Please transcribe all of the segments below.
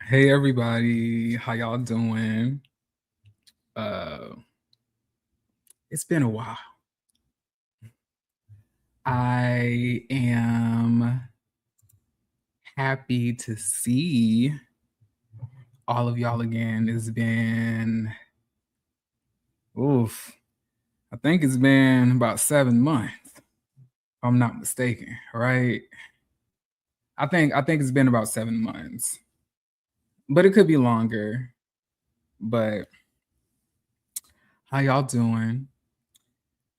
Hey everybody, how y'all doing? Uh it's been a while. I am happy to see all of y'all again. It's been I think it's been about 7 months, if I'm not mistaken, right? I think it's been about 7 months. But it could be longer. But how y'all doing?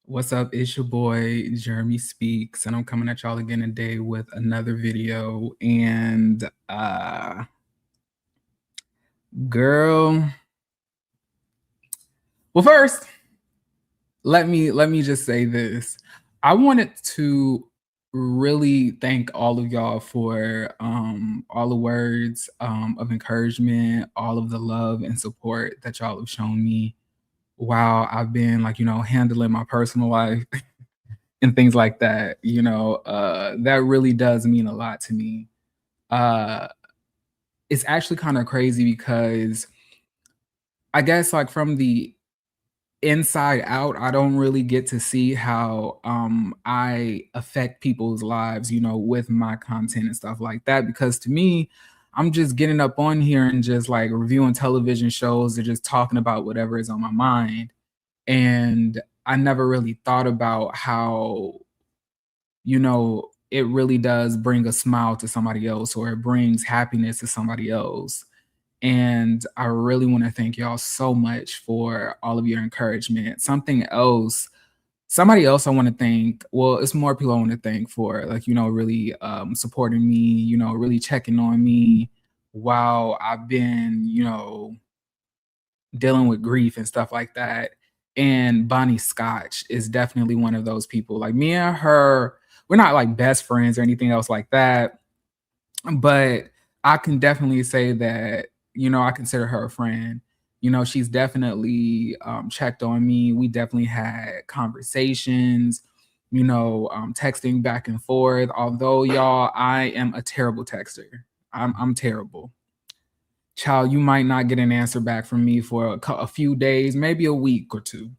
What's up? It's your boy Jeremy Speaks, and I'm coming at y'all again today with another video. And girl, well, first, let me just say this. I wanted to really thank all of y'all for all the words of encouragement, all of the love and support that y'all have shown me while I've been handling my personal life and things like that. That really does mean a lot to me. Uh, it's actually kind of crazy because I guess like from the inside out, I don't really get to see how I affect people's lives, with my content and stuff like that. Because to me, I'm just getting up on here and just like reviewing television shows or just talking about whatever is on my mind. And I never really thought about how it really does bring a smile to somebody else, or it brings happiness to somebody else. And I really want to thank y'all so much for all of your encouragement. Somebody else I want to thank, well, it's more people I want to thank for, really supporting me, really checking on me while I've been, dealing with grief and stuff like that. And Bonnie Scotch is definitely one of those people. Like me and her, we're not like best friends or anything else like that, but I can definitely say that, I consider her a friend. She's definitely checked on me. We definitely had conversations, texting back and forth. Although, y'all, I am a terrible texter. I'm terrible. Child, you might not get an answer back from me for a few days, maybe a week or two.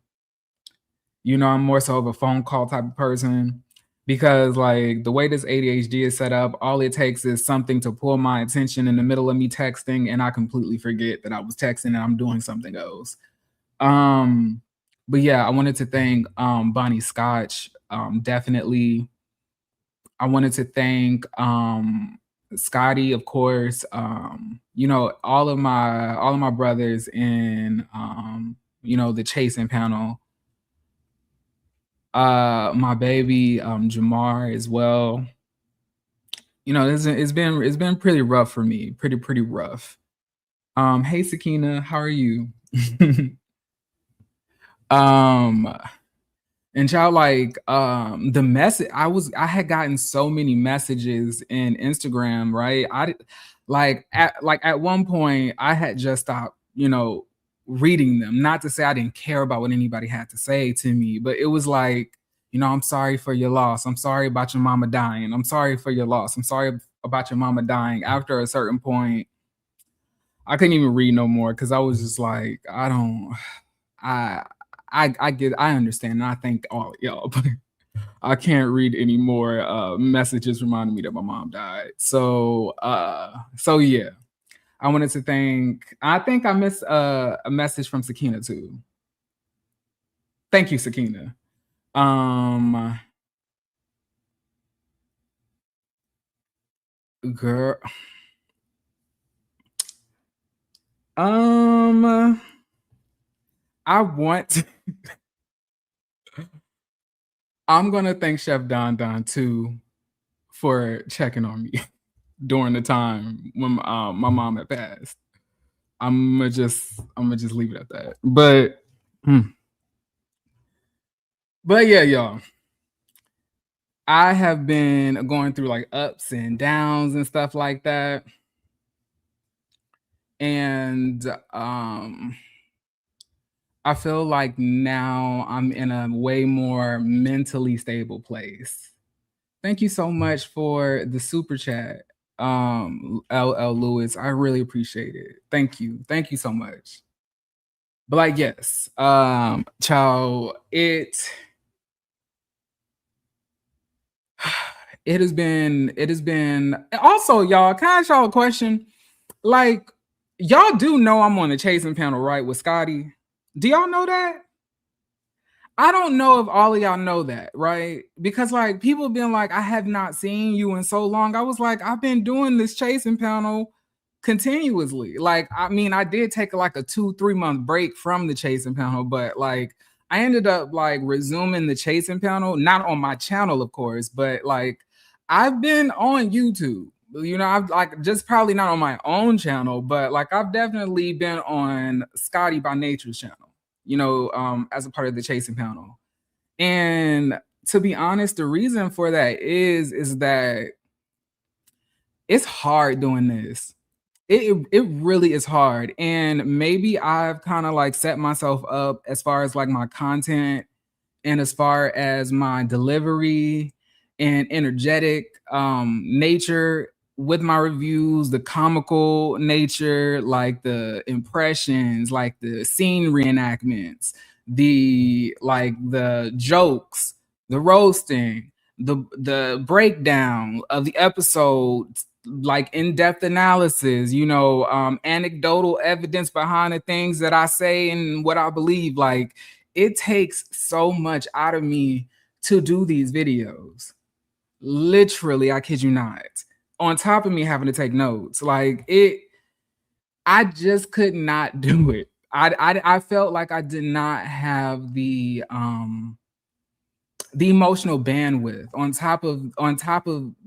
I'm more so of a phone call type of person because, like, the way this ADHD is set up, all it takes is something to pull my attention in the middle of me texting, and I completely forget that I was texting and I'm doing something else. But yeah, I wanted to thank Bonnie Scotch. Definitely. I wanted to thank Scotty, of course. All of my brothers in the chasing panel. My baby Jamar as well. It's been pretty rough for me. Pretty rough. Hey Sakina, how are you? um and y'all, like, the message, I had gotten so many messages in Instagram, right? At one point I had just stopped, reading them. Not to say I didn't care about what anybody had to say to me, but it was like, I'm sorry for your loss. I'm sorry about your mama dying. I'm sorry for your loss. I'm sorry about your mama dying. After a certain point, I couldn't even read no more because I was just like, I I understand, and I thank all y'all, but I can't read any more messages reminding me that my mom died. So yeah. I wanted to thank. I think I missed a message from Sakina too. Thank you, Sakina. Um, girl. Um, I want. To, I'm gonna thank Chef Don Don too for checking on me during the time when my mom had passed. I'm gonna just leave it at that. But yeah, y'all. I have been going through like ups and downs and stuff like that. And I feel like now I'm in a way more mentally stable place. Thank you so much for the super chat. LL Lewis. I really appreciate it. Thank you. Thank you so much. But like, yes, child, it has been also, y'all, can I ask y'all a question? Like, y'all do know I'm on the chasing panel, right, with Scotty? Do y'all know that? I don't know if all of y'all know that, right? Because like people been like, I have not seen you in so long. I was like, I've been doing this chasing panel continuously. Like, I mean, I did take like a 2-3 month break from the chasing panel, but like I ended up like resuming the chasing panel, not on my channel, of course, but like I've been on YouTube. You know, I've like just probably not on my own channel, but like I've definitely been on Scotty by Nature's channel, you know, as a part of the chasing panel. And to be honest, the reason for that is that it's hard doing this. It really is hard. And maybe I've kind of like set myself up as far as like my content and as far as my delivery and energetic nature with my reviews, the comical nature, like the impressions, like the scene reenactments, the jokes, the roasting, the breakdown of the episode, like in-depth analysis, you know, anecdotal evidence behind the things that I say and what I believe. Like, it takes so much out of me to do these videos. Literally, I kid you not. On top of me having to take notes, like I just could not do it. I felt like I did not have the emotional bandwidth on top of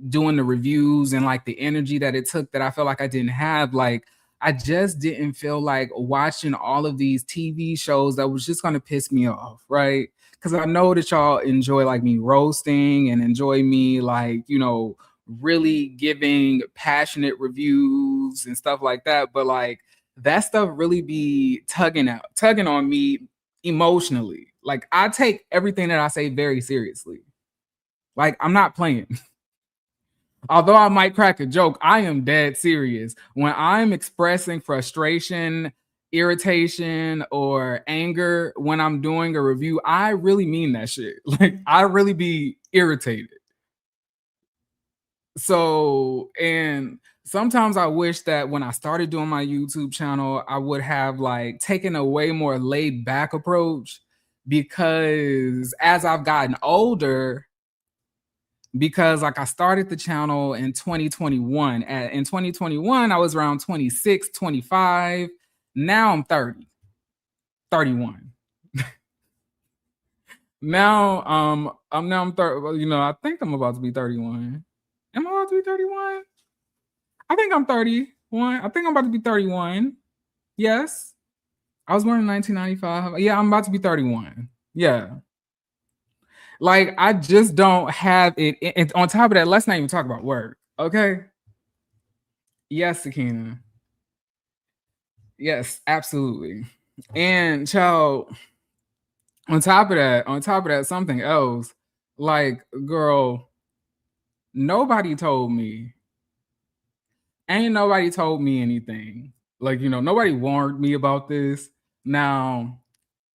doing the reviews and like the energy that it took that I felt like I didn't have. Like, I just didn't feel like watching all of these TV shows that was just gonna piss me off, right? Because I know that y'all enjoy like me roasting and enjoy me like, you know, really giving passionate reviews and stuff like that. But like that stuff really be tugging on me emotionally. Like, I take everything that I say very seriously. Like, I'm not playing. Although I might crack a joke, I am dead serious. When I'm expressing frustration, irritation, or anger when I'm doing a review, I really mean that shit. Like, I really be irritated. So, and sometimes I wish that when I started doing my YouTube channel, I would have like taken a way more laid back approach, because as I've gotten older, because like I started the channel in 2021. In 2021, I was around 26, 25. Now I'm 30, 31. Now, I'm 30. You know, I think I'm about to be 31. Am I about to be 31? I think I'm 31. I think I'm about to be 31. Yes. I was born in 1995. Yeah, I'm about to be 31. Yeah. Like, I just don't have it. And on top of that, let's not even talk about work. Okay. Yes, Sakina. Yes, absolutely. And child, on top of that, something else. Like, girl, nobody told me. Ain't nobody told me anything. Like, you know, nobody warned me about this. Now,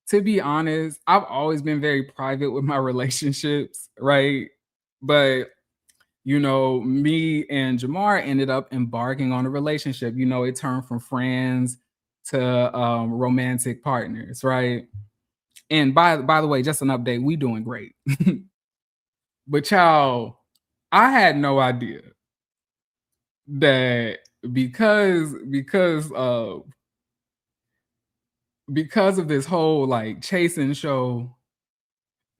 to be honest, I've always been very private with my relationships, right? But you know, me and Jamar ended up embarking on a relationship. You know, it turned from friends to romantic partners, right? And by the way, just an update, we doing great. But y'all, I had no idea that because of this whole like chasing show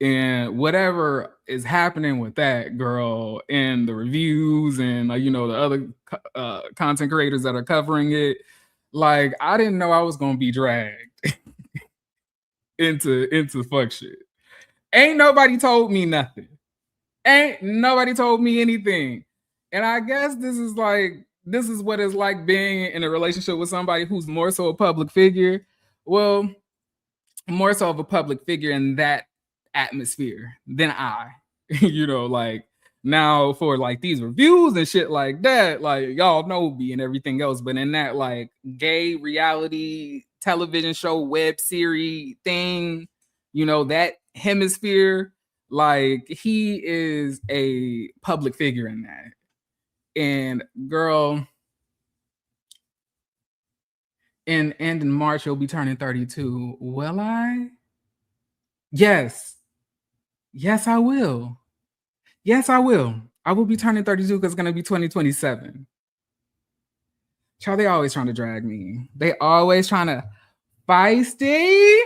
and whatever is happening with that, girl, and the reviews and you know, the other content creators that are covering it, like I didn't know I was gonna be dragged into fuck shit. Ain't nobody told me nothing. Ain't nobody told me anything. And I guess this is what it's like being in a relationship with somebody who's more so a public figure. Well, more so of a public figure in that atmosphere than I. You know, like Now for like these reviews and shit like that, like y'all know me and everything else, but in that like gay reality television show, web series thing, that hemisphere, like he is a public figure in that. And girl, and in March he'll be turning 32. Will I? Yes. Yes, I will. Yes, I will. I will be turning 32 because it's gonna be 2027. Child, they always trying to drag me. They always trying to Feisty.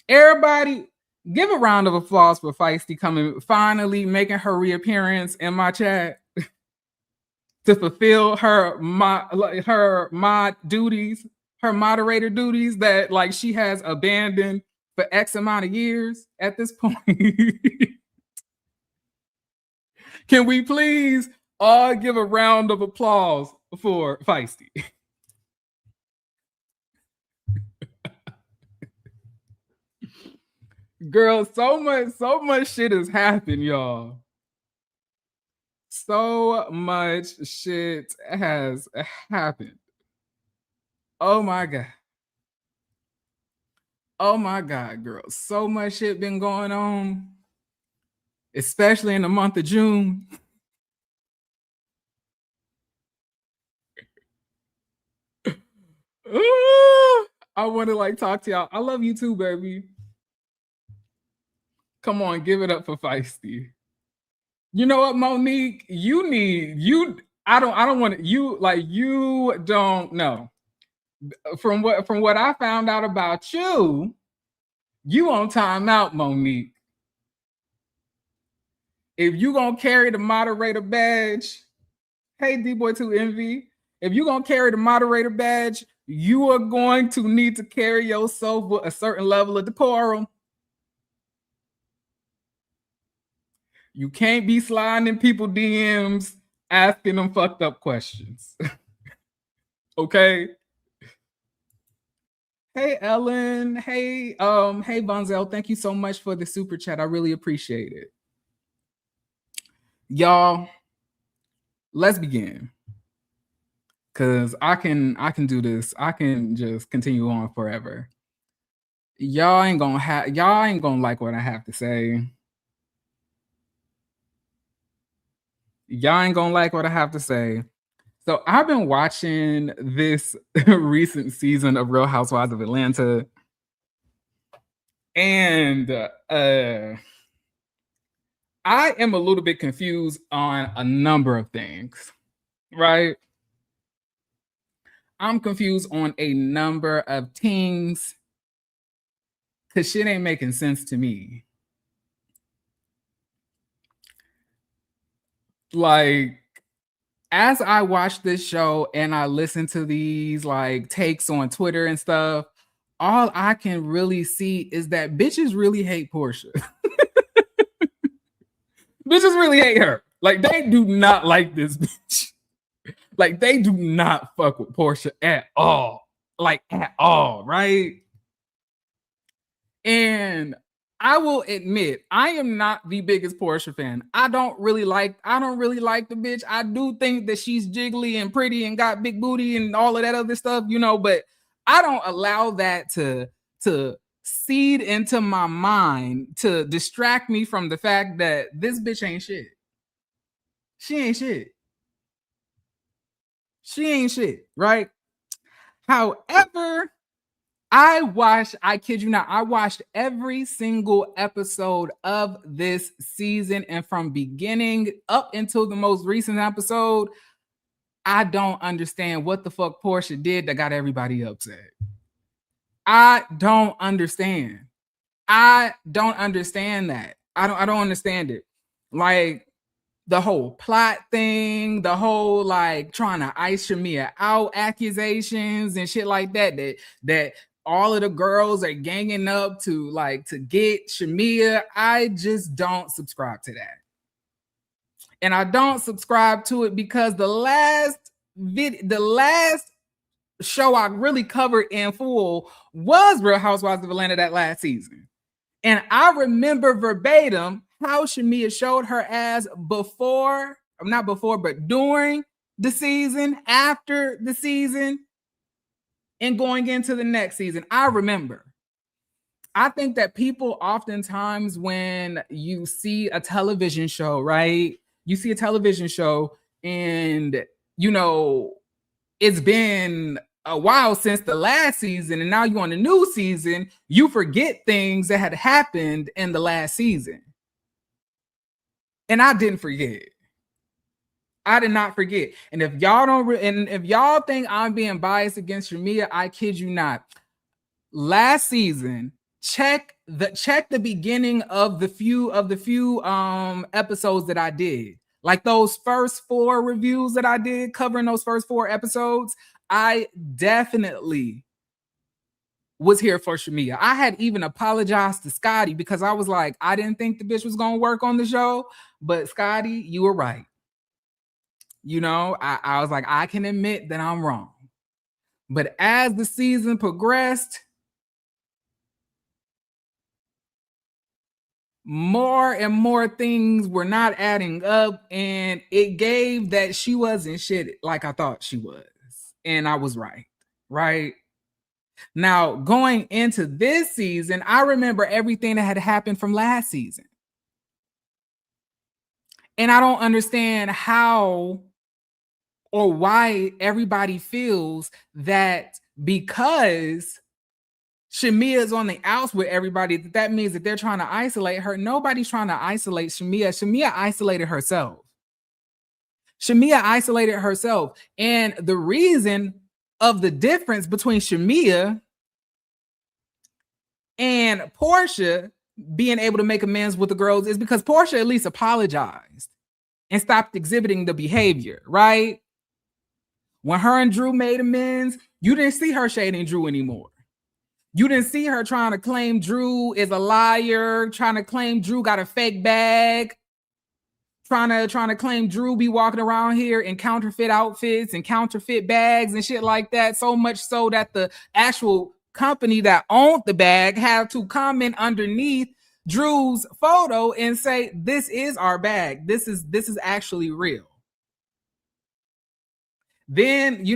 Everybody, give a round of applause for Feisty finally making her reappearance in my chat to fulfill her mod duties, her moderator duties that like she has abandoned for X amount of years at this point. Can we please all give a round of applause for Feisty? Girl, so much shit has happened, y'all. So much shit has happened. Oh my God. Oh my God, girl. So much shit been going on, especially in the month of June. I want to like talk to y'all. I love you too, baby. Come on, give it up for Feisty. You know what, Monique? I don't want to, you don't know. From what I found out about you on timeout, Monique. If you gonna carry the moderator badge, hey D-Boy2 Envy, if you gonna carry the moderator badge, you are going to need to carry yourself with a certain level of decorum. You can't be sliding in people DMs asking them fucked up questions. Okay? Hey Ellen. Hey Bonzel. Thank you so much for the super chat. I really appreciate it. Y'all, let's begin. Cause I can do this. I can just continue on forever. Y'all ain't gonna like what I have to say. Y'all ain't gonna like what I have to say. So I've been watching this recent season of Real Housewives of Atlanta, and I am a little bit confused on a number of things, right? I'm confused on a number of things because shit ain't making sense to me. Like, as I watch this show and I listen to these like takes on Twitter and stuff, all I can really see is that bitches really hate Portia. Bitches really hate her. Like, they do not like this bitch. Like, they do not fuck with Portia at all. Like, at all, right? And I will admit, I am not the biggest Portia fan. I don't really like the bitch. I do think that she's jiggly and pretty and got big booty and all of that other stuff, but I don't allow that to seed into my mind to distract me from the fact that this bitch ain't shit. She ain't shit. She ain't shit, right? However, I kid you not, I watched every single episode of this season, and from beginning up until the most recent episode, I don't understand what the fuck Portia did that got everybody upset. I don't understand. I don't understand that. I don't understand it. Like, the whole plot thing, the whole like trying to ice Shamia out accusations and shit like that all of the girls are ganging up to get Shamia. I just don't subscribe to that. And I don't subscribe to it because the last show I really covered in full was Real Housewives of Atlanta that last season. And I remember verbatim how Shamia showed her ass before, not before, but during the season, after the season, and going into the next season. I remember. I think that people oftentimes, when you see a television show, right? You see a television show and, you know, it's been a while since the last season and now you're on the new season, you forget things that had happened in the last season. And I didn't forget. I did not forget. And if y'all don't, and if y'all think I'm being biased against Shamia, I kid you not. Last season, check the beginning of the few episodes that I did. Like those first 4 reviews that I did covering those first 4 episodes, I definitely was here for Shamia. I had even apologized to Scotty because I was like, I didn't think the bitch was gonna work on the show, but Scotty, you were right. You know, I was like, I can admit that I'm wrong. But as the season progressed, more and more things were not adding up, and it gave that she wasn't shit like I thought she was. And I was right. Right? Now, going into this season, I remember everything that had happened from last season. And I don't understand how or why everybody feels that because Shamia is on the outs with everybody, that means that they're trying to isolate her. Nobody's trying to isolate Shamia. Shamia isolated herself. Shamia isolated herself. And the reason of the difference between Shamia and Portia being able to make amends with the girls is because Portia at least apologized and stopped exhibiting the behavior, right? When her and Drew made amends, you didn't see her shading Drew anymore. You didn't see her trying to claim Drew is a liar, trying to claim Drew got a fake bag, trying to claim Drew be walking around here in counterfeit outfits and counterfeit bags and shit like that. So much so that the actual company that owned the bag had to comment underneath Drew's photo and say, "This is our bag. This is actually real." Then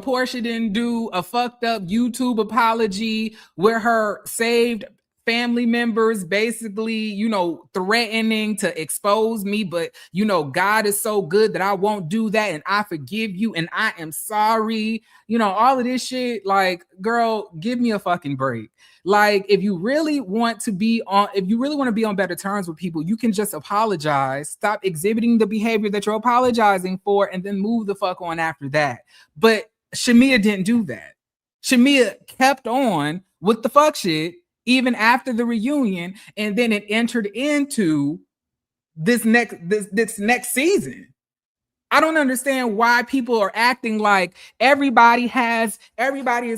Portia didn't do a fucked up YouTube apology where her saved family members basically, threatening to expose me, but God is so good that I won't do that, and I forgive you, and I am sorry. All of this shit. Like, girl, give me a fucking break. Like, if you really want to be on better terms with people, you can just apologize, stop exhibiting the behavior that you're apologizing for, and then move the fuck on after that. But Shamia didn't do that. Shamia kept on with the fuck shit even after the reunion, and then it entered into this next season. I don't understand why people are acting like everybody is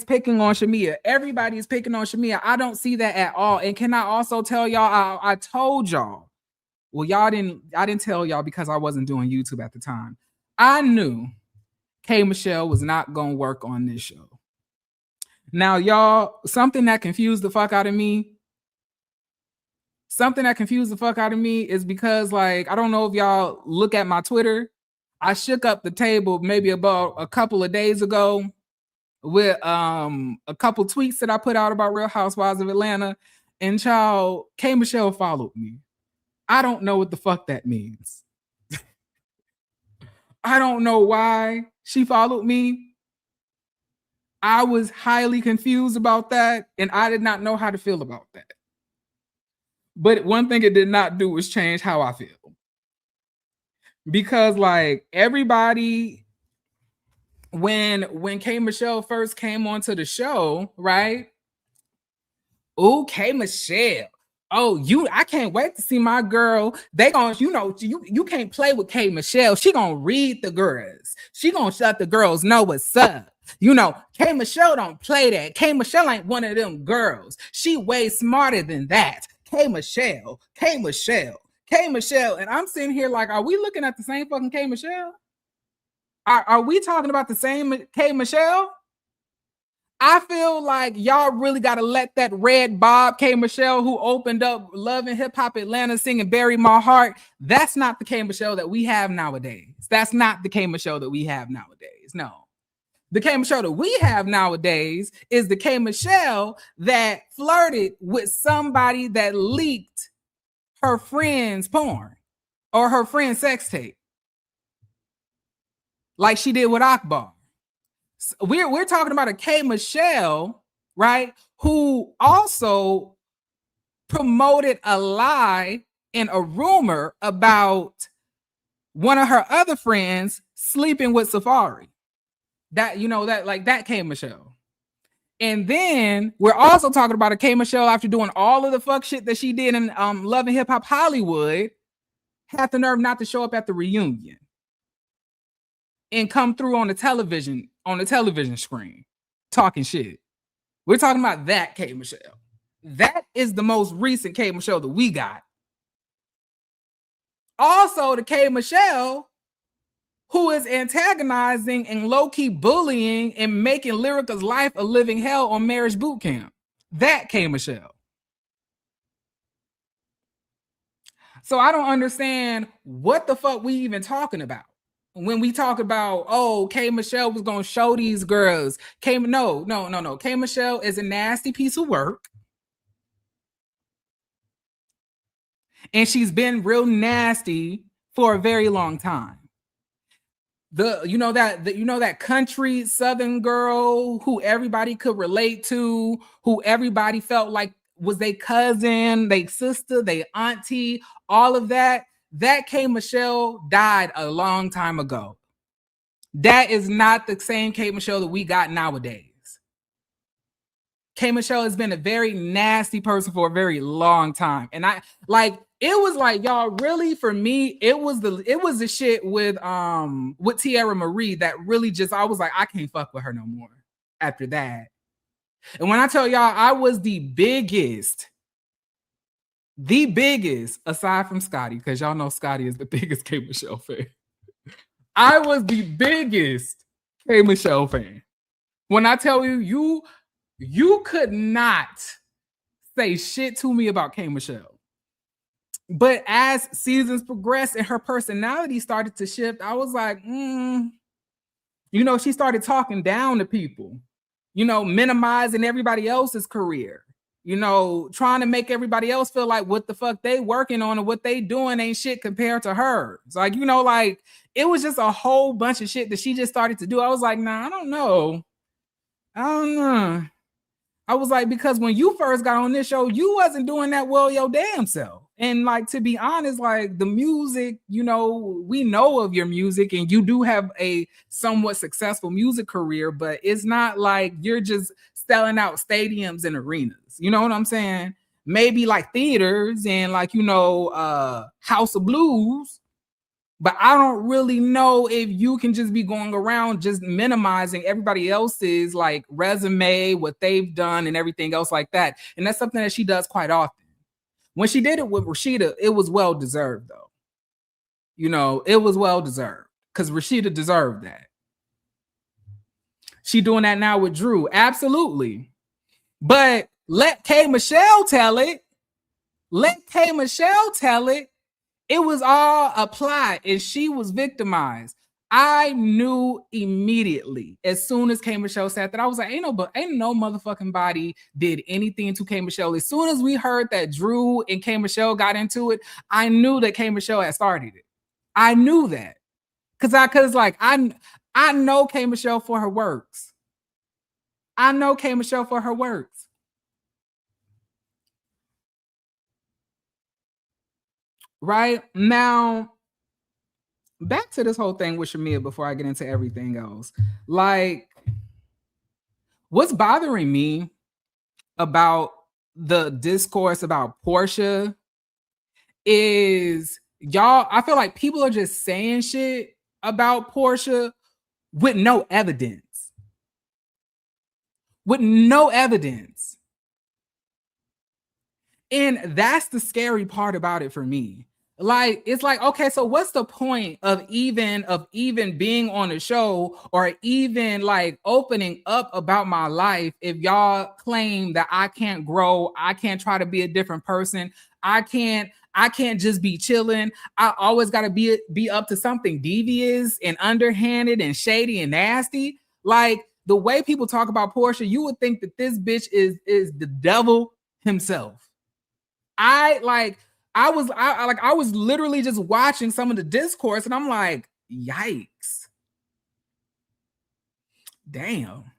picking on Shamia. Everybody is picking on Shamia. I don't see that at all. And can I also tell y'all, I told y'all, well, I didn't tell y'all because I wasn't doing YouTube at the time. I knew K Michelle was not going to work on this show. Now, y'all, something that confused the fuck out of me is because, like, I don't know if y'all look at my Twitter. I shook up the table maybe about a couple of days ago with a couple tweets that I put out about Real Housewives of Atlanta, and child, K Michelle followed me. I don't know what the fuck that means. I don't know why she followed me. I was highly confused about that, and I did not know how to feel about that. But one thing it did not do was change how I feel. Because, like, everybody, when K Michelle first came onto the show, right? Oh, K Michelle. Oh, I can't wait to see my girl. They gonna, you can't play with K Michelle. She gonna read the girls. She gonna let the girls know what's up. K Michelle don't play that. K Michelle ain't one of them girls. She way smarter than that. K Michelle. And I'm sitting here like, are we looking at the same fucking K Michelle? Are we talking about the same K Michelle? I feel like y'all really got to let that red Bob K. Michelle, who opened up Love and Hip Hop Atlanta singing Bury My Heart, that's not the K. Michelle that we have nowadays. That's not the K. Michelle that we have nowadays. No. The K. Michelle that we have nowadays is the K. Michelle that flirted with somebody that leaked her friend's porn or her friend's sex tape, like she did with Akbar. We're talking about a K. Michelle, right, who also promoted a lie and a rumor about one of her other friends sleeping with Safari. That, you know, that like that K. Michelle. And then we're also talking about a K. Michelle after doing all of the fuck shit that she did in Love and Hip Hop Hollywood, had the nerve not to show up at the reunion and come through on the television screen talking shit. We're talking about that K. Michelle. That is the most recent K. Michelle that we got. Also, the K. Michelle who is antagonizing and low-key bullying and making Lyrica's life a living hell on Marriage Boot Camp. That K. Michelle. So I don't understand what the fuck we even talking about. When we talk about, oh, K. Michelle was going to show these girls. No. K. Michelle is a nasty piece of work. And she's been real nasty for a very long time. That country Southern girl who everybody could relate to, who everybody felt like was their cousin, their sister, their auntie, all of that. That K. Michelle died a long time ago. That is not the same K. Michelle that we got nowadays. K. Michelle has been a very nasty person for a very long time. And it was like, y'all, really, for me, it was the shit with Tierra Marie that really just, I was like, I can't fuck with her no more after that. And when I tell y'all, I was the biggest, aside from Scotty, because y'all know Scotty is the biggest K. Michelle fan. I was the biggest K. Michelle fan. When I tell you, you could not say shit to me about K. Michelle. But as seasons progressed and her personality started to shift, I was like, she started talking down to people, minimizing everybody else's career, trying to make everybody else feel like what the fuck they working on and what they doing ain't shit compared to her. It's like, it was just a whole bunch of shit that she just started to do. I was like, nah, I don't know. I was like, because when you first got on this show, you wasn't doing that well your damn self. And like, to be honest, like the music, we know of your music and you do have a somewhat successful music career, but it's not like you're just selling out stadiums and arenas. You know what I'm saying? Maybe like theaters and like, House of Blues. But I don't really know if you can just be going around just minimizing everybody else's like resume, what they've done and everything else like that. And that's something that she does quite often. When she did it with Rashida, it was well deserved though. It was well deserved because Rashida deserved that. She doing that now with Drew. Absolutely. But let K. Michelle tell it. Let K. Michelle tell it. It was all a plot and she was victimized. I knew immediately as soon as K. Michelle said that, I was like, ain't no motherfucking body did anything to K. Michelle. As soon as we heard that Drew and K. Michelle got into it, I knew that K. Michelle had started it. I knew that. Cause I know K. Michelle for her works. I know K. Michelle for her works. Right now, back to this whole thing with Shamia before I get into everything else. Like, what's bothering me about the discourse about Portia is, y'all, I feel like people are just saying shit about Portia with no evidence. With no evidence. And that's the scary part about it for me. Like, it's like, okay, so what's the point of even being on the show or even like opening up about my life if y'all claim that I can't grow, I can't try to be a different person, I can't just be chilling. I always got to be up to something devious and underhanded and shady and nasty. Like the way people talk about Portia, you would think that this bitch is the devil himself. I was literally just watching some of the discourse and I'm like, yikes. Damn.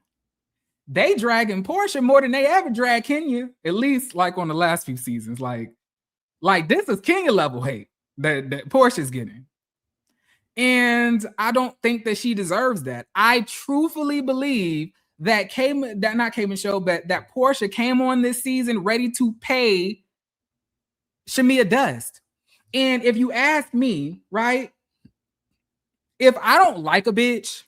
They dragging Portia more than they ever drag Kenya, at least like on the last few seasons. Like this is Kenya level hate that Portia's getting. And I don't think that she deserves that. I truthfully believe that that Portia came on this season ready to pay Shamea dust. And if you ask me, right, if I don't like a bitch,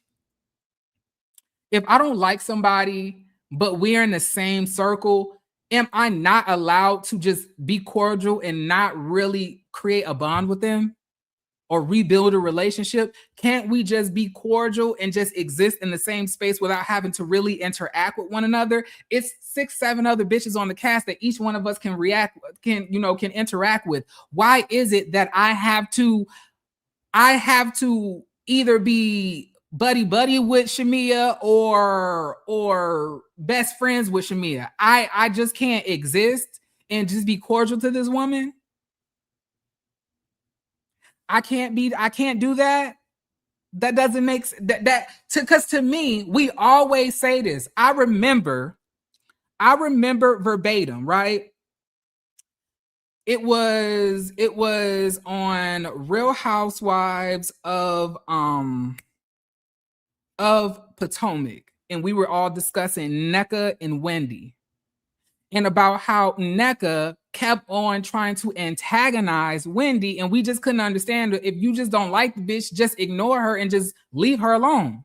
if I don't like somebody, but we're in the same circle, am I not allowed to just be cordial and not really create a bond with them or rebuild a relationship? Can't we just be cordial and just exist in the same space without having to really interact with one another? It's 6, 7 other bitches on the cast that each one of us can interact with. Why is it that I have to either be buddy with Shamea or best friends with Shamea? I just can't exist and just be cordial to this woman. I can't do that. That doesn't make because to me, we always say this. I remember verbatim, right? It was on Real Housewives of Potomac, and we were all discussing Nneka and Wendy, and about how Nneka kept on trying to antagonize Wendy, and we just couldn't understand it. If you just don't like the bitch, just ignore her and just leave her alone.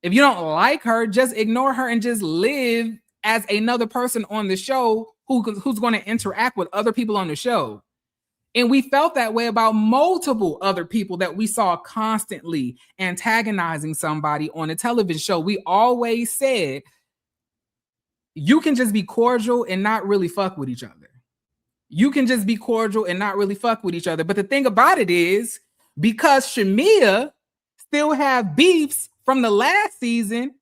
If you don't like her, just ignore her and just live as another person on the show who's going to interact with other people on the show. And we felt that way about multiple other people that we saw constantly antagonizing somebody on a television show. We always said, you can just be cordial and not really fuck with each other. You can just be cordial and not really fuck with each other. But the thing about it is, because Shamea still have beefs from the last season,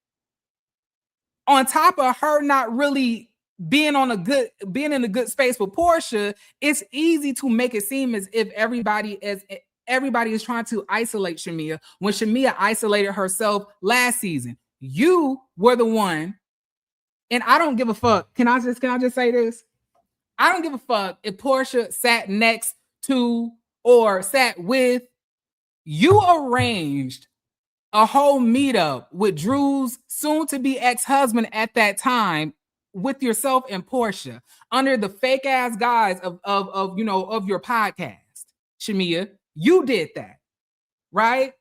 on top of her not really being in a good space with Portia, it's easy to make it seem as if everybody is trying to isolate Shamea when Shamea isolated herself last season. You were the one, and I don't give a fuck. Can I just say this? I don't give a fuck if Portia sat next to or sat with. You arranged a whole meetup with Drew's soon-to-be ex-husband at that time with yourself and Portia under the fake ass guise of your podcast. Shamea, you did that, right?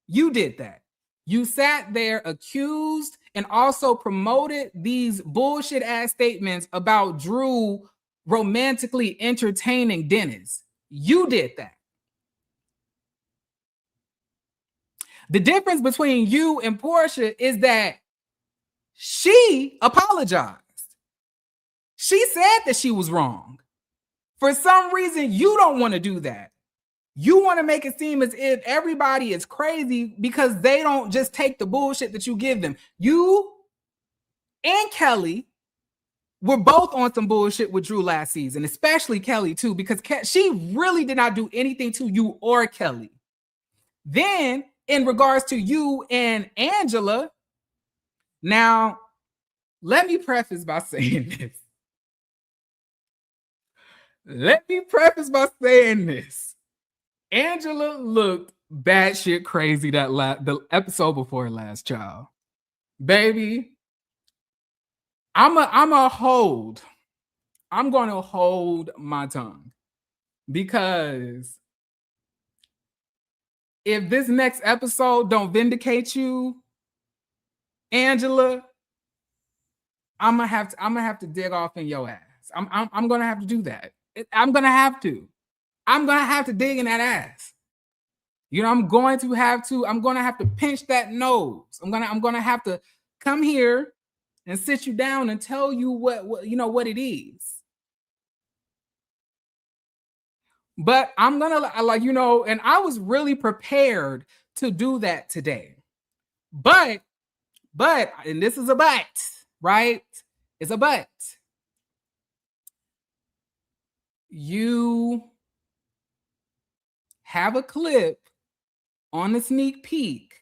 You did that. You sat there, accused, and also promoted these bullshit ass statements about Drew romantically entertaining Dennis. You did that. The difference between you and Portia is that she apologized. She said that she was wrong. For some reason, you don't want to do that. You want to make it seem as if everybody is crazy because they don't just take the bullshit that you give them. You and Kelly were both on some bullshit with Drew last season, especially Kelly too, because she really did not do anything to you or Kelly. Then, in regards to you and Angela, now, let me preface by saying this. Angela looked batshit crazy the episode before last, child. Baby, I'm gonna hold my tongue, because if this next episode don't vindicate you, Angela, I'm gonna have to dig off in your ass. I'm gonna have to do that. I'm gonna have to. I'm gonna have to dig in that ass. You know, I'm gonna have to pinch that nose. I'm gonna have to come here and sit you down and tell you what you know what it is. But I'm gonna like, you know, and I was really prepared to do that today. But, and this is a but, right? It's a but. You have a clip on the sneak peek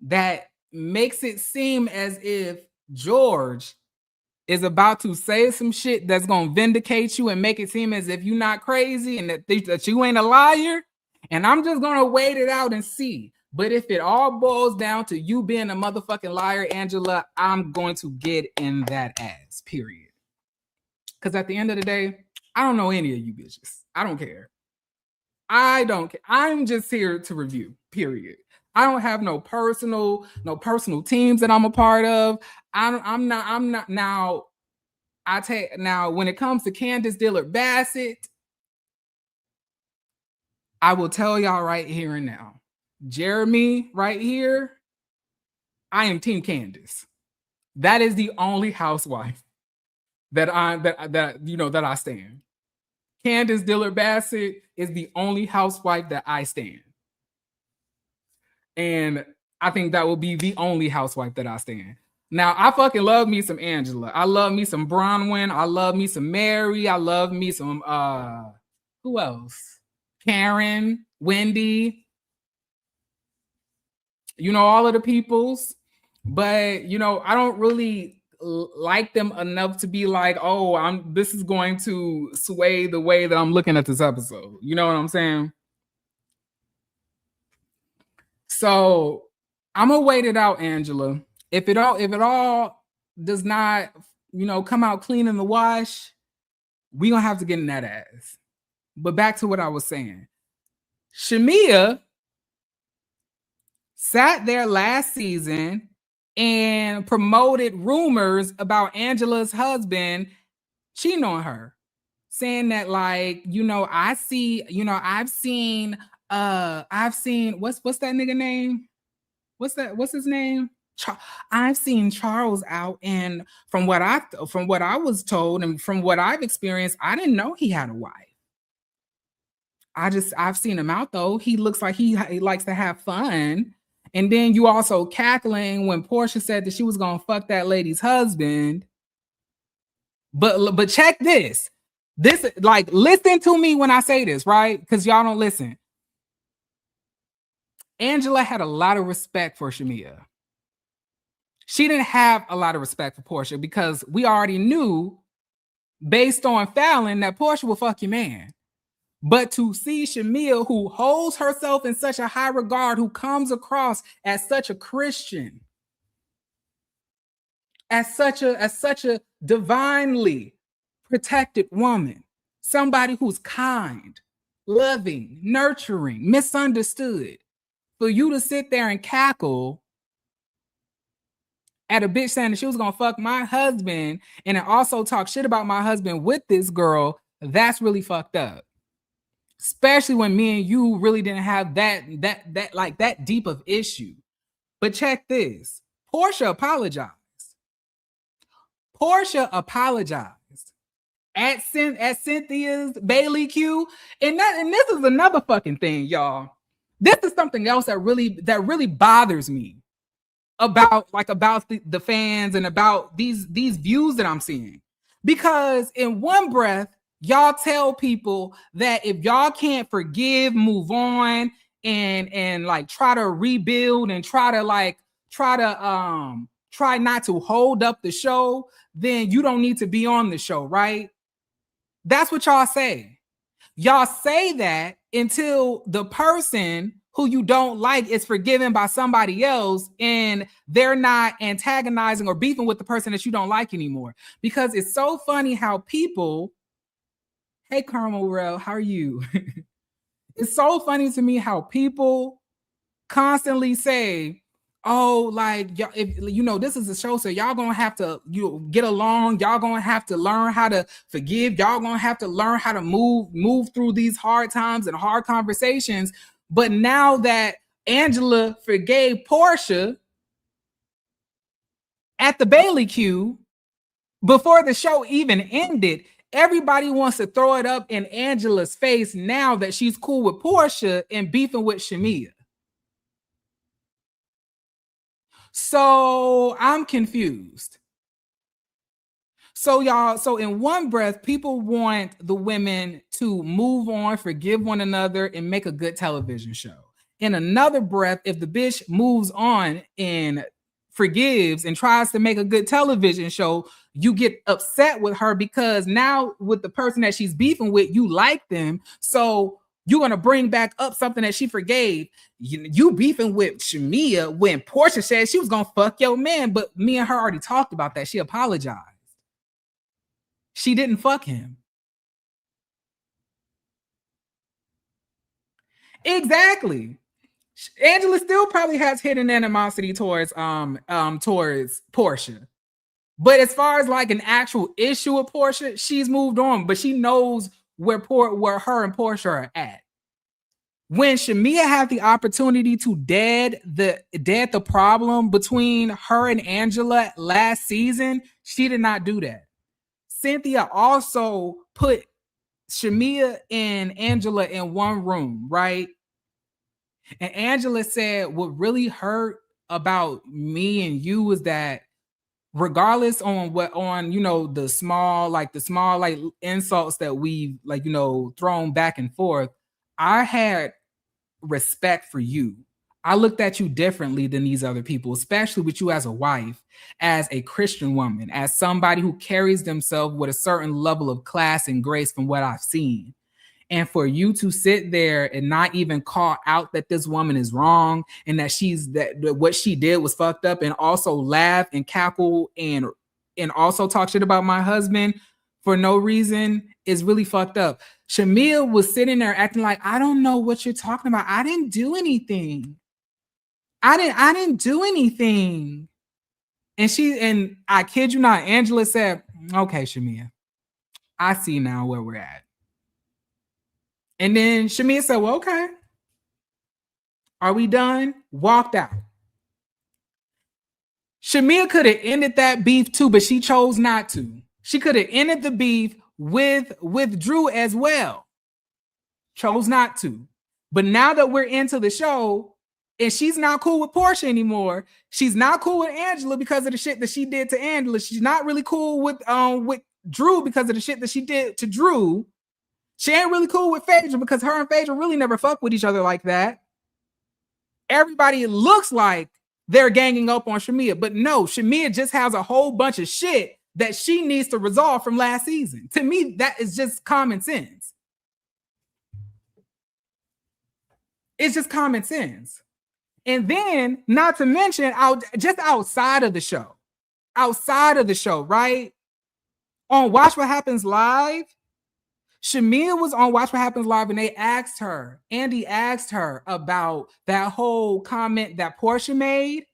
that makes it seem as if George is about to say some shit that's gonna vindicate you and make it seem as if you're not crazy and that you ain't a liar. And I'm just gonna wait it out and see. But if it all boils down to you being a motherfucking liar, Angela, I'm going to get in that ass, period. Because at the end of the day, I don't know any of you bitches. I don't care. I don't care. I'm just here to review, period. I don't have no personal teams that I'm a part of. I'm not now. Now when it comes to Candace Dillard Bassett, I will tell y'all right here and now. Jeremy, right here, I am Team Candace. That is the only housewife that I stand. Candace Dillard Bassett is the only housewife that I stand. And I think that will be the only housewife that I stand. Now, I fucking love me some Angela. I love me some Bronwyn. I love me some Mary. I love me some, who else? Karen, Wendy. You know, all of the peoples. But, you know, I don't really like them enough to be like, oh, this is going to sway the way that I'm looking at this episode. You know what I'm saying? So I'm gonna wait it out, Angela. If it all does not, you know, come out clean in the wash, we gonna have to get in that ass. But back to what I was saying. Shamia sat there last season and promoted rumors about Angela's husband cheating on her, saying that, like, you know, I've seen what's that nigga name? What's his name? I've seen Charles out, and from what I was told and from what I've experienced, I didn't know he had a wife. I've seen him out though. He looks like he likes to have fun. And then you also cackling when Portia said that she was gonna fuck that lady's husband. But check this. This, like, listen to me when I say this, right? Because y'all don't listen. Angela had a lot of respect for Shamia. She didn't have a lot of respect for Portia because we already knew, based on Fallon, that Portia will fuck your man. But to see Shamia, who holds herself in such a high regard, who comes across as such a Christian, as such a divinely protected woman, somebody who's kind, loving, nurturing, misunderstood, for you to sit there and cackle at a bitch saying that she was gonna fuck my husband and then also talk shit about my husband with this girl, that's really fucked up. Especially when me and you really didn't have that deep of issue. But check this. Portia apologized. At Cynthia's Bailey Q. And this is another fucking thing, y'all. This is something else that really bothers me about the fans and about these views that I'm seeing. Because in one breath, y'all tell people that if y'all can't forgive, move on, and like try to rebuild and try not to hold up the show, then you don't need to be on the show, right? That's what y'all say. Y'all say that until the person who you don't like is forgiven by somebody else and they're not antagonizing or beefing with the person that you don't like anymore. Because it's so funny how people, hey, Carmel Rel, how are you? It's so funny to me how people constantly say, oh, like y'all, if you know this is a show, so y'all gonna have to get along. Y'all gonna have to learn how to forgive. Y'all gonna have to learn how to move through these hard times and hard conversations. But now that Angela forgave Portia at the Bailey Q before the show even ended, everybody wants to throw it up in Angela's face now that she's cool with Portia and beefing with Shamia. So I'm confused. So y'all, so in one breath, people want the women to move on, forgive one another, and make a good television show. In another breath, if the bitch moves on and forgives and tries to make a good television show, you get upset with her because now with the person that she's beefing with, you like them. So you're gonna bring back up something that she forgave. You beefing with Shamia when Portia said she was gonna fuck your man, but me and her already talked about that. She apologized. She didn't fuck him. Exactly. Angela still probably has hidden animosity towards Portia. But as far as like an actual issue with Portia, she's moved on, but she knows where her and Portia are at. When Shamia had the opportunity to dead the problem between her and Angela last season, she did not do that. Cynthia also put Shamia and Angela in one room, right? And Angela said, what really hurt about me and you was that regardless on the small insults that we've thrown back and forth, I had respect for you. I looked at you differently than these other people, especially with you as a wife, as a Christian woman, as somebody who carries themselves with a certain level of class and grace from what I've seen. And for you to sit there and not even call out that this woman is wrong and that what she did was fucked up, and also laugh and cackle and also talk shit about my husband for no reason is really fucked up. Shamia was sitting there acting like, I don't know what you're talking about. I didn't do anything. I didn't do anything. And I kid you not, Angela said, okay, Shamia, I see now where we're at. And then Shamia said, well, okay. Are we done? Walked out. Shamia could have ended that beef too, but she chose not to. She could have ended the beef with Drew as well. Chose not to. But now that we're into the show and she's not cool with Portia anymore, she's not cool with Angela because of the shit that she did to Angela. She's not really cool with Drew because of the shit that she did to Drew. She ain't really cool with Phaedra because her and Phaedra really never fuck with each other like that. Everybody looks like they're ganging up on Shamia, but no, Shamia just has a whole bunch of shit that she needs to resolve from last season. To me, that is just common sense. It's just common sense. And then, not to mention, just outside of the show, right? On Watch What Happens Live, Shamia was on Watch What Happens Live, and Andy asked her about that whole comment that Portia made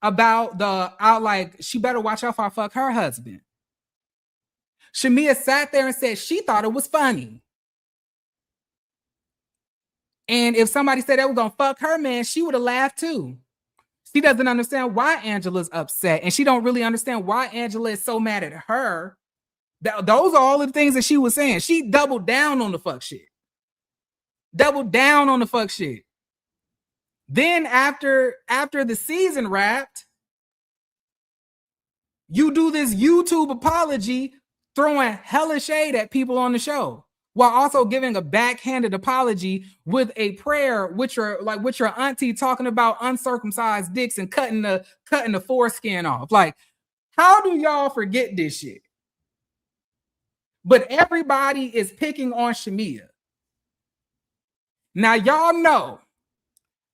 about she better watch out if I fuck her husband. Shamia sat there and said she thought it was funny. And if somebody said they were going to fuck her man, she would have laughed too. She doesn't understand why Angela's upset, and she don't really understand why Angela is so mad at her. Those are all the things that she was saying. She doubled down on the fuck shit. Then after the season wrapped, you do this YouTube apology, throwing hella shade at people on the show, while also giving a backhanded apology with a prayer, with your auntie talking about uncircumcised dicks and cutting the foreskin off. Like, how do y'all forget this shit? But everybody is picking on Shamia. Now, y'all know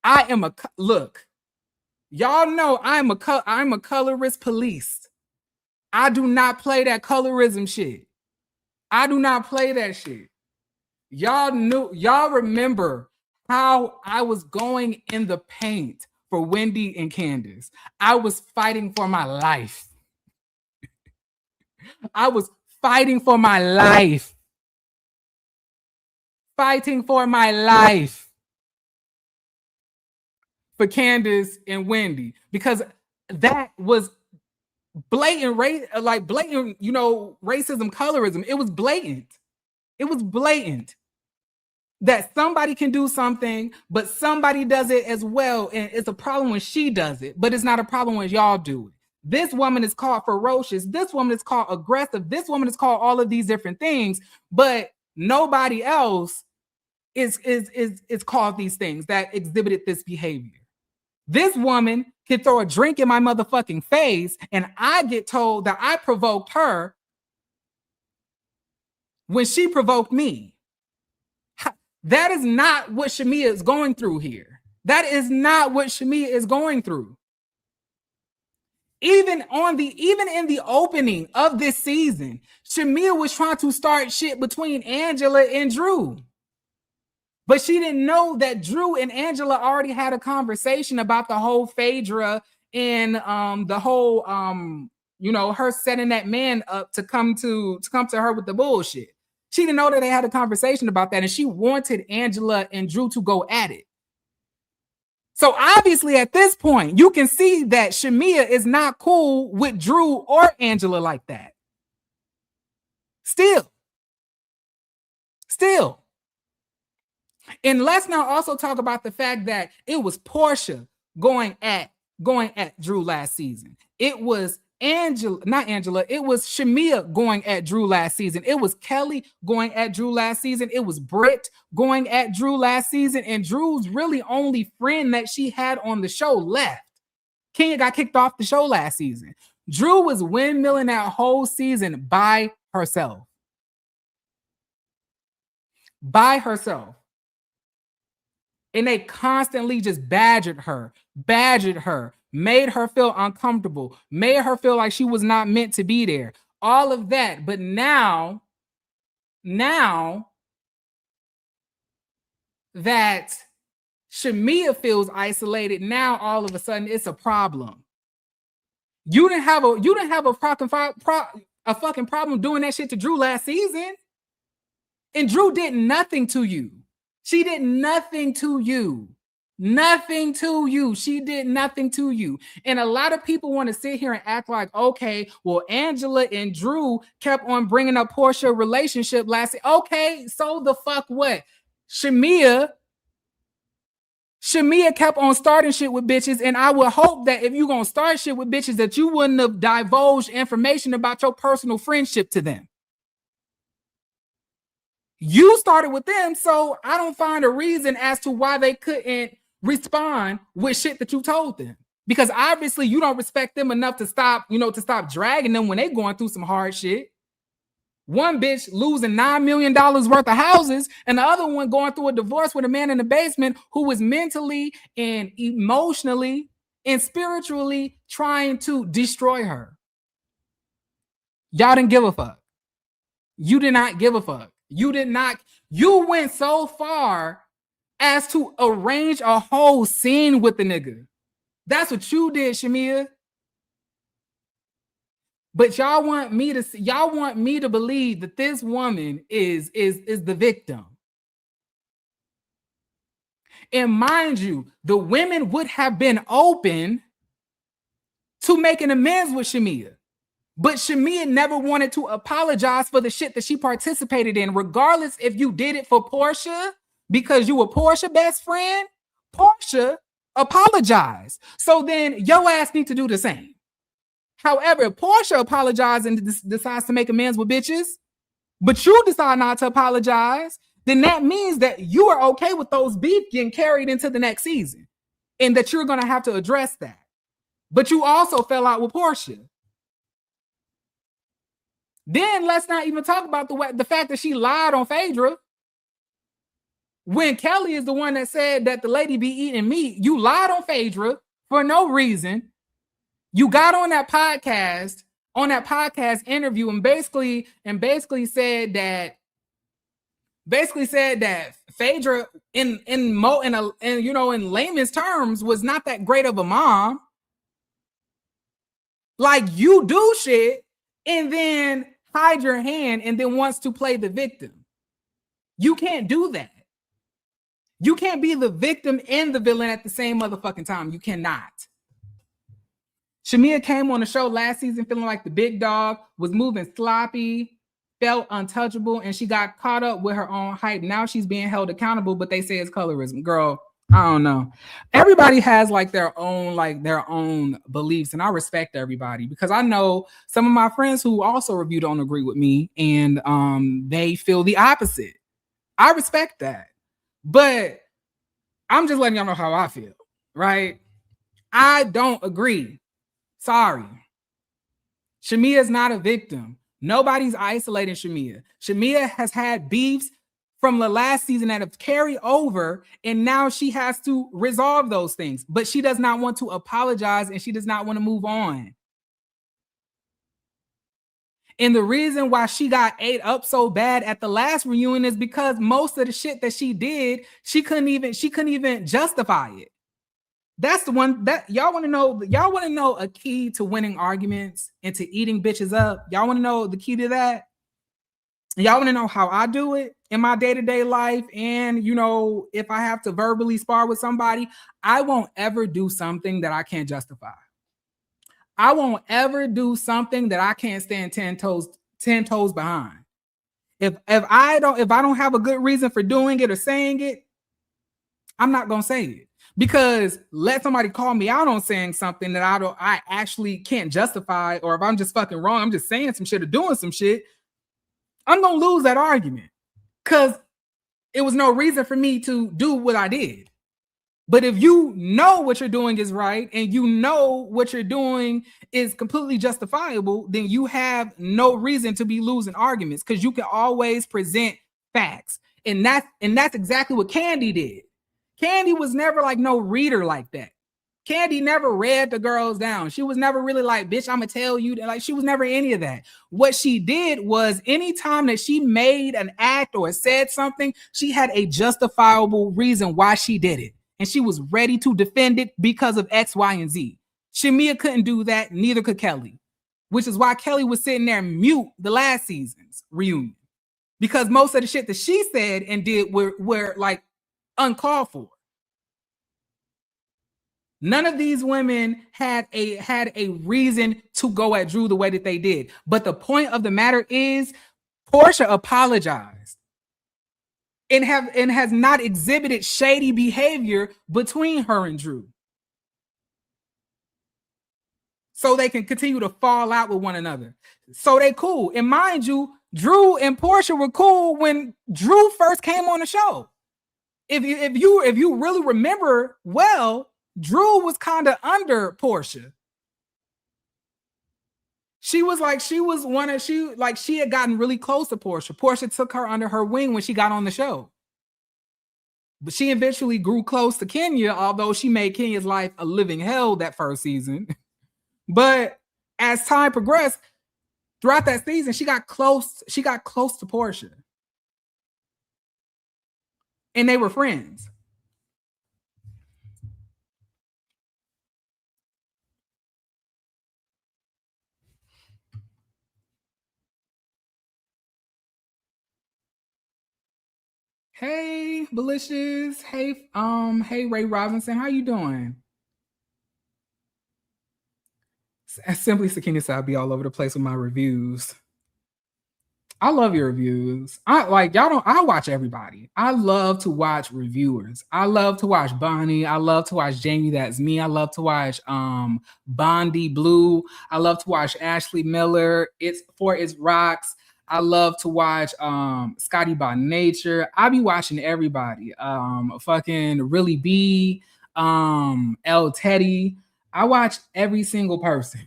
I'm a colorist police. I do not play that colorism shit. I do not play that shit. Y'all remember how I was going in the paint for Wendy and Candace. I was fighting for my life. I was fighting for my life. Fighting for my life for Candace and Wendy, because that was blatant race, like blatant, racism, colorism. It was blatant. It was blatant that somebody can do something, but somebody does it as well. And it's a problem when she does it, but it's not a problem when y'all do it. This woman is called ferocious. This woman is called aggressive. This woman is called all of these different things, but nobody else is called these things that exhibited this behavior. This woman can throw a drink in my motherfucking face, and I get told that I provoked her when she provoked me. That is not what Shamia is going through here. That is not what Shamia is going through. Even in the opening of this season, Shamia was trying to start shit between Angela and Drew. But she didn't know that Drew and Angela already had a conversation about the whole Phaedra and the whole her setting that man up to come to her with the bullshit. She didn't know that they had a conversation about that, and she wanted Angela and Drew to go at it. So obviously at this point, you can see that Shamia is not cool with Drew or Angela like that. Still. And let's now also talk about the fact that it was Portia going at Drew last season. It was it was Shamia going at Drew last season. It was Kelly going at Drew last season. It was Britt going at Drew last season. And Drew's really only friend that she had on the show left. Kenya got kicked off the show last season. Drew was windmilling that whole season by herself. And they constantly just badgered her, made her feel uncomfortable, made her feel like she was not meant to be there. All of that. But now that Shamia feels isolated, now all of a sudden it's a problem. You didn't have a fucking problem doing that shit to Drew last season. And Drew did nothing to you. She did nothing to you. She did nothing to you. And a lot of people want to sit here and act like, okay, well, Angela and Drew kept on bringing up Portia relationship last. Okay, so the fuck what? Shamia kept on starting shit with bitches, and I would hope that if you're going to start shit with bitches that you wouldn't have divulged information about your personal friendship to them. You started with them, so I don't find a reason as to why they couldn't respond with shit that you told them. Because obviously you don't respect them enough to stop dragging them when they're going through some hard shit. One bitch losing $9 million worth of houses, and the other one going through a divorce with a man in the basement who was mentally and emotionally and spiritually trying to destroy her. Y'all didn't give a fuck. You did not give a fuck. You went so far as to arrange a whole scene with the nigga. That's what you did, Shamia. But y'all want me to believe that this woman is the victim. And mind you, the women would have been open to making amends with Shamia. But Shamia never wanted to apologize for the shit that she participated in, regardless if you did it for Portia because you were Portia's best friend. Portia apologized. So then your ass need to do the same. However, if Portia apologizes and decides to make amends with bitches, but you decide not to apologize, then that means that you are okay with those beef getting carried into the next season and that you're going to have to address that. But you also fell out with Portia. Then let's not even talk about the fact that she lied on Phaedra. When Kelly is the one that said that the lady be eating meat, you lied on Phaedra for no reason. You got on that podcast interview and basically said that basically said that Phaedra in layman's terms was not that great of a mom. Like, you do shit and then hide your hand and then wants to play the victim. You can't do that. You can't be the victim and the villain at the same motherfucking time. You cannot. Shamia came on the show last season feeling like the big dog, was moving sloppy, felt untouchable, and she got caught up with her own hype. Now she's being held accountable, but they say it's colorism. Girl, I don't know. Everybody has like their own beliefs, and I respect everybody because I know some of my friends who also review don't agree with me, and they feel the opposite. I respect that, but I'm just letting y'all know how I feel, right? I don't agree. Sorry. Shamia is not a victim. Nobody's isolating Shamia. Shamia has had beefs from the last season that have carried over, and now she has to resolve those things. But she does not want to apologize, and she does not want to move on. And the reason why she got ate up so bad at the last reunion is because most of the shit that she did, she couldn't even justify it. That's the one that y'all want to know. Y'all want to know a key to winning arguments and to eating bitches up. Y'all want to know the key to that? Y'all want to know how I do it in my day-to-day life? And, if I have to verbally spar with somebody, I won't ever do something that I can't justify. I won't ever do something that I can't stand 10 toes behind. If I don't have a good reason for doing it or saying it, I'm not gonna say it. Because let somebody call me out on saying something that I actually can't justify, or if I'm just fucking wrong, I'm just saying some shit or doing some shit, I'm gonna lose that argument because it was no reason for me to do what I did. But if you know what you're doing is right and you know what you're doing is completely justifiable, then you have no reason to be losing arguments because you can always present facts. And that's exactly what Kandi did. Kandi was never like no reader like that. Kandi never read the girls down. She was never really like, bitch, I'm gonna tell you that. Like, she was never any of that. What she did was anytime that she made an act or said something, she had a justifiable reason why she did it. And she was ready to defend it because of X, Y, and Z. Shamia couldn't do that, neither could Kelly. Which is why Kelly was sitting there mute the last season's reunion. Because most of the shit that she said and did were like uncalled for. None of these women had a reason to go at Drew the way that they did. But the point of the matter is, Portia apologized and has not exhibited shady behavior between her and Drew. So they can continue to fall out with one another. So they cool. And mind you, Drew and Portia were cool when Drew first came on the show. If you really remember well, Drew was kind of under Portia. She had gotten really close to Portia. Portia took her under her wing when she got on the show. But she eventually grew close to Kenya, although she made Kenya's life a living hell that first season. But as time progressed, throughout that season, she got close to Portia. And they were friends. Hey, Belicious. Hey, Ray Robinson. How you doing? Simply Sakina said I'll be all over the place with my reviews. I love your reviews. I watch everybody. I love to watch reviewers. I love to watch Bonnie. I love to watch Jamie That's Me. I love to watch Bondi Blue. I love to watch Ashley Miller. It's Rocks. I love to watch Scotty by Nature. I be watching everybody. Fucking Really B, L Teddy. I watch every single person.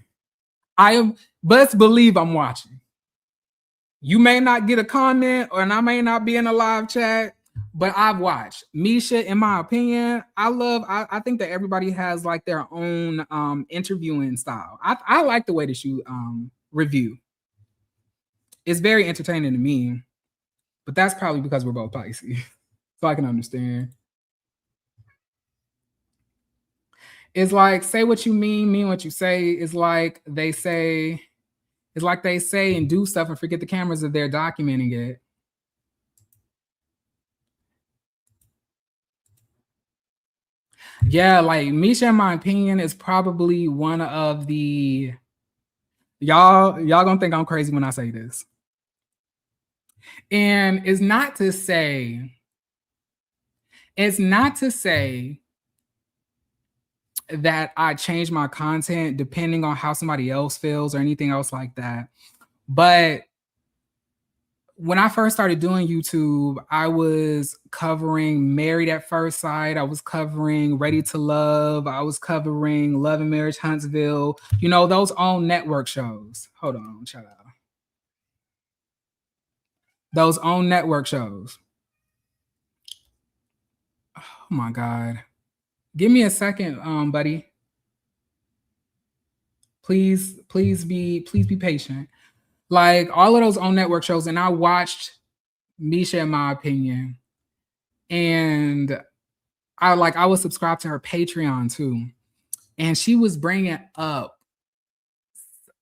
Best believe I'm watching. You may not get a comment, and I may not be in a live chat, but I've watched. Misha, in my opinion, I think that everybody has like their own interviewing style. I like the way that you review. It's very entertaining to me. But that's probably because we're both Pisces. So I can understand. It's like, say what you mean what you say. It's like they say and do stuff and forget the cameras if they're documenting it. Yeah, like Misha, in my opinion, is probably one of the y'all gonna think I'm crazy when I say this. And it's not to say that I change my content depending on how somebody else feels or anything else like that. But when I first started doing YouTube, I was covering Married at First Sight. I was covering Ready to Love. I was covering Love and Marriage Huntsville. You know, those own network shows. Hold on, shut up. Those own network shows. Oh my God. Give me a second, buddy. Please be patient. Like all of those own network shows, and I watched Misha, in my opinion, and I was subscribed to her Patreon too, and she was bringing up,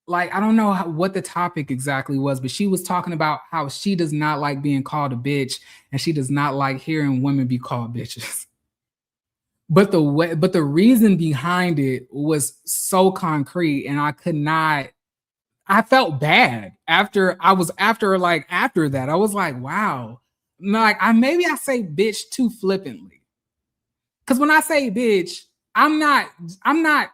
like, I don't know what the topic exactly was, but she was talking about how she does not like being called a bitch, and she does not like hearing women be called bitches. But the reason behind it was so concrete, and I felt bad after that. I was like, wow. Like maybe I say bitch too flippantly. Cause when I say bitch, I'm not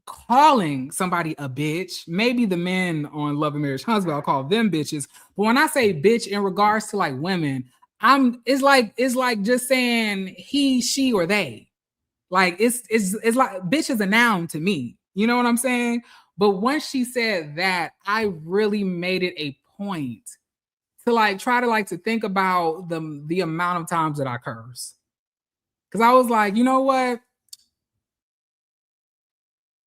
calling somebody a bitch. Maybe the men on Love and Marriage Huntsville, I'll call them bitches. But when I say bitch in regards to like women, it's like just saying he, she, or they. Like it's like bitch is a noun to me. You know what I'm saying? But once she said that, I really made it a point to like try to like to think about the amount of times that I curse. Cause I was like, you know what?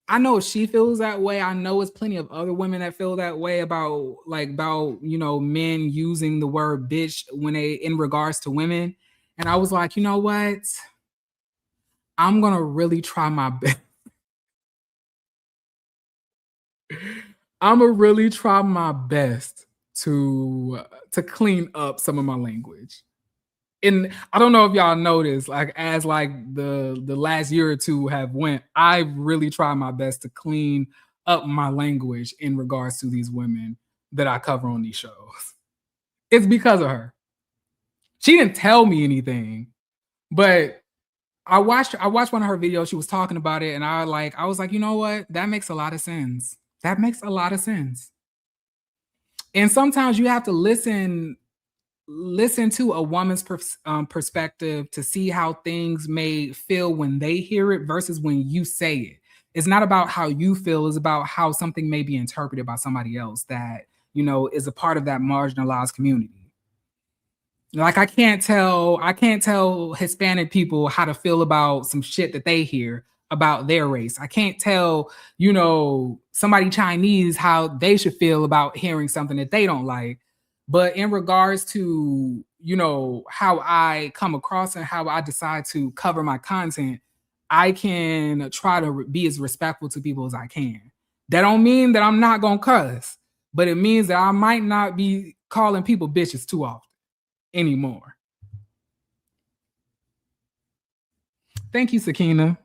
I know she feels that way. I know it's plenty of other women that feel that way about you know, men using the word bitch when they in regards to women. And I was like, you know what? I'm gonna really try my best. I'm gonna really try my best to clean up some of my language. And I don't know if y'all noticed, like as like the last year or two have went, I really try my best to clean up my language in regards to these women that I cover on these shows. It's because of her. She didn't tell me anything, but I watched one of her videos. She was talking about it, and I was like, you know what? That makes a lot of sense. That makes a lot of sense. And sometimes you have to listen to a woman's perspective to see how things may feel when they hear it versus when you say it. It's not about how you feel, it's about how something may be interpreted by somebody else that, you know, is a part of that marginalized community. Like I can't tell Hispanic people how to feel about some shit that they hear about their race. I can't tell, you know, somebody Chinese how they should feel about hearing something that they don't like. But in regards to, you know, how I come across and how I decide to cover my content, I can try to be as respectful to people as I can. That don't mean that I'm not gonna cuss, but it means that I might not be calling people bitches too often anymore. Thank you, Sakina.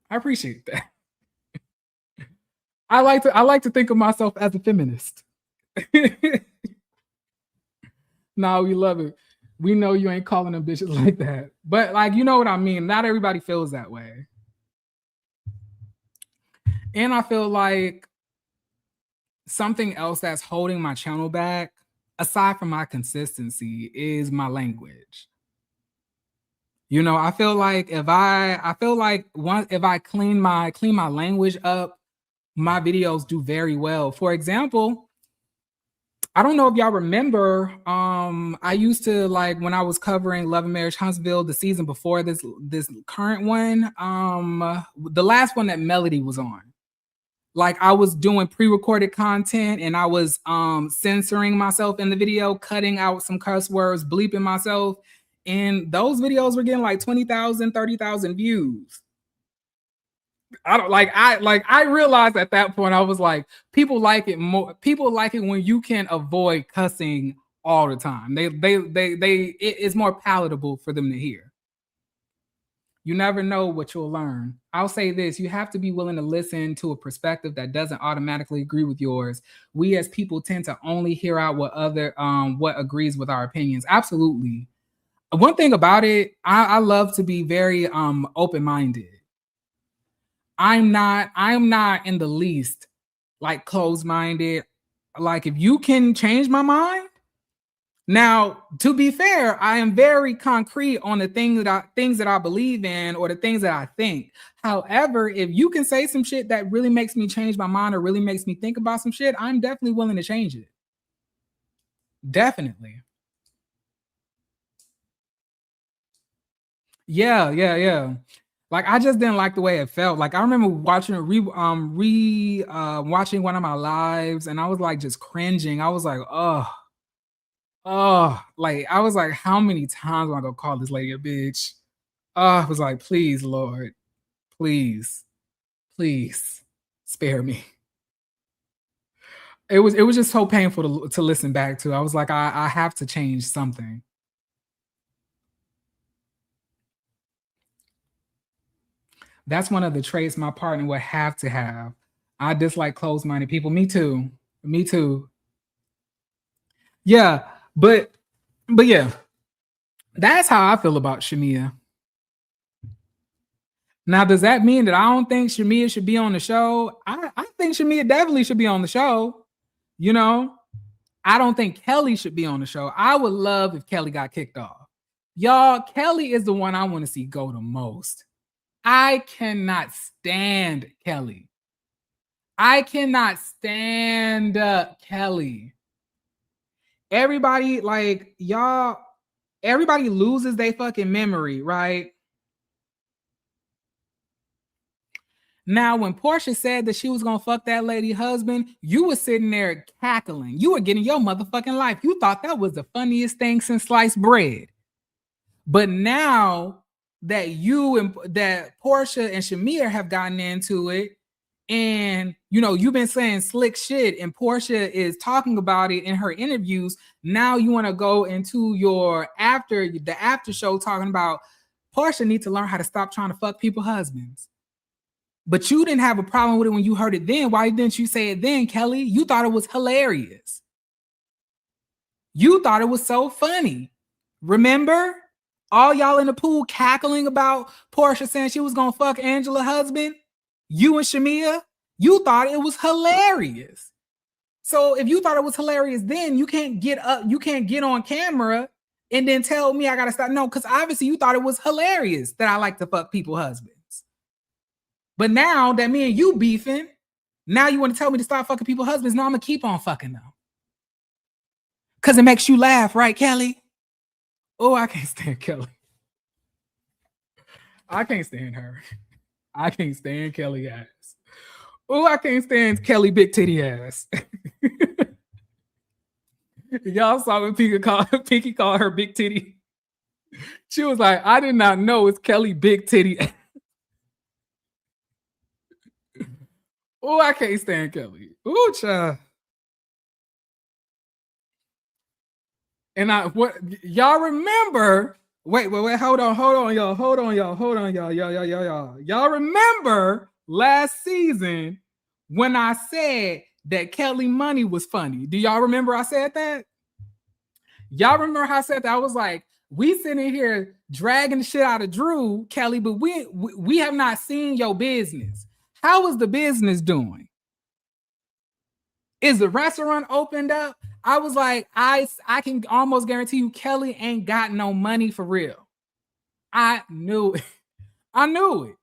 I appreciate that. I like to think of myself as a feminist. No, we love it. We know you ain't calling them bitches like that. But like, you know what I mean? Not everybody feels that way. And I feel like something else that's holding my channel back, aside from my consistency, is my language. You know, I feel like if I clean my language up, my videos do very well. For example, I don't know if y'all remember, I used to, like, when I was covering Love and Marriage Huntsville the season before this current one, the last one that Melody was on. Like I was doing pre-recorded content and I was censoring myself in the video, cutting out some curse words, bleeping myself. And those videos were getting like 20,000, 30,000 views. I realized at that point, I was like, people like it more. People like it when you can avoid cussing all the time. It's more palatable for them to hear. You never know what you'll learn. I'll say this, you have to be willing to listen to a perspective that doesn't automatically agree with yours. We as people tend to only hear out what agrees with our opinions. Absolutely. One thing about it, I love to be very open-minded. I'm not in the least like closed-minded. Like if you can change my mind. Now, to be fair, I am very concrete on the things that I believe in or the things that I think. However, if you can say some shit that really makes me change my mind or really makes me think about some shit, I'm definitely willing to change it. Definitely. Yeah. Like I just didn't like the way it felt. Like I remember watching watching one of my lives and I was like just cringing. I was like, like I was like, how many times am I gonna call this lady a bitch? I was like, please, Lord, please spare me. It was just so painful to listen back to. I was like, I have to change something. That's one of the traits my partner would have to have. I dislike closed-minded people. Me too. Me too. Yeah, but yeah, that's how I feel about Shamia. Now, does that mean that I don't think Shamia should be on the show? I think Shamia definitely should be on the show. You know, I don't think Kelly should be on the show. I would love if Kelly got kicked off. Y'all, Kelly is the one I want to see go the most. I cannot stand Kelly. I cannot stand Kelly. Everybody, like, y'all, everybody loses their fucking memory, right? Now, when Portia said that she was gonna fuck that lady husband, you were sitting there cackling. You were getting your motherfucking life. You thought that was the funniest thing since sliced bread. But now that you and that Portia and Shamir have gotten into it, and you know you've been saying slick shit, and Portia is talking about it in her interviews. Now you want to go into the after show talking about Portia needs to learn how to stop trying to fuck people's husbands. But you didn't have a problem with it when you heard it then. Why didn't you say it then, Kelly? You thought it was hilarious. You thought it was so funny. Remember? All y'all in the pool cackling about Portia saying she was gonna fuck Angela's husband. You and Shamia, you thought it was hilarious. So if you thought it was hilarious then, you can't get on camera and then tell me I gotta stop. No, because obviously you thought it was hilarious that I like to fuck people's husbands. But now that me and you beefing, now you want to tell me to stop fucking people's husbands. No, I'm gonna keep on fucking them. Cause it makes you laugh, right, Kelly? Oh, I can't stand Kelly. I can't stand her. I can't stand Kelly ass. Oh, I can't stand Kelly big titty ass. Y'all saw when Pinky called her big titty. She was like, I did not know it's Kelly big titty. Oh, I can't stand Kelly. Oh, child. And what y'all remember? Wait, hold on, y'all. Y'all remember last season when I said that Kelly money was funny? Do y'all remember I said that? Y'all remember how I said that? I was like, we sitting here dragging the shit out of Drew, Kelly, but we have not seen your business. How is the business doing? Is the restaurant opened up? I was like, I can almost guarantee you Kelly ain't got no money for real. I knew it. I knew it.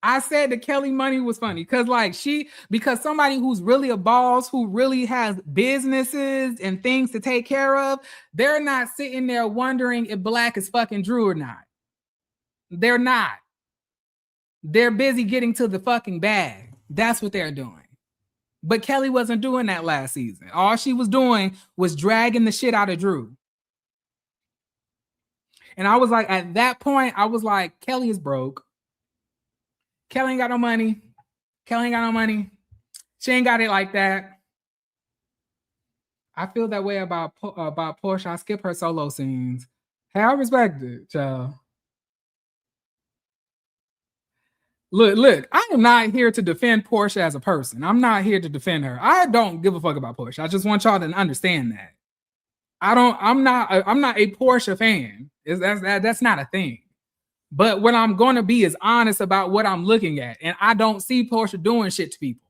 I said that Kelly money was funny because somebody who's really a boss, who really has businesses and things to take care of, they're not sitting there wondering if Black is fucking Drew or not. They're not. They're busy getting to the fucking bag. That's what they're doing. But Kelly wasn't doing that last season. All she was doing was dragging the shit out of Drew. And I was like, at that point, I was like, Kelly is broke. Kelly ain't got no money. Kelly ain't got no money. She ain't got it like that. I feel that way about Portia. I skip her solo scenes. Hey, I respect it, child. Look, I am not here to defend Portia as a person. I'm not here to defend her. I don't give a fuck about Portia. I just want y'all to understand that. I'm not a Portia fan. That's not a thing. But what I'm going to be is honest about what I'm looking at. And I don't see Portia doing shit to people.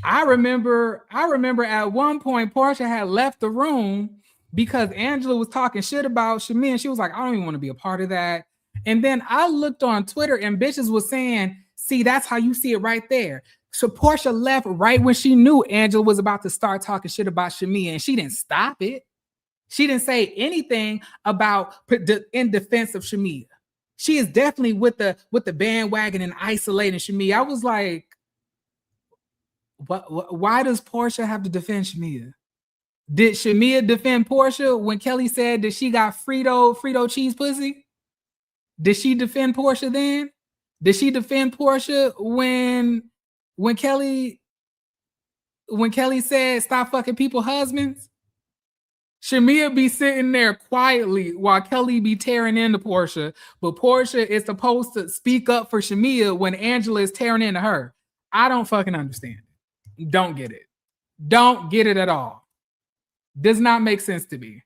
I remember at one point Portia had left the room because Angela was talking shit about Shamia, and she was like, I don't even want to be a part of that. And then I looked on Twitter and bitches was saying, see, that's how you see it right there. So Portia left right when she knew Angela was about to start talking shit about Shamia, and she didn't stop it. She didn't say anything about in defense of Shamia. She is definitely with the bandwagon and isolating Shamia. I was like, why does Portia have to defend Shamia? Did Shamia defend Portia when Kelly said that she got Frito cheese pussy? Did she defend Portia then? Did she defend Portia when Kelly said stop fucking people husbands? Shamia be sitting there quietly while Kelly be tearing into Portia, but Portia is supposed to speak up for Shamia when Angela is tearing into her. I don't fucking understand it. Don't get it. Don't get it at all. Does not make sense to me.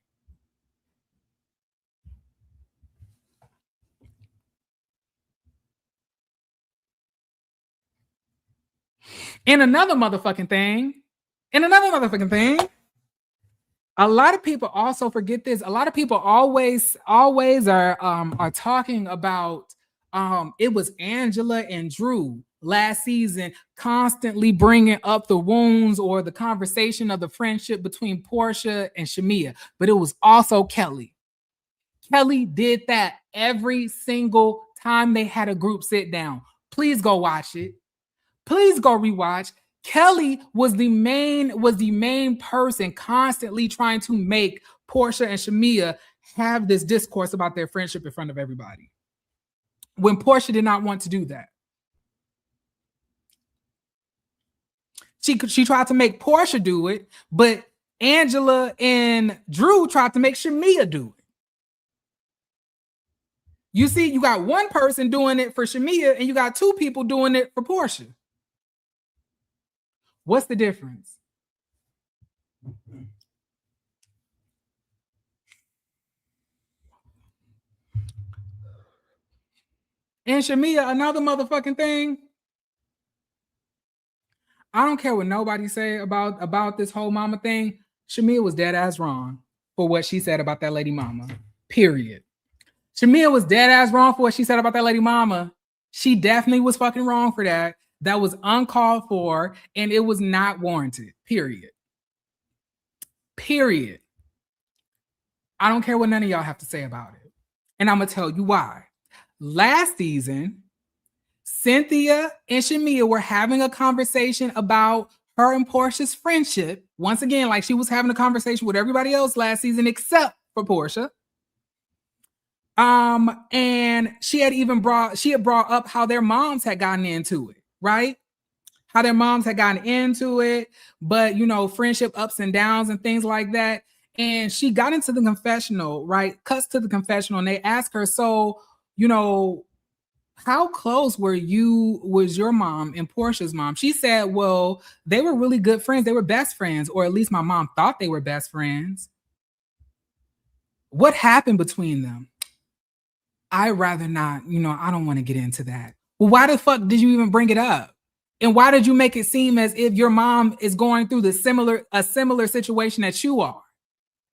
And another motherfucking thing, a lot of people also forget this. A lot of people always are talking about it was Angela and Drew last season constantly bringing up the wounds or the conversation of the friendship between Portia and Shamia, but it was also Kelly. Kelly did that every single time they had a group sit down. Please go watch it. Please go rewatch. Kelly was the main person constantly trying to make Portia and Shamia have this discourse about their friendship in front of everybody, when Portia did not want to do that. She tried to make Portia do it, but Angela and Drew tried to make Shamia do it. You see, you got one person doing it for Shamia and you got two people doing it for Portia. What's the difference? And Shamia, another motherfucking thing. I don't care what nobody say about this whole mama thing. Shamia was dead ass wrong for what she said about that lady mama. Period. Shamia was dead ass wrong for what she said about that lady mama. She definitely was fucking wrong for that. That was uncalled for, and it was not warranted. Period. Period. I don't care what none of y'all have to say about it. And I'm going to tell you why. Last season, Cynthia and Shamia were having a conversation about her and Portia's friendship. Once again, like she was having a conversation with everybody else last season except for Portia. And she had brought up how their moms had gotten into it, right? How their moms had gotten into it, but friendship ups and downs and things like that. And she got into the confessional, right? Cuts to the confessional, and they asked her, so, how close was your mom and Portia's mom? She said, well, they were really good friends. They were best friends, or at least my mom thought they were best friends. What happened between them? I'd rather not, I don't want to get into that. Well, why the fuck did you even bring it up? And why did you make it seem as if your mom is going through a similar situation that you are?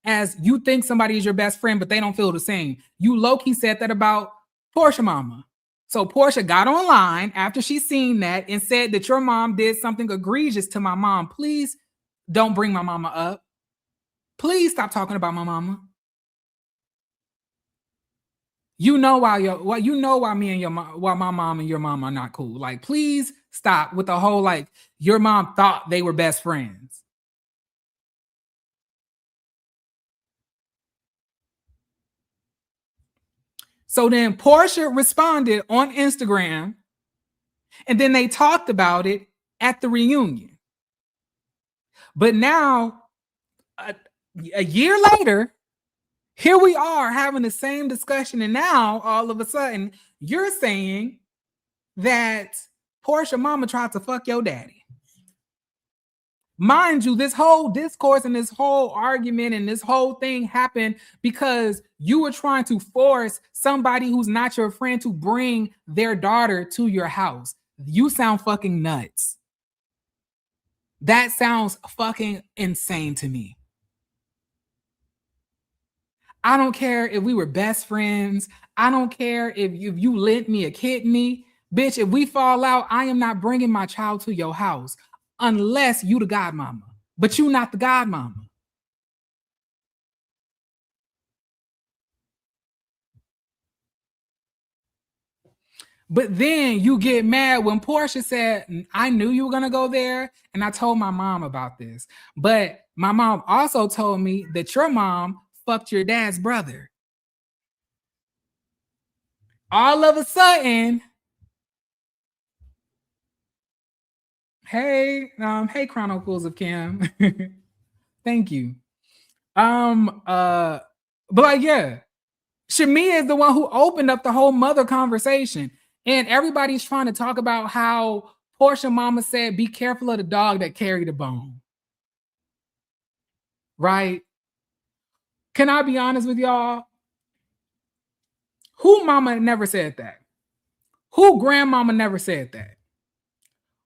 As you think somebody is your best friend, but they don't feel the same. You low-key said that about Portia mama. So Portia got online after she seen that and said that your mom did something egregious to my mom. Please don't bring my mama up. Please stop talking about my mama. You know why me and why my mom and your mom are not cool. Like, please stop with the whole like your mom thought they were best friends. So then Portia responded on Instagram, and then they talked about it at the reunion. But now, a year later, here we are having the same discussion, and now all of a sudden you're saying that Portia mama tried to fuck your daddy. Mind you, this whole discourse and this whole argument and this whole thing happened because you were trying to force somebody who's not your friend to bring their daughter to your house. You sound fucking nuts. That sounds fucking insane to me. I don't care if we were best friends. I don't care if you lent me a kidney. Bitch, if we fall out, I am not bringing my child to your house unless you the godmama. But you not the godmama. But then you get mad when Portia said, I knew you were going to go there. And I told my mom about this. But my mom also told me that your mom fucked your dad's brother. All of a sudden, hey Chronicles of Kim. Thank you. But like, yeah, Shamia is the one who opened up the whole mother conversation. And everybody's trying to talk about how Portia mama said, be careful of the dog that carried the bone. Right? Can I be honest with y'all? Who mama never said that? Who grandmama never said that?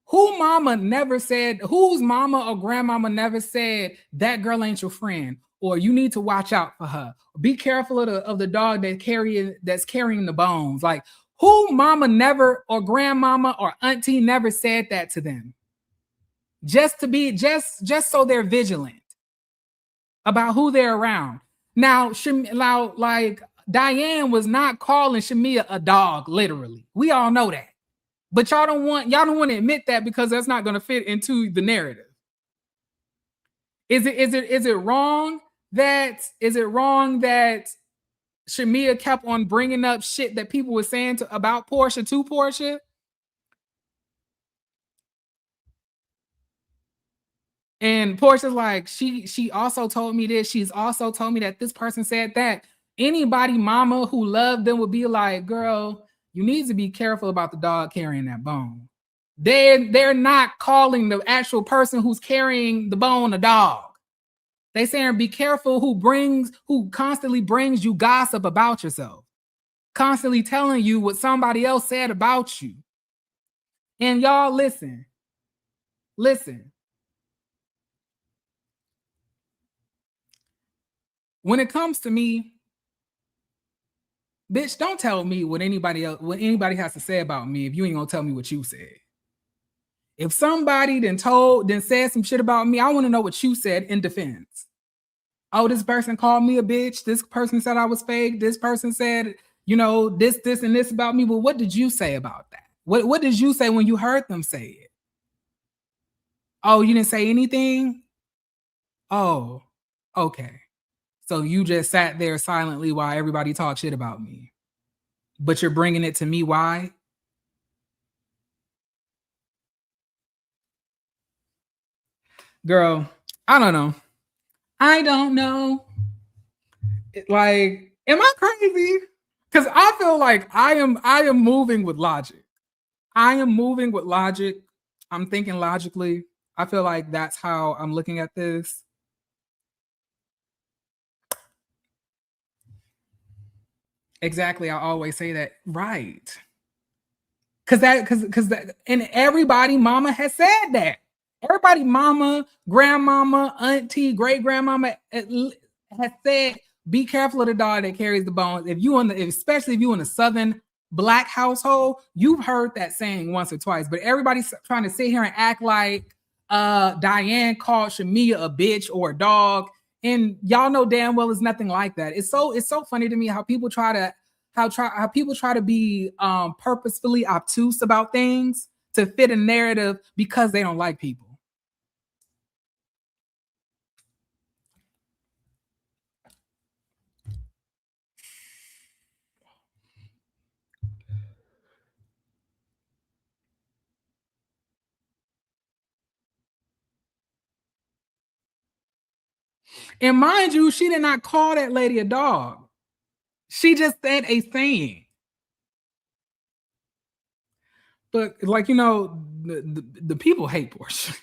Who mama never said, whose mama or grandmama never said that girl ain't your friend, or you need to watch out for her. Be careful of the dog that's carrying the bones. Like, who mama never or grandmama or auntie never said that to them? Just so they're vigilant about who they're around. Now, like Diane was not calling Shamia a dog, literally. We all know that. But y'all don't want to admit that because that's not going to fit into the narrative. Is it wrong that Shamia kept on bringing up shit that people were saying about Portia to Portia? And Portia's like, she also told me this. She's also told me that this person said that. Anybody mama who loved them would be like, girl, you need to be careful about the dog carrying that bone. They're not calling the actual person who's carrying the bone a dog. They saying be careful who constantly brings you gossip about yourself, constantly telling you what somebody else said about you. And y'all listen. When it comes to me, bitch, don't tell me what anybody has to say about me if you ain't gonna tell me what you said. If somebody then said some shit about me, I want to know what you said in defense. Oh, this person called me a bitch. This person said I was fake. This person said, this and this about me. But what did you say about that? What did you say when you heard them say it? Oh, you didn't say anything? Oh, okay. So you just sat there silently while everybody talked shit about me. But you're bringing it to me. Why? Girl, I don't know. Like, am I crazy? Because I feel like I am moving with logic. I'm thinking logically. I feel like that's how I'm looking at this. Exactly. I always say that. Right. Because and everybody mama has said that. Everybody mama, grandmama, auntie, great grandmama has said, be careful of the dog that carries the bones. Especially if you in a Southern Black household, you've heard that saying once or twice. But everybody's trying to sit here and act like Diane called Shamia a bitch or a dog, and y'all know damn well it's nothing like that. It's so funny to me how people try how people try to be purposefully obtuse about things to fit a narrative because they don't like people. And mind you, she did not call that lady a dog. She just said a saying. But like, you know, the people hate Portia.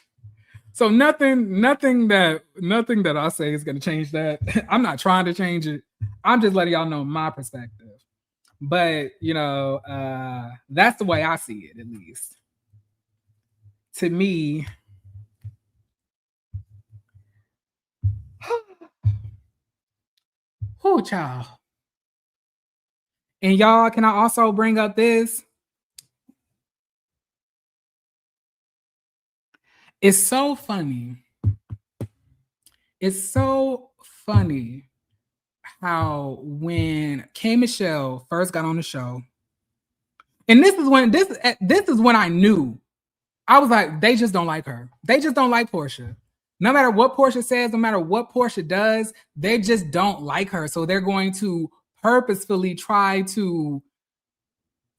So nothing that I say is gonna change that. I'm not trying to change it. I'm just letting y'all know my perspective. But you know, that's the way I see it, at least. To me, who child. And y'all, can I also bring up this? It's so funny. It's so funny how when K Michelle first got on the show, and this is when I knew. I was like, they just don't like her. They just don't like Portia. No matter what Portia says, no matter what Portia does, they just don't like her. So they're going to purposefully try to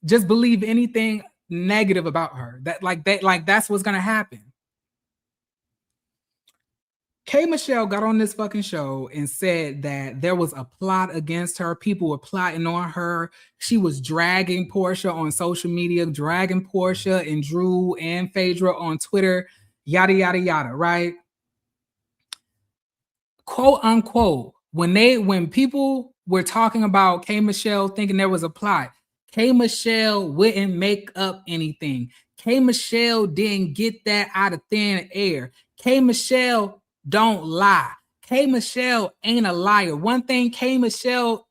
just believe anything negative about her. That's what's gonna happen. K Michelle got on this fucking show and said that there was a plot against her. People were plotting on her. She was dragging Portia on social media, dragging Portia and Drew and Phaedra on Twitter, yada, yada, yada, right? Quote unquote, when people were talking about K Michelle thinking there was a plot, K Michelle wouldn't make up anything. K Michelle didn't get that out of thin air. K Michelle don't lie. K Michelle ain't a liar. One thing K Michelle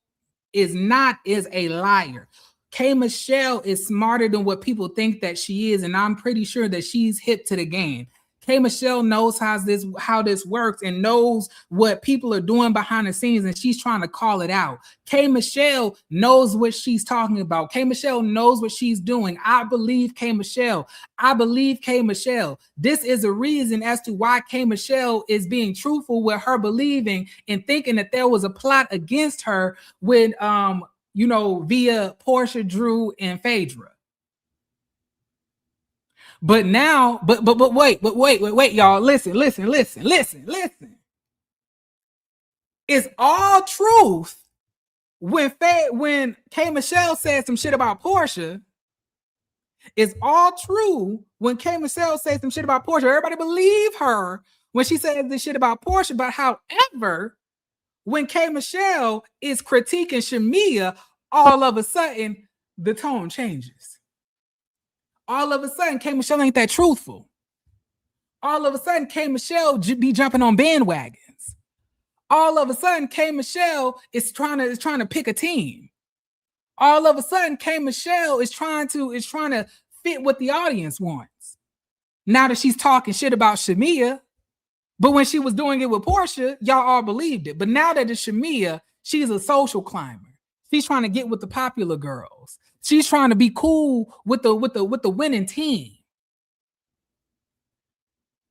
is not is a liar. K Michelle is smarter than what people think that she is, and I'm pretty sure that she's hip to the game. K Michelle knows how this works and knows what people are doing behind the scenes, and she's trying to call it out. K Michelle knows what she's talking about. K Michelle knows what she's doing. I believe K Michelle. I believe K Michelle. This is a reason as to why K Michelle is being truthful with her believing and thinking that there was a plot against her with via Portia, Drew, and Phaedra. But now, but wait, y'all. Listen. It's all truth when K Michelle said some shit about Portia. It's all true when K Michelle said some shit about Portia. Everybody believe her when she said this shit about Portia. But however, when K Michelle is critiquing Shamia, all of a sudden the tone changes. All of a sudden, K Michelle ain't that truthful. All of a sudden, K Michelle be jumping on bandwagons. All of a sudden, K Michelle is trying to pick a team. All of a sudden, K Michelle is trying to fit what the audience wants. Now that she's talking shit about Shamia, but when she was doing it with Portia, y'all all believed it. But now that it's Shamia, she's a social climber. She's trying to get with the popular girls. She's trying to be cool with the winning team.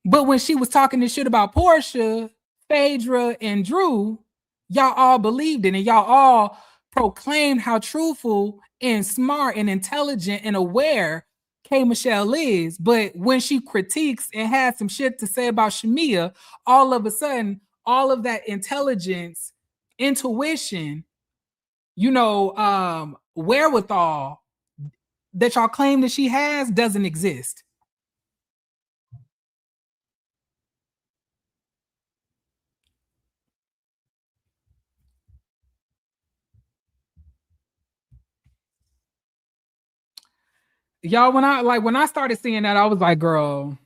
But when she was talking this shit about Portia, Phaedra, and Drew, y'all all believed it, and y'all all proclaimed how truthful and smart and intelligent and aware K Michelle is. But when she critiques and has some shit to say about Shamia, all of a sudden, all of that intelligence, intuition, wherewithal that y'all claim that she has doesn't exist. Y'all, when I started seeing that, I was like, girl,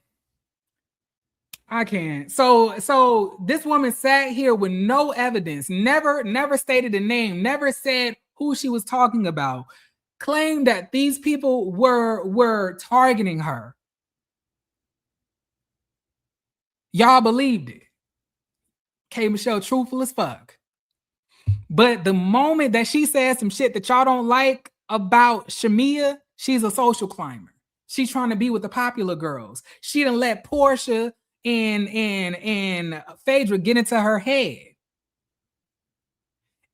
I can't. So this woman sat here with no evidence, never stated a name, never said who she was talking about, claimed that these people were targeting her. Y'all believed it. K Michelle, truthful as fuck. But the moment that she said some shit that y'all don't like about Shamia, she's a social climber. She's trying to be with the popular girls. She done let Portia and Phaedra get into her head.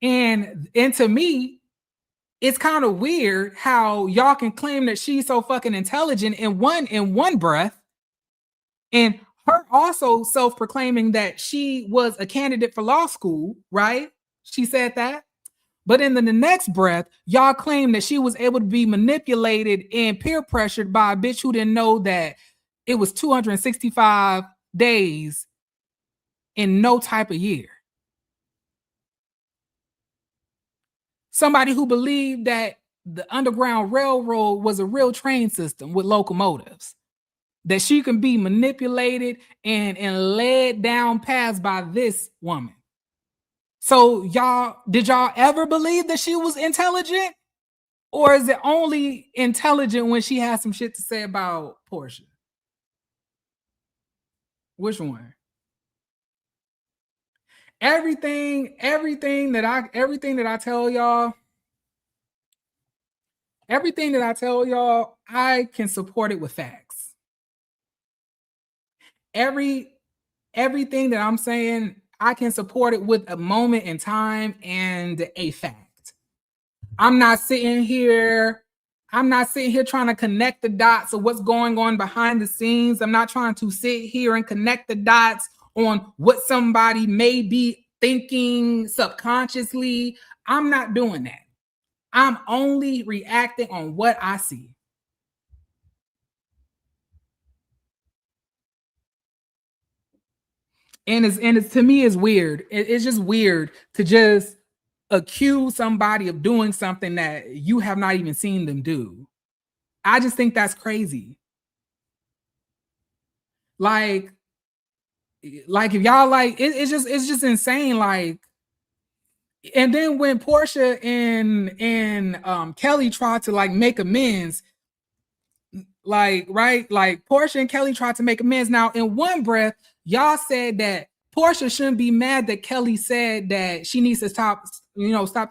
And to me, it's kind of weird how y'all can claim that she's so fucking intelligent in one breath, and her also self-proclaiming that she was a candidate for law school, right? She said that. But in the next breath, y'all claim that she was able to be manipulated and peer pressured by a bitch who didn't know that it was 265 days in no type of year. Somebody who believed that the Underground Railroad was a real train system with locomotives, that she can be manipulated and led down paths by this woman. So did y'all ever believe that she was intelligent? Or is it only intelligent when she has some shit to say about Portia? Which one? Everything that I tell y'all, I can support it with facts. Everything that I'm saying, I can support it with a moment in time and a fact. I'm not sitting here trying to connect the dots of what's going on behind the scenes. I'm not trying to sit here and connect the dots on what somebody may be thinking subconsciously. I'm not doing that. I'm only reacting on what I see. And it's to me is weird. It's just weird to just accuse somebody of doing something that you have not even seen them do. I just think that's crazy. Like if y'all like it's just insane. Like, and then when Portia and Kelly tried to like make amends, like, right, like Portia and Kelly tried to make amends. Now, in one breath, y'all said that Portia shouldn't be mad that Kelly said that she needs to stop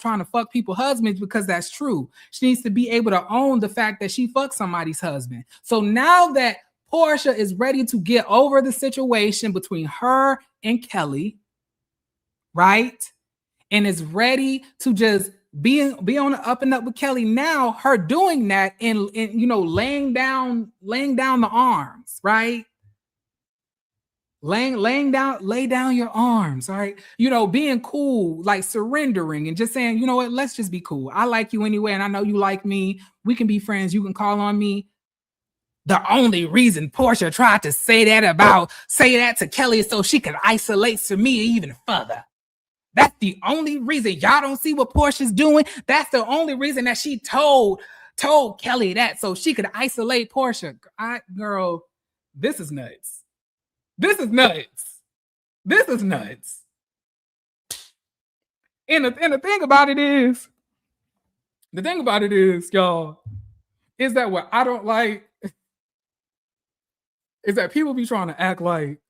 trying to fuck people's husbands, because that's true. She needs to be able to own the fact that she fucked somebody's husband. So now that Portia is ready to get over the situation between her and Kelly, right, and is ready to just be on the up and up with Kelly, now her doing that and laying down the arms, right? Lay down your arms, all right? Being cool, like surrendering and just saying, you know what, let's just be cool. I like you anyway, and I know you like me. We can be friends. You can call on me. The only reason Portia tried to say that to Kelly is so she could isolate Samia even further. That's the only reason. Y'all don't see what Portia's doing. That's the only reason that she told Kelly that, so she could isolate Portia. Girl, this is nuts. This is nuts. This is nuts. And the thing about it is, y'all, is that what I don't like is that people be trying to act like,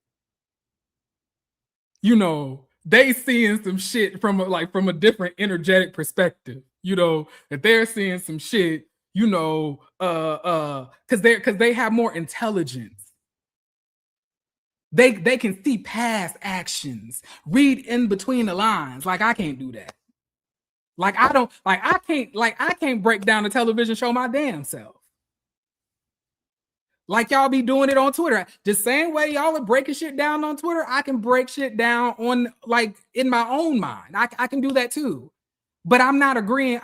they seeing some shit from a different energetic perspective, that they're seeing some shit, because they have more intelligence. They can see past actions, read in between the lines. Like, I can't do that. I can't break down the television show my damn self. Like y'all be doing it on Twitter. The same way y'all are breaking shit down on Twitter, I can break shit down on, like, in my own mind. I can do that too. But I'm not agreeing.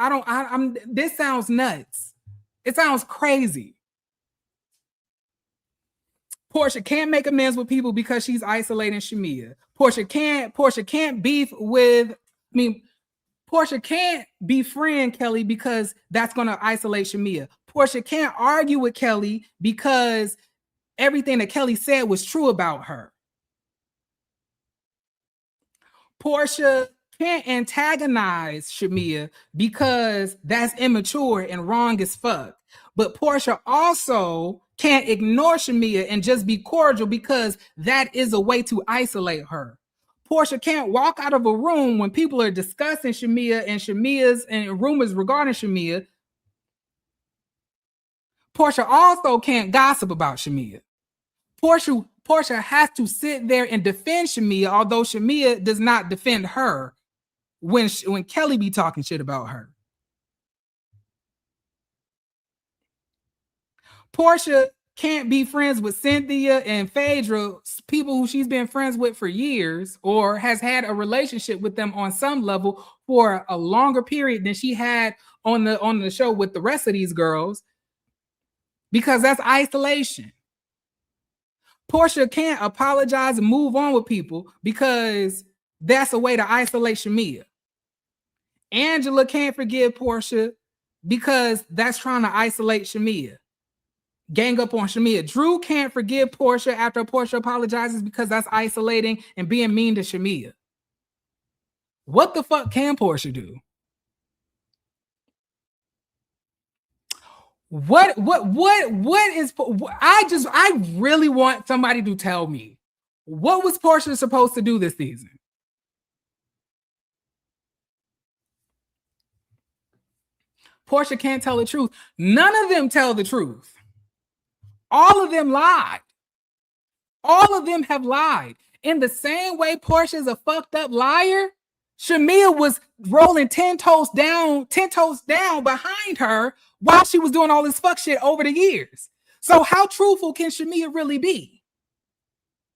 This sounds nuts. It sounds crazy. Portia can't make amends with people because she's isolating Shamia. Portia can't beef with, Portia can't befriend Kelly because that's going to isolate Shamia. Portia can't argue with Kelly because everything that Kelly said was true about her. Portia can't antagonize Shamia because that's immature and wrong as fuck. But Portia also can't ignore Shamia and just be cordial because that is a way to isolate her. Portia can't walk out of a room when people are discussing Shamea and Shamea's and rumors regarding Shamea. Portia also can't gossip about Shamea. Portia has to sit there and defend Shamea, although Shamea does not defend her when Kelly be talking shit about her. Portia can't be friends with Cynthia and Phaedra, people who she's been friends with for years, or has had a relationship with them on some level for a longer period than she had on the show with the rest of these girls, because that's isolation. Portia can't apologize and move on with people because that's a way to isolate Shamea. Angela can't forgive Portia because that's trying to isolate Shamea. Gang up on Shamea. Drew can't forgive Portia after Portia apologizes because that's isolating and being mean to Shamea. What the fuck can Portia do? What is, I really want somebody to tell me, what was Portia supposed to do this season? Portia can't tell the truth. None of them tell the truth. All of them lied. All of them have lied. In the same way Portia's a fucked up liar, Shamea was rolling 10 toes down behind her while she was doing all this fuck shit over the years. So how truthful can Shamea really be?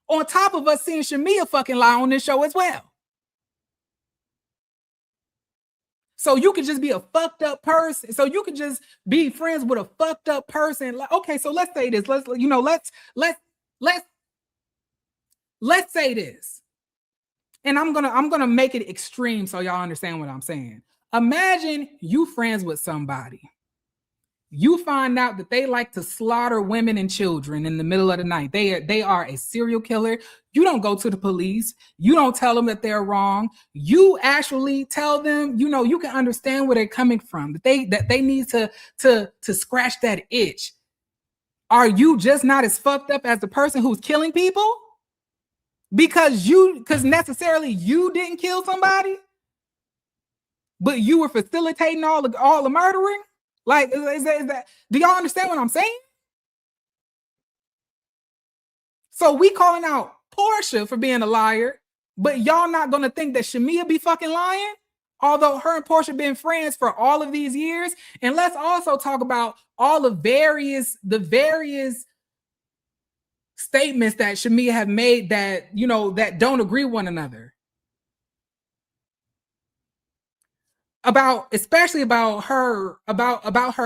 On top of us seeing Shamea fucking lie on this show as well. So you could just be a fucked up person. So you could just be friends with a fucked up person. Okay, so let's say this. Let's say this. And I'm gonna make it extreme so y'all understand what I'm saying. Imagine you friends with somebody. You find out that they like to slaughter women and children in the middle of the night. They are a serial killer. You don't go to the police. You don't tell them that they're wrong. You actually tell them, you can understand where they're coming from, that they need to scratch that itch. Are you just not as fucked up as the person who's killing people? Because necessarily you didn't kill somebody, but you were facilitating all the murdering? Like, is that, do y'all understand what I'm saying? So we calling out Portia for being a liar, but y'all not gonna think that Shamea be fucking lying? Although her and Portia been friends for all of these years. And let's also talk about all the various statements that Shamea have made that, that don't agree with one another. Especially about her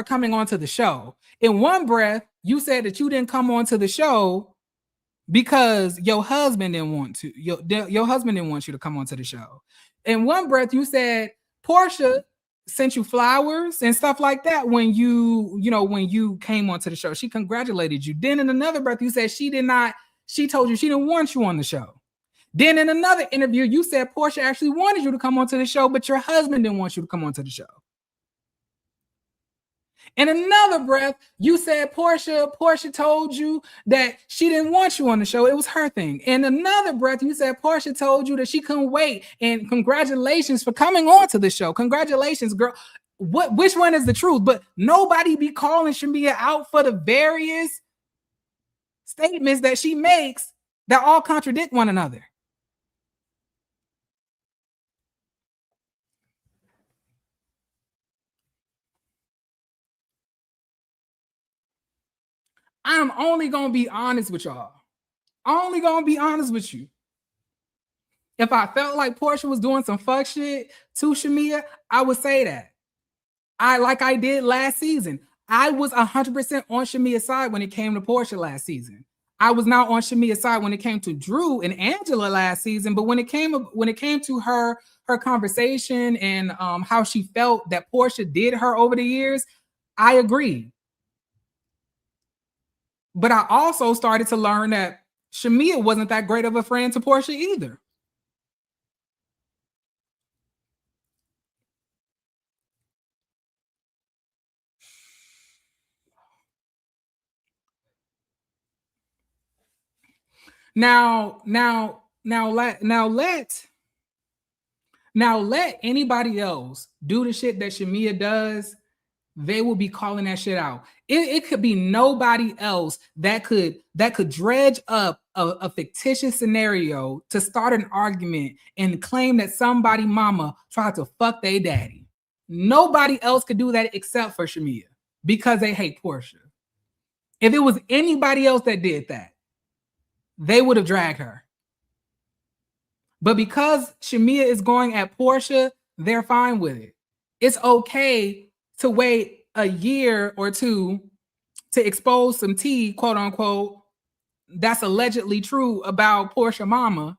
coming onto the show. In one breath, you said that you didn't come onto the show because your husband didn't want to. Your husband didn't want you to come onto the show. In one breath, you said Portia sent you flowers and stuff like that when you came onto the show. She congratulated you. Then in another breath, you said she told you she didn't want you on the show. Then in another interview, you said Portia actually wanted you to come onto the show, but your husband didn't want you to come onto the show. In another breath, you said Portia told you that she didn't want you on the show. It was her thing. In another breath, you said Portia told you that she couldn't wait. And congratulations for coming on to the show. Congratulations, girl. Which one is the truth? But nobody be calling Shamea out for the various statements that she makes that all contradict one another. I'm only going to be honest with y'all. Only going to be honest with you. If I felt like Portia was doing some fuck shit to Shamea, I would say that. Like I did last season. I was 100% on Shamea's side when it came to Portia last season. I was not on Shamea's side when it came to Drew and Angela last season, but when it came to her conversation and how she felt that Portia did her over the years, I agreed. But I also started to learn that Shamea wasn't that great of a friend to Portia either. Now, now let anybody else do the shit that Shamia does. They will be calling that shit out. It could be nobody else that could dredge up a fictitious scenario to start an argument and claim that somebody mama tried to fuck their daddy. Nobody else could do that except for Shamia because they hate Portia. If it was anybody else that did that, they would have dragged her. But because Shamia is going at Portia, they're fine with it. It's okay to wait a year or two to expose some tea, quote unquote, that's allegedly true about Portia mama.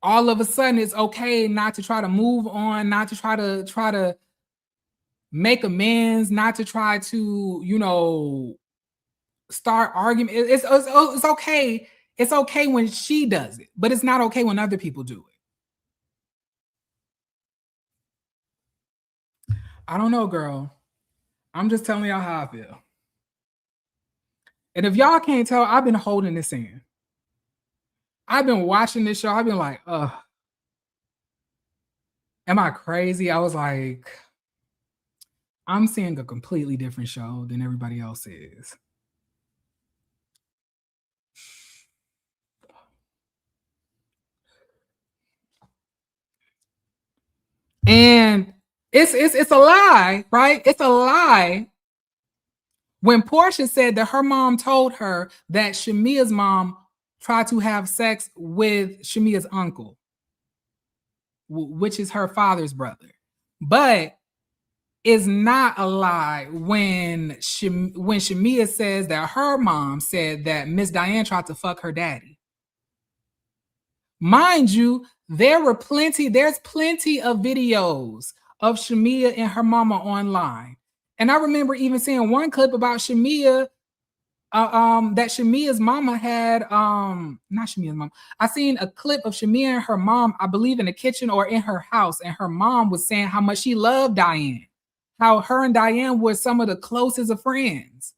All of a sudden, it's okay not to try to move on, not to try to make amends, not to try to, start argument. It's okay. It's okay when she does it, but it's not okay when other people do it. I don't know, girl. I'm just telling y'all how I feel. And if y'all can't tell, I've been holding this in. I've been watching this show. I've been like, ugh. Am I crazy? I was like, I'm seeing a completely different show than everybody else is. And it's a lie, right? It's a lie. When Portia said that her mom told her that Shamia's mom tried to have sex with Shamia's uncle, which is her father's brother. But it's not a lie when Shamia says that her mom said that Miss Diane tried to fuck her daddy. Mind you, there's plenty of videos of Shamia and her mama online. And I remember even seeing one clip about Shamia, that Shamia's mama had, not Shamia's mom. I seen a clip of Shamia and her mom, I believe in the kitchen or in her house, and her mom was saying how much she loved Diane, how her and Diane were some of the closest of friends.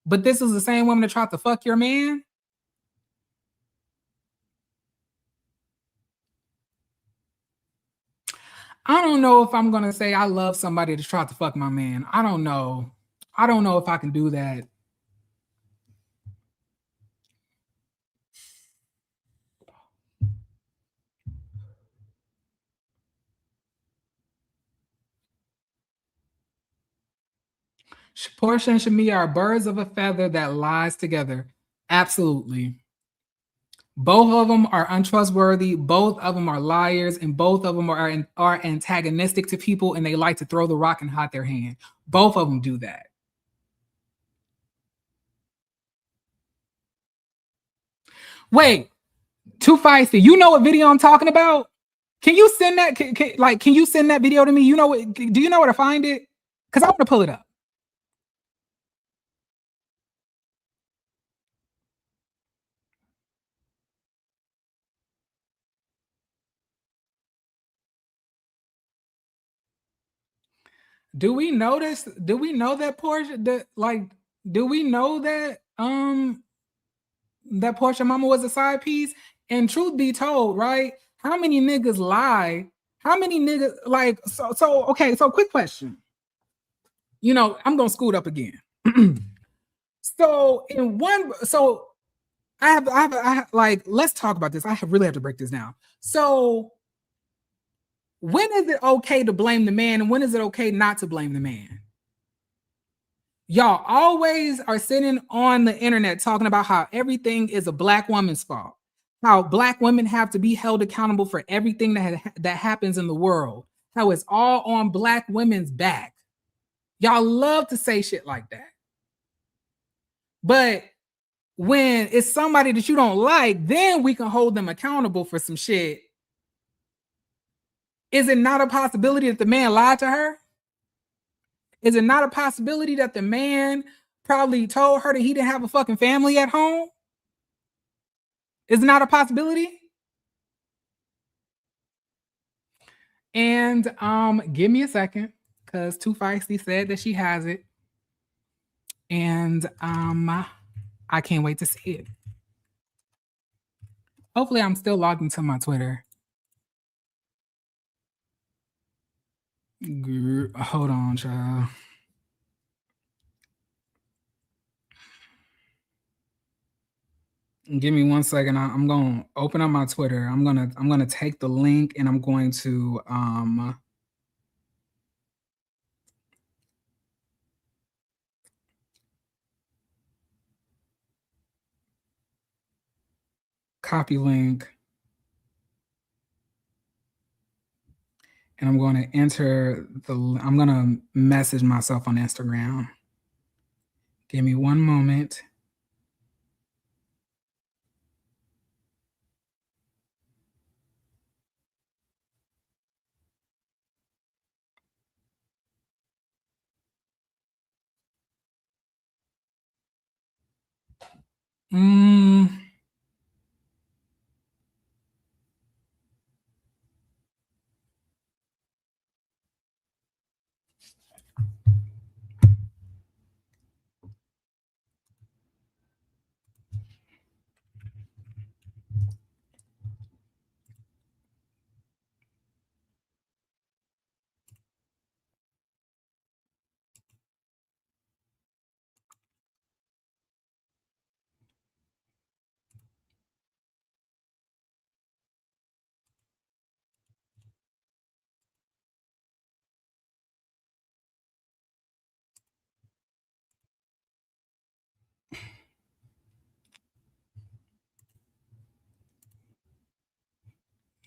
But this is the same woman that tried to fuck your man? I don't know if I'm gonna say I love somebody that tried to fuck my man. I don't know. I don't know if I can do that. Portia and Shamia are birds of a feather that lies together. Absolutely. Both of them are untrustworthy. Both of them are liars, and both of them are antagonistic to people, and they like to throw the rock and hide their hand. Both of them do that. Wait, Too Feisty. You know what video I'm talking about? Can you send that? Can you send that video to me? You know what? Do you know where to find it? Because I want to pull it up. Do we notice? Do we know that Portia? Do we know that that Portia mama was a side piece? And truth be told, right? How many niggas lie? How many niggas like? So okay. So quick question. I'm gonna scoot up again. So I have like, let's talk about this. Really have to break this down. So when is it okay to blame the man, and when is it okay not to blame the man? Y'all always are sitting on the internet talking about how everything is a black woman's fault, how black women have to be held accountable for everything that happens in the world, how it's all on black women's back. Y'all love to say shit like that. But when it's somebody that you don't like, then we can hold them accountable for some shit. Is it not a possibility that the man lied to her? Is it not a possibility that the man probably told her that he didn't have a fucking family at home? Is it not a possibility? And give me a second, because Too Feisty said that she has it. And I can't wait to see it. Hopefully I'm still logged into my Twitter. Hold on, child. Give me 1 second. I'm gonna open up my Twitter. I'm gonna take the link and I'm going to copy link. And I'm going to enter I'm going to message myself on Instagram. Give me 1 moment.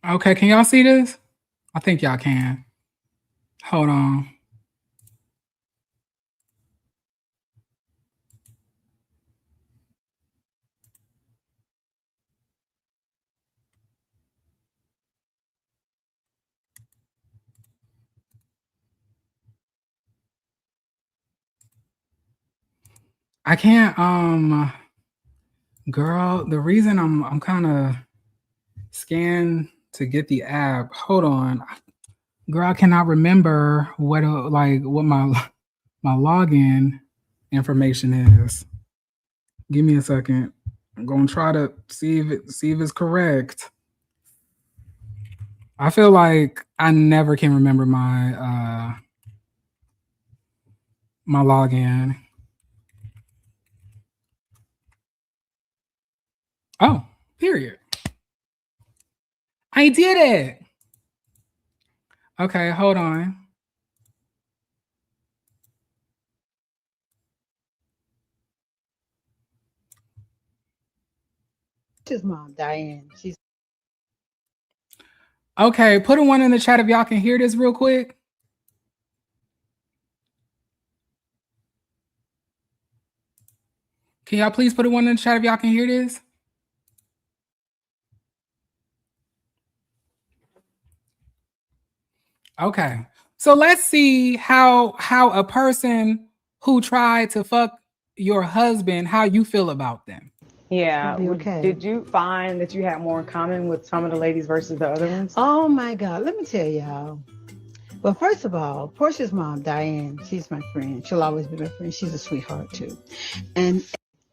Okay, can y'all see this? I think y'all can. Hold on. I can't girl, the reason I'm kind of scared to get the app. Hold on. Girl, I cannot remember what my login information is. Give me a second. I'm gonna try to see if it's correct. I feel like I never can remember my my login. Oh, period. I did it. Okay, hold on. His mom, Diane. She's okay. Put a 1 in the chat if y'all can hear this real quick. Can y'all please put a 1 in the chat if y'all can hear this? Okay. So let's see how a person who tried to fuck your husband, how you feel about them. Yeah. okay. Did you find that you had more in common with some of the ladies versus the other ones? Oh my God. Let me tell y'all. Well, first of all, Portia's mom, Diane, she's my friend. She'll always be my friend. She's a sweetheart too. And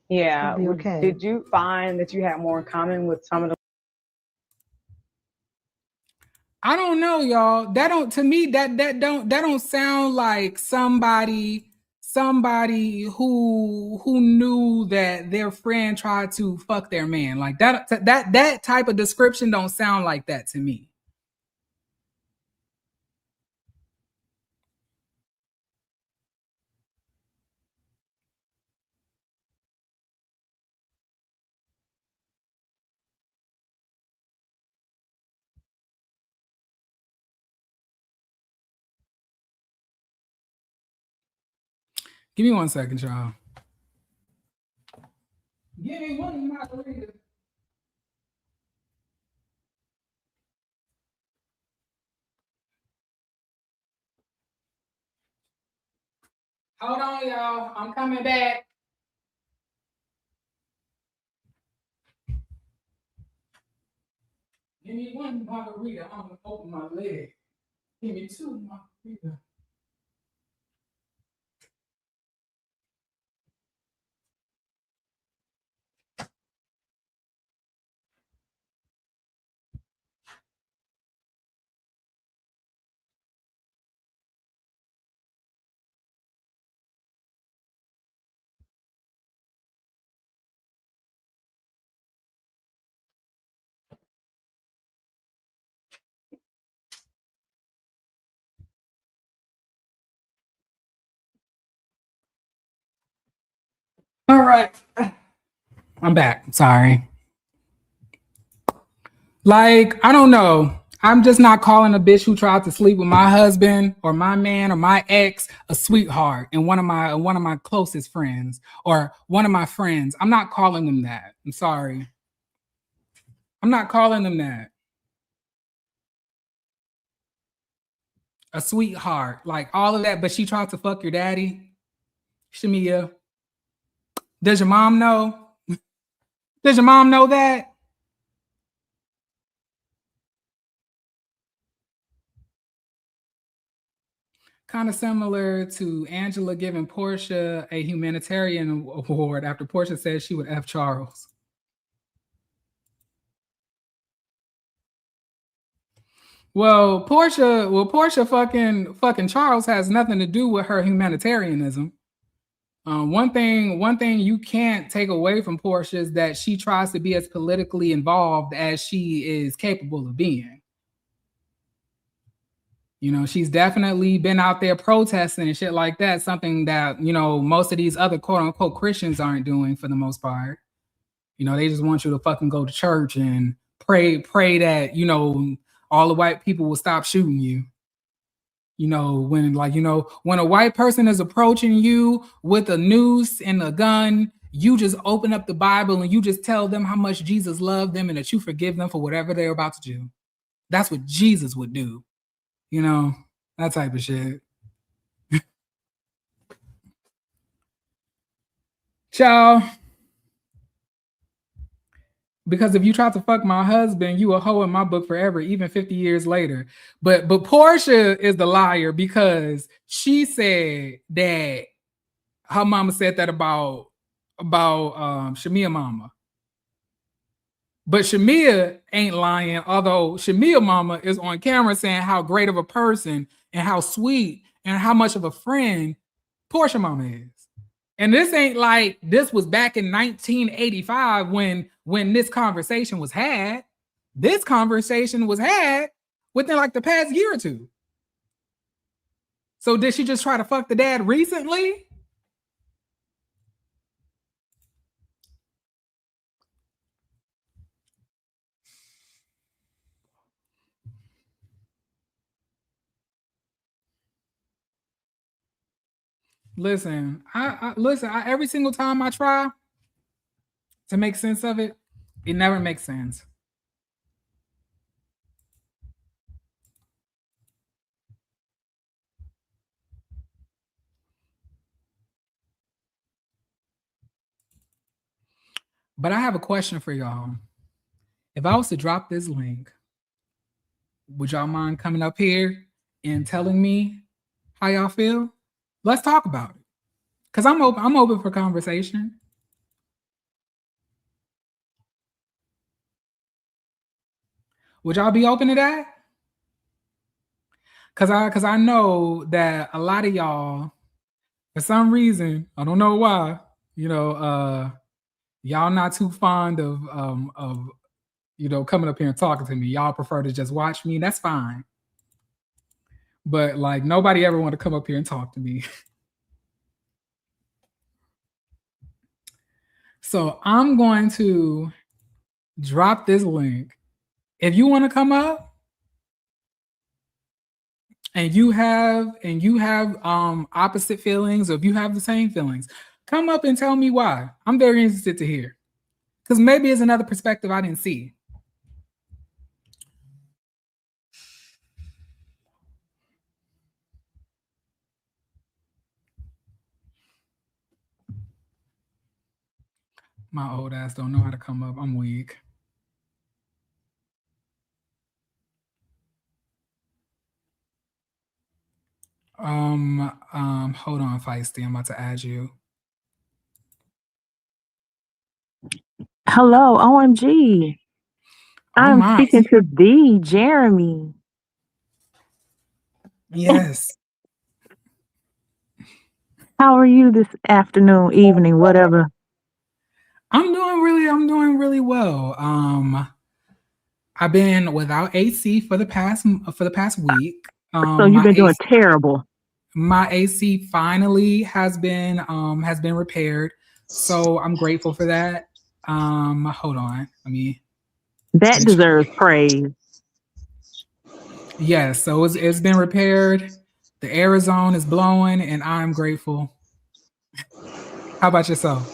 yeah. okay. Did you find that you had more in common with some of the I don't know, y'all. That don't to me that don't sound like somebody who knew that their friend tried to fuck their man. Like that type of description don't sound like that to me. Give me 1 second, y'all. Give me 1 margarita. Hold on, y'all. I'm coming back. Give me 1 margarita. I'm gonna open my leg. Give me 2 margarita. All right. I'm back. Sorry. Like, I don't know. I'm just not calling a bitch who tried to sleep with my husband or my man or my ex a sweetheart and one of my closest friends or one of my friends. I'm not calling them that. I'm sorry. I'm not calling them that. A sweetheart, like all of that, but she tried to fuck your daddy. Shamia. Does your mom know? Does your mom know that? Kind of similar to Angela giving Portia a humanitarian award after Portia said she would F Charles. Well, Portia fucking Charles has nothing to do with her humanitarianism. One thing you can't take away from Portia is that she tries to be as politically involved as she is capable of being. You know, she's definitely been out there protesting and shit like that, something that, you know, most of these other quote unquote Christians aren't doing for the most part. You know, they just want you to fucking go to church and pray that, you know, all the white people will stop shooting you. You know, when a white person is approaching you with a noose and a gun, you just open up the Bible and you just tell them how much Jesus loved them and that you forgive them for whatever they're about to do. That's what Jesus would do. You know, that type of shit. Ciao. Because if you try to fuck my husband, you a hoe in my book forever, even 50 years later. But Portia is the liar because she said that her mama said that about Shamia mama. But Shamia ain't lying, although Shamia mama is on camera saying how great of a person and how sweet and how much of a friend Portia mama is. And this ain't like this was back in 1985 when this conversation was had. This conversation was had within like the past year or two. So did she just try to fuck the dad recently? Listen, every single time I try to make sense of it, it never makes sense. But I have a question for y'all. If I was to drop this link, would y'all mind coming up here and telling me how y'all feel? Let's talk about it. Because I'm open for conversation. Would y'all be open to that? Because I know that a lot of y'all, for some reason, I don't know why, you know, y'all not too fond of you know, coming up here and talking to me. Y'all prefer to just watch me. That's fine. But like nobody ever want to come up here and talk to me. So I'm going to drop this link. If you want to come up and you have opposite feelings, or if you have the same feelings, come up and tell me why. I'm very interested to hear. Because maybe it's another perspective I didn't see. My old ass don't know how to come up. I'm weak. Hold on, Feisty. I'm about to add you. Hello, OMG. I'm speaking to thee, Jeremy. Yes. How are you this afternoon, evening, whatever? I'm doing really well. I've been without AC for the past week. So you've been doing terrible. My AC finally has been repaired. So I'm grateful for that. Hold on. Let me. That deserves praise. Yeah, so it's been repaired. The air zone is blowing, and I'm grateful. How about yourself?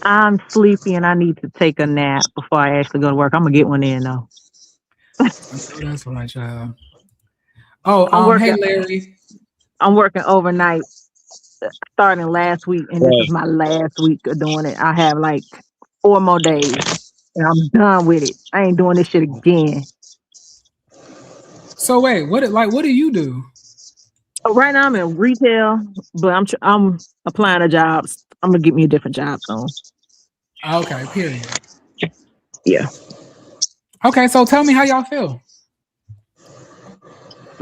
I'm sleepy and I need to take a nap before I actually go to work. I'm gonna get one in though. That's right, child. Oh, I'm hey working. Larry. I'm working overnight starting last week, and this is my last week of doing it. I have like 4 more days, and I'm done with it. I ain't doing this shit again. So wait, what do you do? Right now I'm in retail, but I'm applying to jobs. I'm gonna get me a different job soon. Okay, period. Yeah. Okay, so tell me how y'all feel.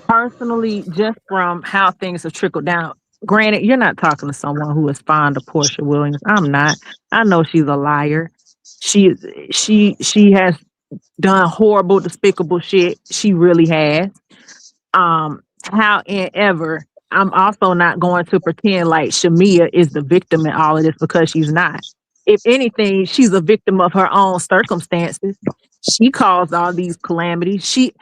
Personally, just from how things have trickled down. Granted, you're not talking to someone who is fond of Portia Williams. I'm not. I know she's a liar. She has done horrible, despicable shit. She really has. However, I'm also not going to pretend like Shamia is the victim in all of this because she's not. If anything, she's a victim of her own circumstances. She caused all these calamities. She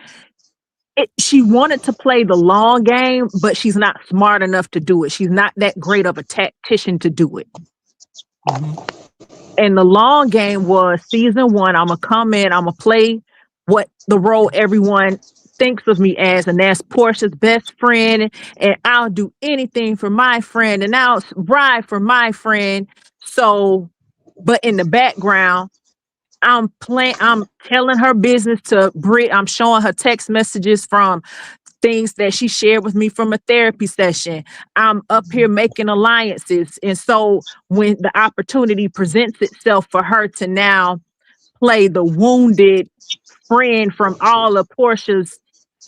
wanted to play the long game, but she's not smart enough to do it. She's not that great of a tactician to do it. Mm-hmm. And the long game was season 1. I'm going to come in, I'm going to play what the role everyone thinks of me as, and that's Portia's best friend, and I'll do anything for my friend, and I'll ride for my friend. So, but in the background, I'm telling her business to Brit. I'm showing her text messages from things that she shared with me from a therapy session. I'm up here making alliances. And so when the opportunity presents itself for her to now play the wounded friend from all of Portia's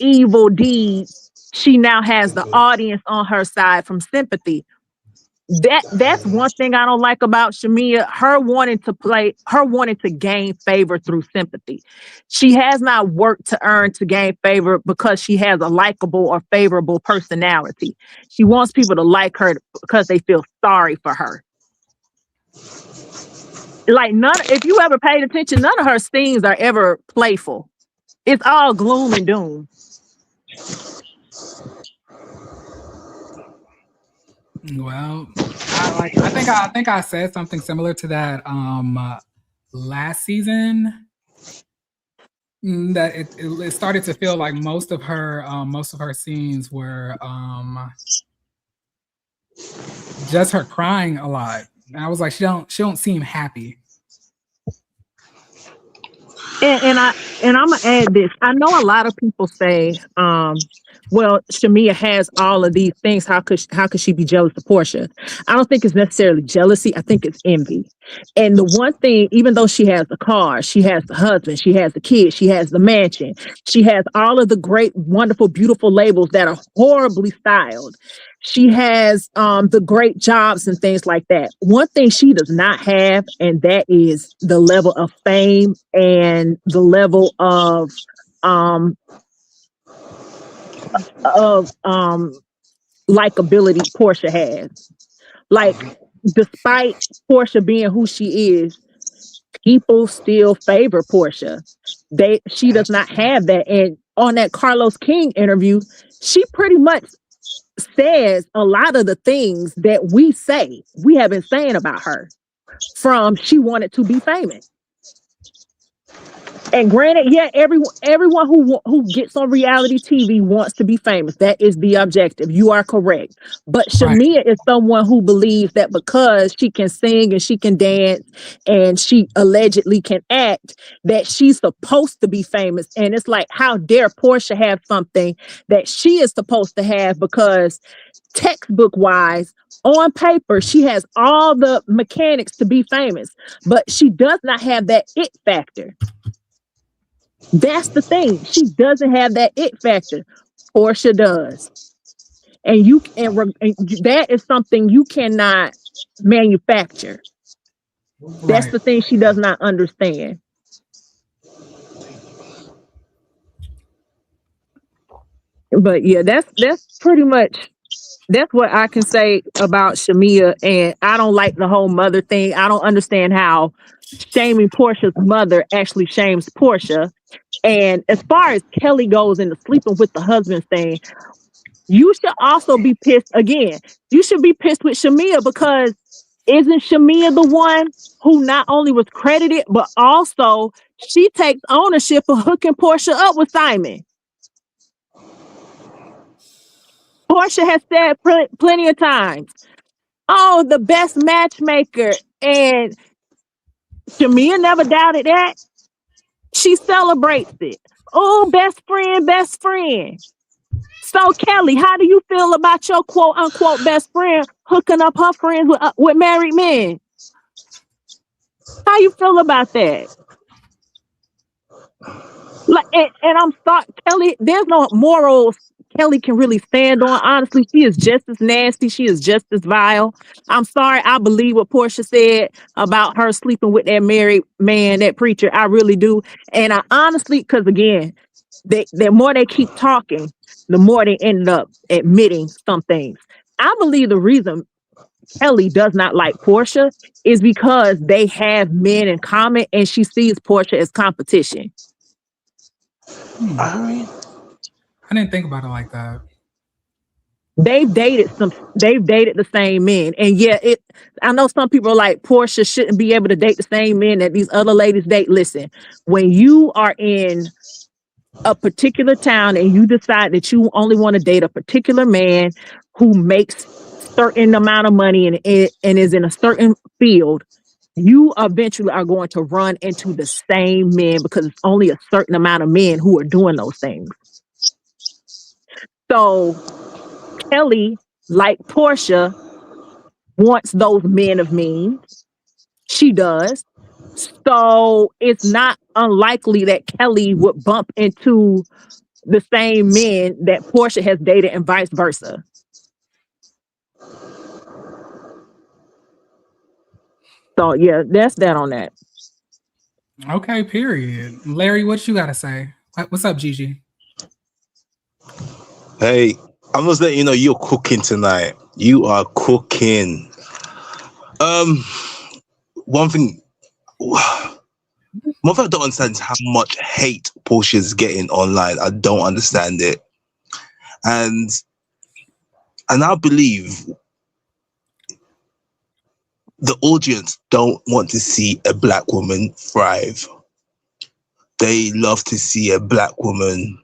evil deeds, she now has the audience on her side from sympathy. That's one thing I don't like about Shamia. Her wanting to gain favor through sympathy. She has not worked to earn to gain favor because she has a likable or favorable personality. She wants people to like her because they feel sorry for her. Like if you ever paid attention, none of her scenes are ever playful. It's all gloom and doom. Well, I think I said something similar to that last season. That it started to feel like most of her scenes were just her crying a lot. And I was like, she don't seem happy. And I'm gonna add this. I know a lot of people say, well, Shamia has all of these things. How could she be jealous of Portia? I don't think it's necessarily jealousy. I think it's envy. And the one thing, even though she has the car, she has the husband, she has the kids, she has the mansion, she has all of the great, wonderful, beautiful labels that are horribly styled. She has the great jobs and things like that. One thing she does not have, and that is the level of fame and the level of likability Portia has. Like, despite Portia being who she is, people still favor Portia. She does not have that. And on that Carlos King interview, she pretty much says a lot of the things that we have been saying about her, from she wanted to be famous. And granted, yeah, everyone who gets on reality TV wants to be famous. That is the objective. You are correct. But Shamia is someone who believes that because she can sing and she can dance and she allegedly can act, that she's supposed to be famous. And it's like, how dare Portia have something that she is supposed to have? Because textbook wise, on paper, she has all the mechanics to be famous, but she does not have that it factor. That's the thing. She doesn't have that it factor. Portia does. And that is something you cannot manufacture. Right. That's the thing she does not understand. But yeah, that's pretty much That's what I can say about Shamia, and I don't like the whole mother thing. I don't understand how shaming Portia's mother actually shames Portia. And as far as Kelly goes into sleeping with the husband thing, you should also be pissed again. You should be pissed with Shamia, because isn't Shamia the one who not only was credited, but also she takes ownership of hooking Portia up with Simon? Portia has said plenty of times, oh, the best matchmaker. And Shamia never doubted that. She celebrates it. Oh, best friend, best friend. So, Kelly, how do you feel about your quote unquote best friend hooking up her friends with married men? How you feel about that? Like, and I'm sorry, Kelly, there's no morals Kelly can really stand on. Honestly, she is just as nasty. She is just as vile. I'm sorry. I believe what Portia said about her sleeping with that married man, that preacher. I really do. And I honestly, because again, the more they keep talking, the more they ended up admitting some things. I believe the reason Kelly does not like Portia is because they have men in common and she sees Portia as competition. I didn't think about it like that. They've dated the same men. And yeah, I know some people are like, Portia shouldn't be able to date the same men that these other ladies date. Listen, when you are in a particular town and you decide that you only want to date a particular man who makes certain amount of money and is in a certain field, you eventually are going to run into the same men because it's only a certain amount of men who are doing those things. So Kelly, like Portia, wants those men of means. She does. So it's not unlikely that Kelly would bump into the same men that Portia has dated and vice versa. So yeah, that's that on that. Okay, period. Larry, what you gotta say? What's up, Gigi? Hey, I'm just letting you know you're cooking tonight. You are cooking. One thing I don't understand is how much hate Portia's getting online. I don't understand it. And I believe the audience don't want to see a black woman thrive. They love to see a black woman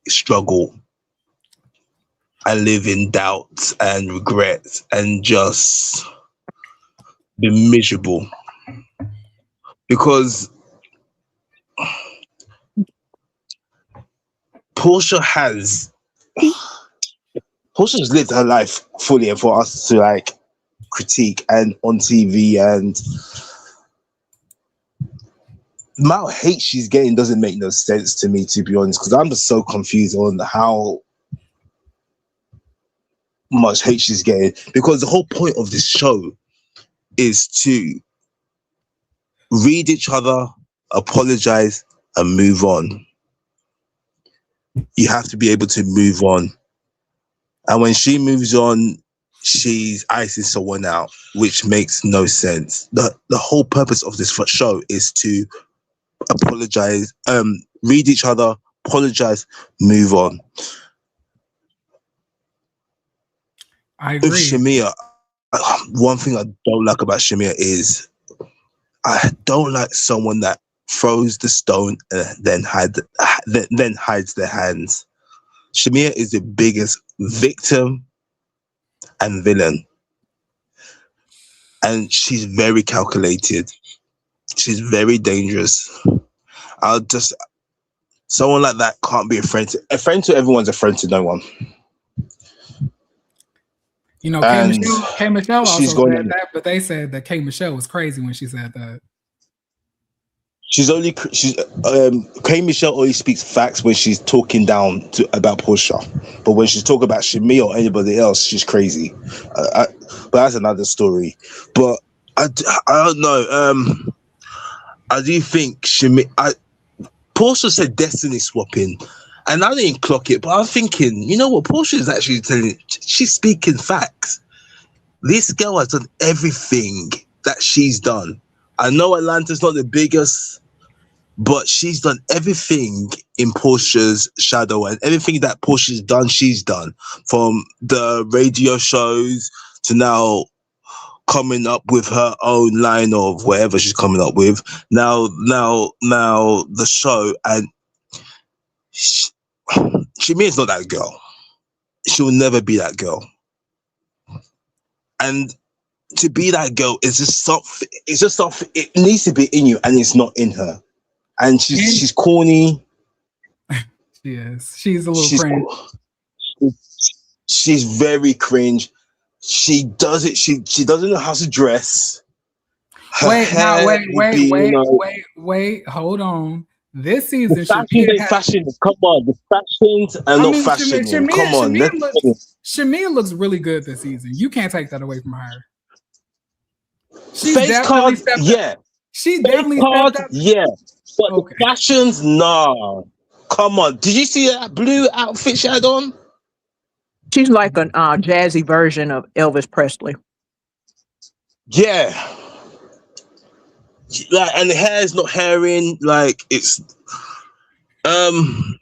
struggle and live in doubt and regret and just be miserable. Because Portia's lived her life fully, and for us to like critique and on TV, and the amount of hate she's getting doesn't make no sense to me, to be honest, because I'm just so confused on how much hate she's getting, because the whole point of this show is to read each other, apologize, and move on. You have to be able to move on. And when she moves on, she's icing someone out, which makes no sense. The whole purpose of this show is to apologize, read each other, apologize, move on. I agree. With Shamia, one thing I don't like about Shamia is I don't like someone that throws the stone and then hides their hands. Shamia is the biggest victim and villain, and she's very calculated. She's very dangerous. Someone like that can't be a friend to everyone's a friend to no one. You know, K. Michelle also said that, but they said that K. Michelle was crazy when she said that. K. Michelle only speaks facts when she's talking down about Portia, but when she's talking about Shamia or anybody else, she's crazy. But that's another story. But I don't know. I do think Portia said destiny swapping, And I didn't clock it, but I'm thinking, you know what? Portia is actually telling. She's speaking facts. This girl has done everything that she's done. I know Atlanta's not the biggest, but she's done everything in Portia's shadow, and everything that Portia's done, she's done. From the radio shows to now coming up with her own line of whatever she's coming up with. Now the show, and Shamia's not that girl. She'll never be that girl. And to be that girl is just something. It's just something. It needs to be in you, and it's not in her. And she's corny. Yes, she's a little cringe. She's very cringe. She does it. She doesn't know how to dress. Wait, hold on. This season, the fashion. Come on, the fashions are not fashion. Come on, Shamia looks really good this season. You can't take that away from her. She's face card, yeah. She definitely stepped up. Yeah. But okay. The fashions, nah. Come on. Did you see that blue outfit she had on? She's like a jazzy version of Elvis Presley. Yeah. Like, and the hair is not hairing. Like, it's...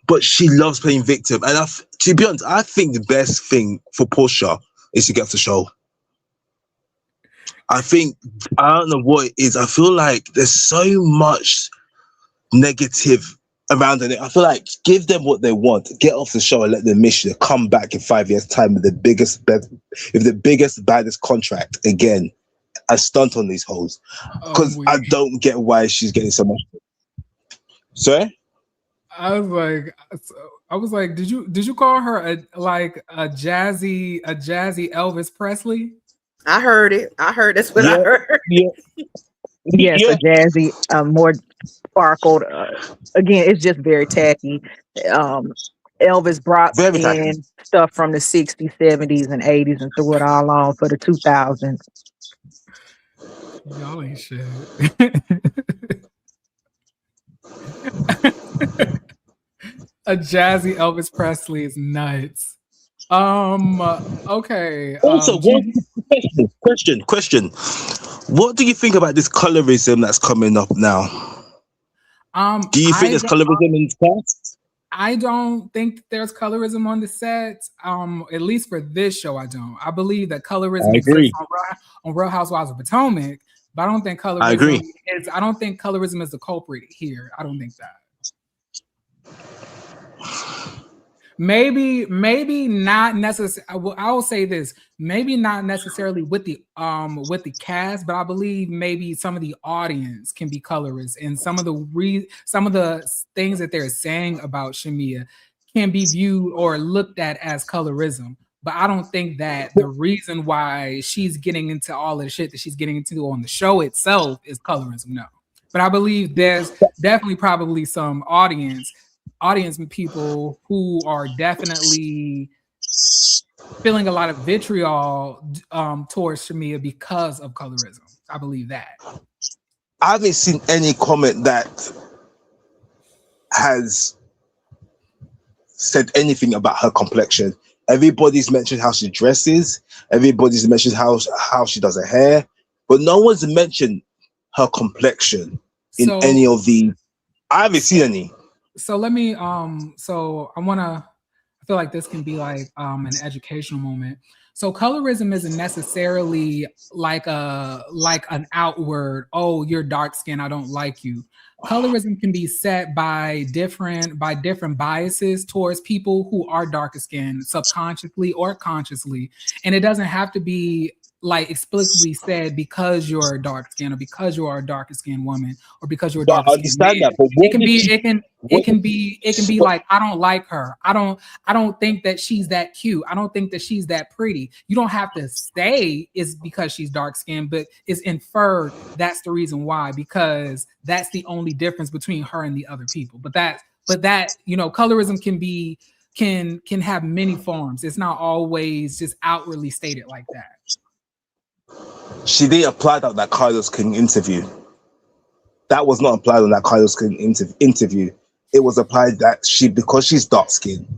But she loves playing victim. And to be honest, I think the best thing for Portia is to get off the show. I don't know what it is. I feel like there's so much negative around it. I feel like give them what they want, get off the show and let them miss you. Come back in 5 years' time with the biggest, baddest contract again and stunt on these hoes. Because I don't get why she's getting so much. Sorry? I was like, did you call her a jazzy Elvis Presley? I heard it. That's what I heard. Yeah. Yes, a jazzy, more sparkled. Again, it's just very tacky. Elvis brought in stuff from the 60s, 70s, and 80s and threw it all on for the 2000s. Y'all ain't shit. A jazzy Elvis Presley is nuts. Okay. Also, question. What do you think about this colorism that's coming up now? Do you think there's colorism in cast? I don't think there's colorism on the set. At least for this show, I don't. I believe that colorism exists on Real Housewives of Potomac, but I don't think colorism. I agree. I don't think colorism is the culprit here. I don't think that. Maybe not necessarily. I will say this: maybe not necessarily with the cast, but I believe maybe some of the audience can be colorist, and some of the things that they're saying about Shamia can be viewed or looked at as colorism. But I don't think that the reason why she's getting into all of the shit that she's getting into on the show itself is colorism. No, but I believe there's definitely probably some audience people who are definitely feeling a lot of vitriol towards Shamia because of colorism. I believe that. I haven't seen any comment that has said anything about her complexion. Everybody's mentioned how she dresses. Everybody's mentioned how she does her hair, but no one's mentioned her complexion in any of the. I haven't seen any. So let me I feel like this can be like an educational moment. So colorism isn't necessarily like an outward, oh, you're dark skinned, I don't like you. Colorism can be set by different biases towards people who are darker skinned, subconsciously or consciously. And it doesn't have to be like explicitly said because you're dark skinned or because you are a darker skinned woman or because you're a darker skinned man. That, but it can be like, I don't like her. I don't think that she's that cute. I don't think that she's that pretty. You don't have to say it's because she's dark skinned, but it's inferred that's the reason why, because that's the only difference between her and the other people. But that colorism can have many forms. It's not always just outwardly stated like that. She didn't apply that Carlos King interview. That was not applied on that Carlos King interview. it was applied that because she's dark skinned,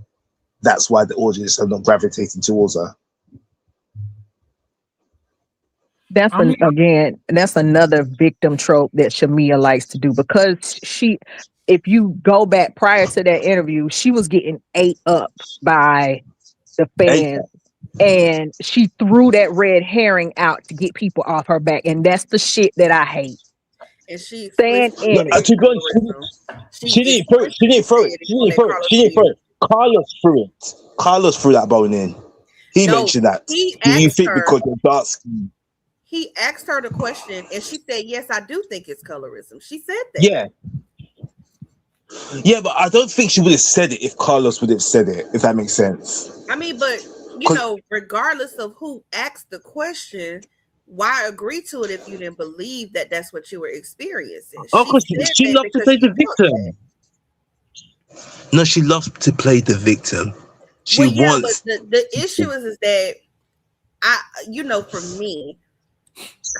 that's why the audience are not gravitating towards her. That's that's another victim trope that Shamia likes to do, because if you go back prior to that interview, she was getting ate up by the fans, and she threw that red herring out to get people off her back, and that's the shit that I hate. And she stand in it. She didn't throw it. Carlos threw that bone in. He mentioned that. Do you think because you're dark skinned? He asked her the question, and she said, "Yes, I do think it's colorism." She said that. Yeah, but I don't think she would have said it if Carlos would have said it, if that makes sense. I mean, but you know, regardless of who asked the question, why agree to it if you didn't believe that that's what you were experiencing? She loved to play the victim. No, she loves to play the victim. She wants. But the issue is that for me,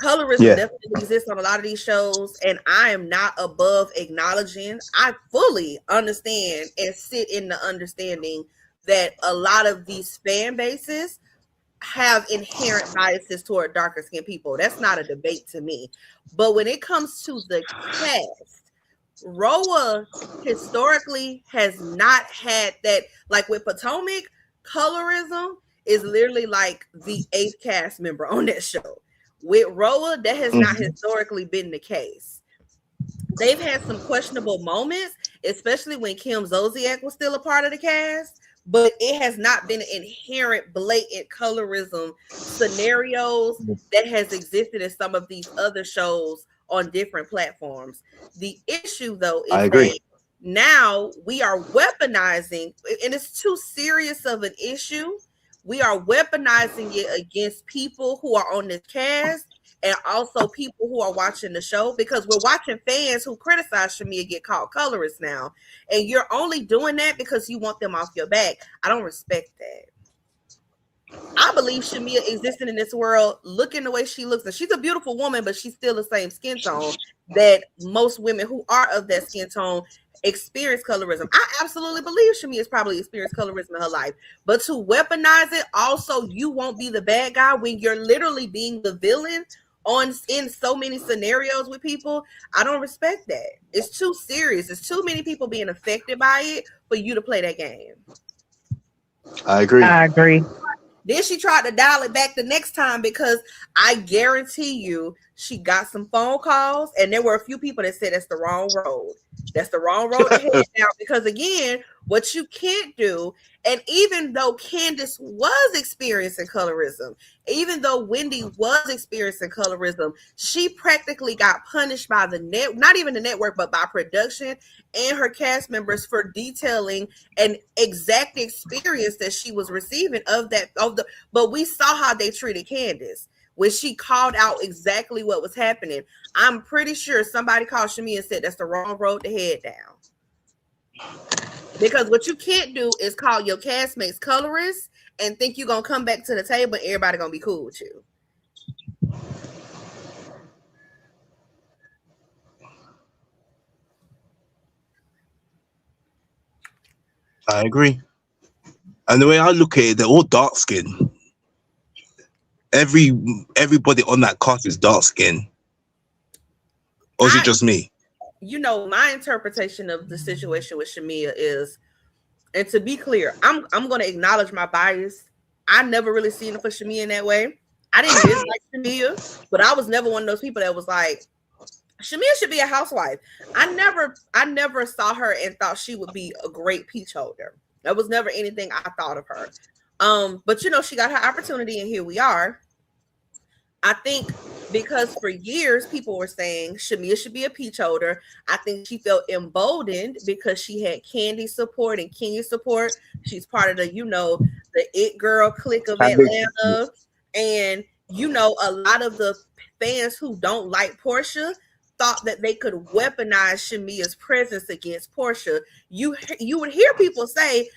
colorism definitely exists on a lot of these shows, and I am not above acknowledging. I fully understand and sit in the understanding that a lot of these fan bases have inherent biases toward darker skinned people. That's not a debate to me. But when it comes to the cast, Rhoa historically has not had that. Like with Potomac, colorism is literally like the 8th cast member on that show. With Rhoa, that has not historically been the case. They've had some questionable moments, especially when Kim Zolciak was still a part of the cast, but it has not been inherent, blatant colorism scenarios that has existed in some of these other shows on different platforms. The issue, though, is that now we are weaponizing, and it's too serious of an issue. We are weaponizing it against people who are on this cast and also people who are watching the show, because we're watching fans who criticize Shamia get called colorist now. And you're only doing that because you want them off your back. I don't respect that. I believe Shamia existing in this world, looking the way she looks, and she's a beautiful woman, but she's still the same skin tone that most women who are of that skin tone experience colorism. I absolutely believe Shamia has probably experienced colorism in her life, but to weaponize it, also you won't be the bad guy when you're literally being the villain in so many scenarios with people. I don't respect that. It's too serious. There's too many people being affected by it for you to play that game. I agree. Then she tried to dial it back the next time, because I guarantee you she got some phone calls, and there were a few people that said that's the wrong road. That's the wrong road to head down, because again, what you can't do, and even though Candace was experiencing colorism, even though Wendy was experiencing colorism, she practically got punished by not even the network, but by production and her cast members for detailing an exact experience that she was receiving but we saw how they treated Candace when she called out exactly what was happening. I'm pretty sure somebody called Shamia and said that's the wrong road to head down. Because what you can't do is call your castmates colorists and think you're going to come back to the table and everybody going to be cool with you. I agree. And the way I look at it, they're all dark skinned. Everybody on that cast is dark skinned. Or is it just me? My interpretation of the situation with Shamia is, and to be clear, I'm going to acknowledge my bias. I never really seen it for Shamia in that way. I didn't dislike Shamia, but I was never one of those people that was like, Shamia should be a housewife. I never saw her and thought she would be a great peach holder. That was never anything I thought of her. But she got her opportunity, and here we are. I think because for years people were saying Shamia should be a peach holder. I think she felt emboldened because she had Candy's support and Kenya's support. She's part of the It Girl clique of Atlanta. And a lot of the fans who don't like Portia thought that they could weaponize Shamia's presence against Portia. You would hear people say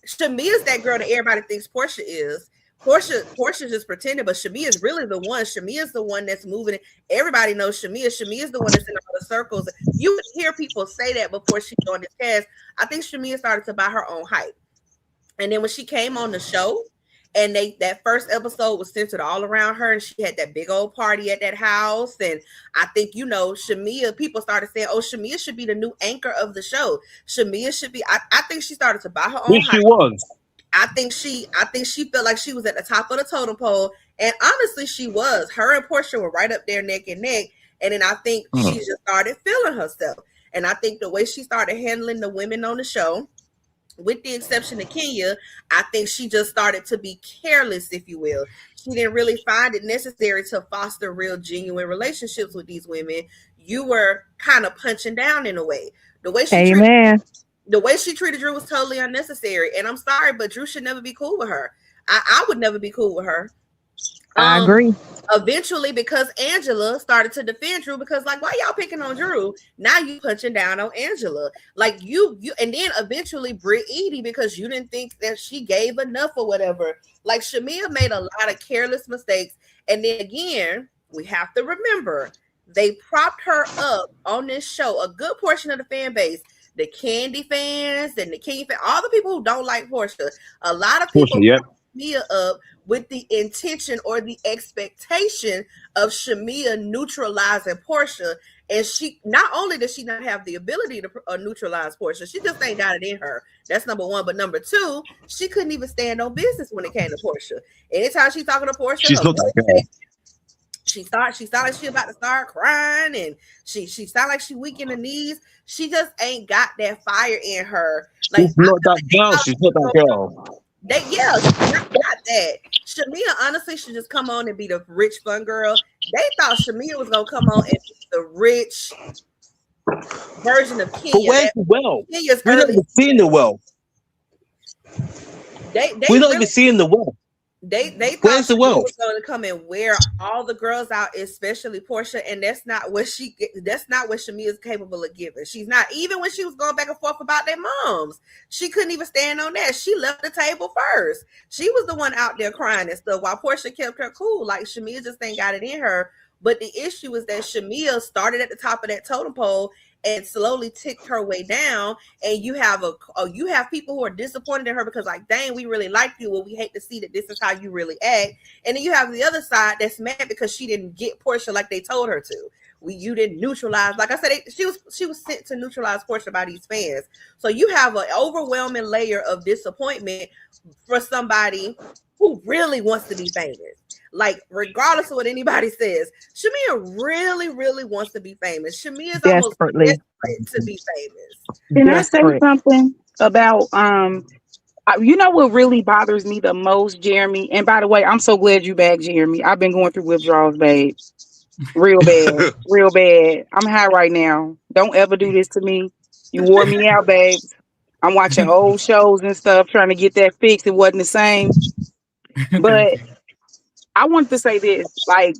Shamia's that girl that everybody thinks Portia is. Portia just pretending, but Shamia is really the one. Shamia is the one that's moving it. Everybody knows Shamia. Shamia is the one that's in all the circles. You would hear people say that before she joined this cast. I think Shamia started to buy her own hype. And then when she came on the show, and that first episode was centered all around her, and she had that big old party at that house. And I think, Shamia, people started saying, oh, Shamia should be the new anchor of the show. Shamia should be, I think she started to buy her own hype. She was. I think she felt like she was at the top of the totem pole. And honestly, she was. Her and Portia were right up there neck and neck. And then I think she just started feeling herself. And I think the way she started handling the women on the show, with the exception of Kenya, I think she just started to be careless, if you will. She didn't really find it necessary to foster real, genuine relationships with these women. You were kind of punching down in a way. The way she treated Drew was totally unnecessary. And I'm sorry, but Drew should never be cool with her. I would never be cool with her. I agree. Eventually, because Angela started to defend Drew, because like, why y'all picking on Drew? Now you punching down on Angela. Like you, and then eventually Britt Edie, because you didn't think that she gave enough or whatever. Like Shamia made a lot of careless mistakes. And then again, we have to remember, they propped her up on this show. A good portion of the fan base, the Candy fans and the King fans, all the people who don't like Portia, a lot of people propped Shamia up with the intention or the expectation of Shamia neutralizing Portia. And she, not only does she not have the ability to neutralize Portia, she just ain't got it in her. That's number one. But number two, she couldn't even stand on business when it came to Portia. Anytime she's talking to Portia, she's not that girl. She sounded like she about to start crying, and she sounded like she weak in the knees. She just ain't got that fire in her. Like, she's not that girl. She's not that girl. She's not that. Shamia honestly should just come on and be the rich fun girl. They thought Shamia was gonna come on and be the rich version of Kenya. But where's the wealth? We're not even seeing the wealth. We're not even seeing the wealth. They where's the wealth? Was going to come and wear all the girls out, especially Portia, and that's not what Shamia is capable of giving. She's not. Even when she was going back and forth about their moms, she couldn't even stand on that. She left the table first. She was the one out there crying and stuff, while Portia kept her cool. Like Shamia just ain't got it in her. But the issue is that Shamia started at the top of that totem pole and slowly ticked her way down, and you have people who are disappointed in her because, like, dang, we really like you, well, we hate to see that this is how you really act. And then you have the other side that's mad because she didn't get Portia like they told her to. You didn't neutralize, like I said, she was sent to neutralize Portia by these fans. So you have an overwhelming layer of disappointment for somebody who really wants to be famous. Like, regardless of what anybody says, Shamia really, really wants to be famous. Shamia is almost desperate to be famous. Can I say something about you know what really bothers me the most, Jeremy? And by the way, I'm so glad you back, Jeremy. I've been going through withdrawals, babe. Real bad. Real bad. I'm high right now. Don't ever do this to me. You wore me out, babe. I'm watching old shows and stuff, trying to get that fixed. It wasn't the same. But I wanted to say this, like,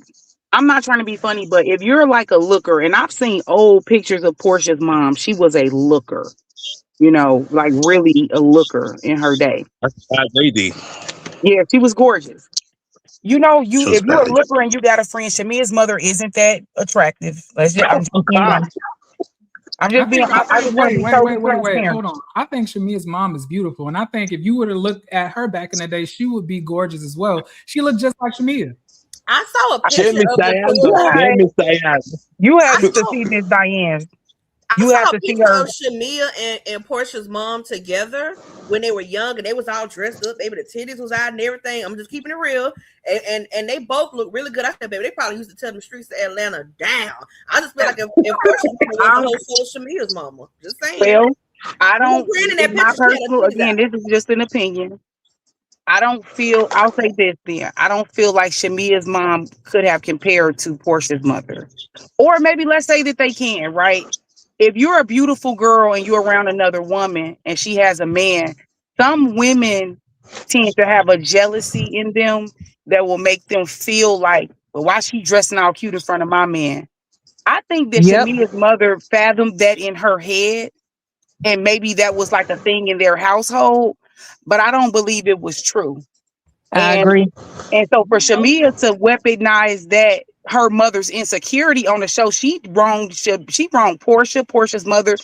I'm not trying to be funny, but if you're like a looker, and I've seen old pictures of Portia's mom, she was a looker, you know, like really a looker in her day. That's a bad lady. Yeah, she was gorgeous. You know, if you're a looker and you got a friend, Shamia's mother isn't that attractive. I'm just being. Wait, hold on. I think Shamia's mom is beautiful, and I think if you were to look at her back in the day, she would be gorgeous as well. She looked just like Shamia. I saw a picture of Diane. You have to see Miss Diane. You have to see her. Shamia and Portia's mom together when they were young, and they was all dressed up. Maybe the titties was out and everything. I'm just keeping it real, and they both look really good. I said, baby, they probably used to tear the streets of Atlanta down. I just feel like if Portia was Shamia's mama. Just saying. Well, I don't. My personal, again, this is just an opinion. I'll say this then. I don't feel like Shamia's mom could have compared to Portia's mother. Or maybe let's say that they can, right? If you're a beautiful girl and you're around another woman and she has a man, some women tend to have a jealousy in them that will make them feel like, well, why she dressing all cute in front of my man? I think that Shamia's mother fathomed that in her head, and maybe that was like a thing in their household, but I don't believe it was true. I And agree. so for Shamia to weaponize that her mother's insecurity on the show, she wronged Portia's mother,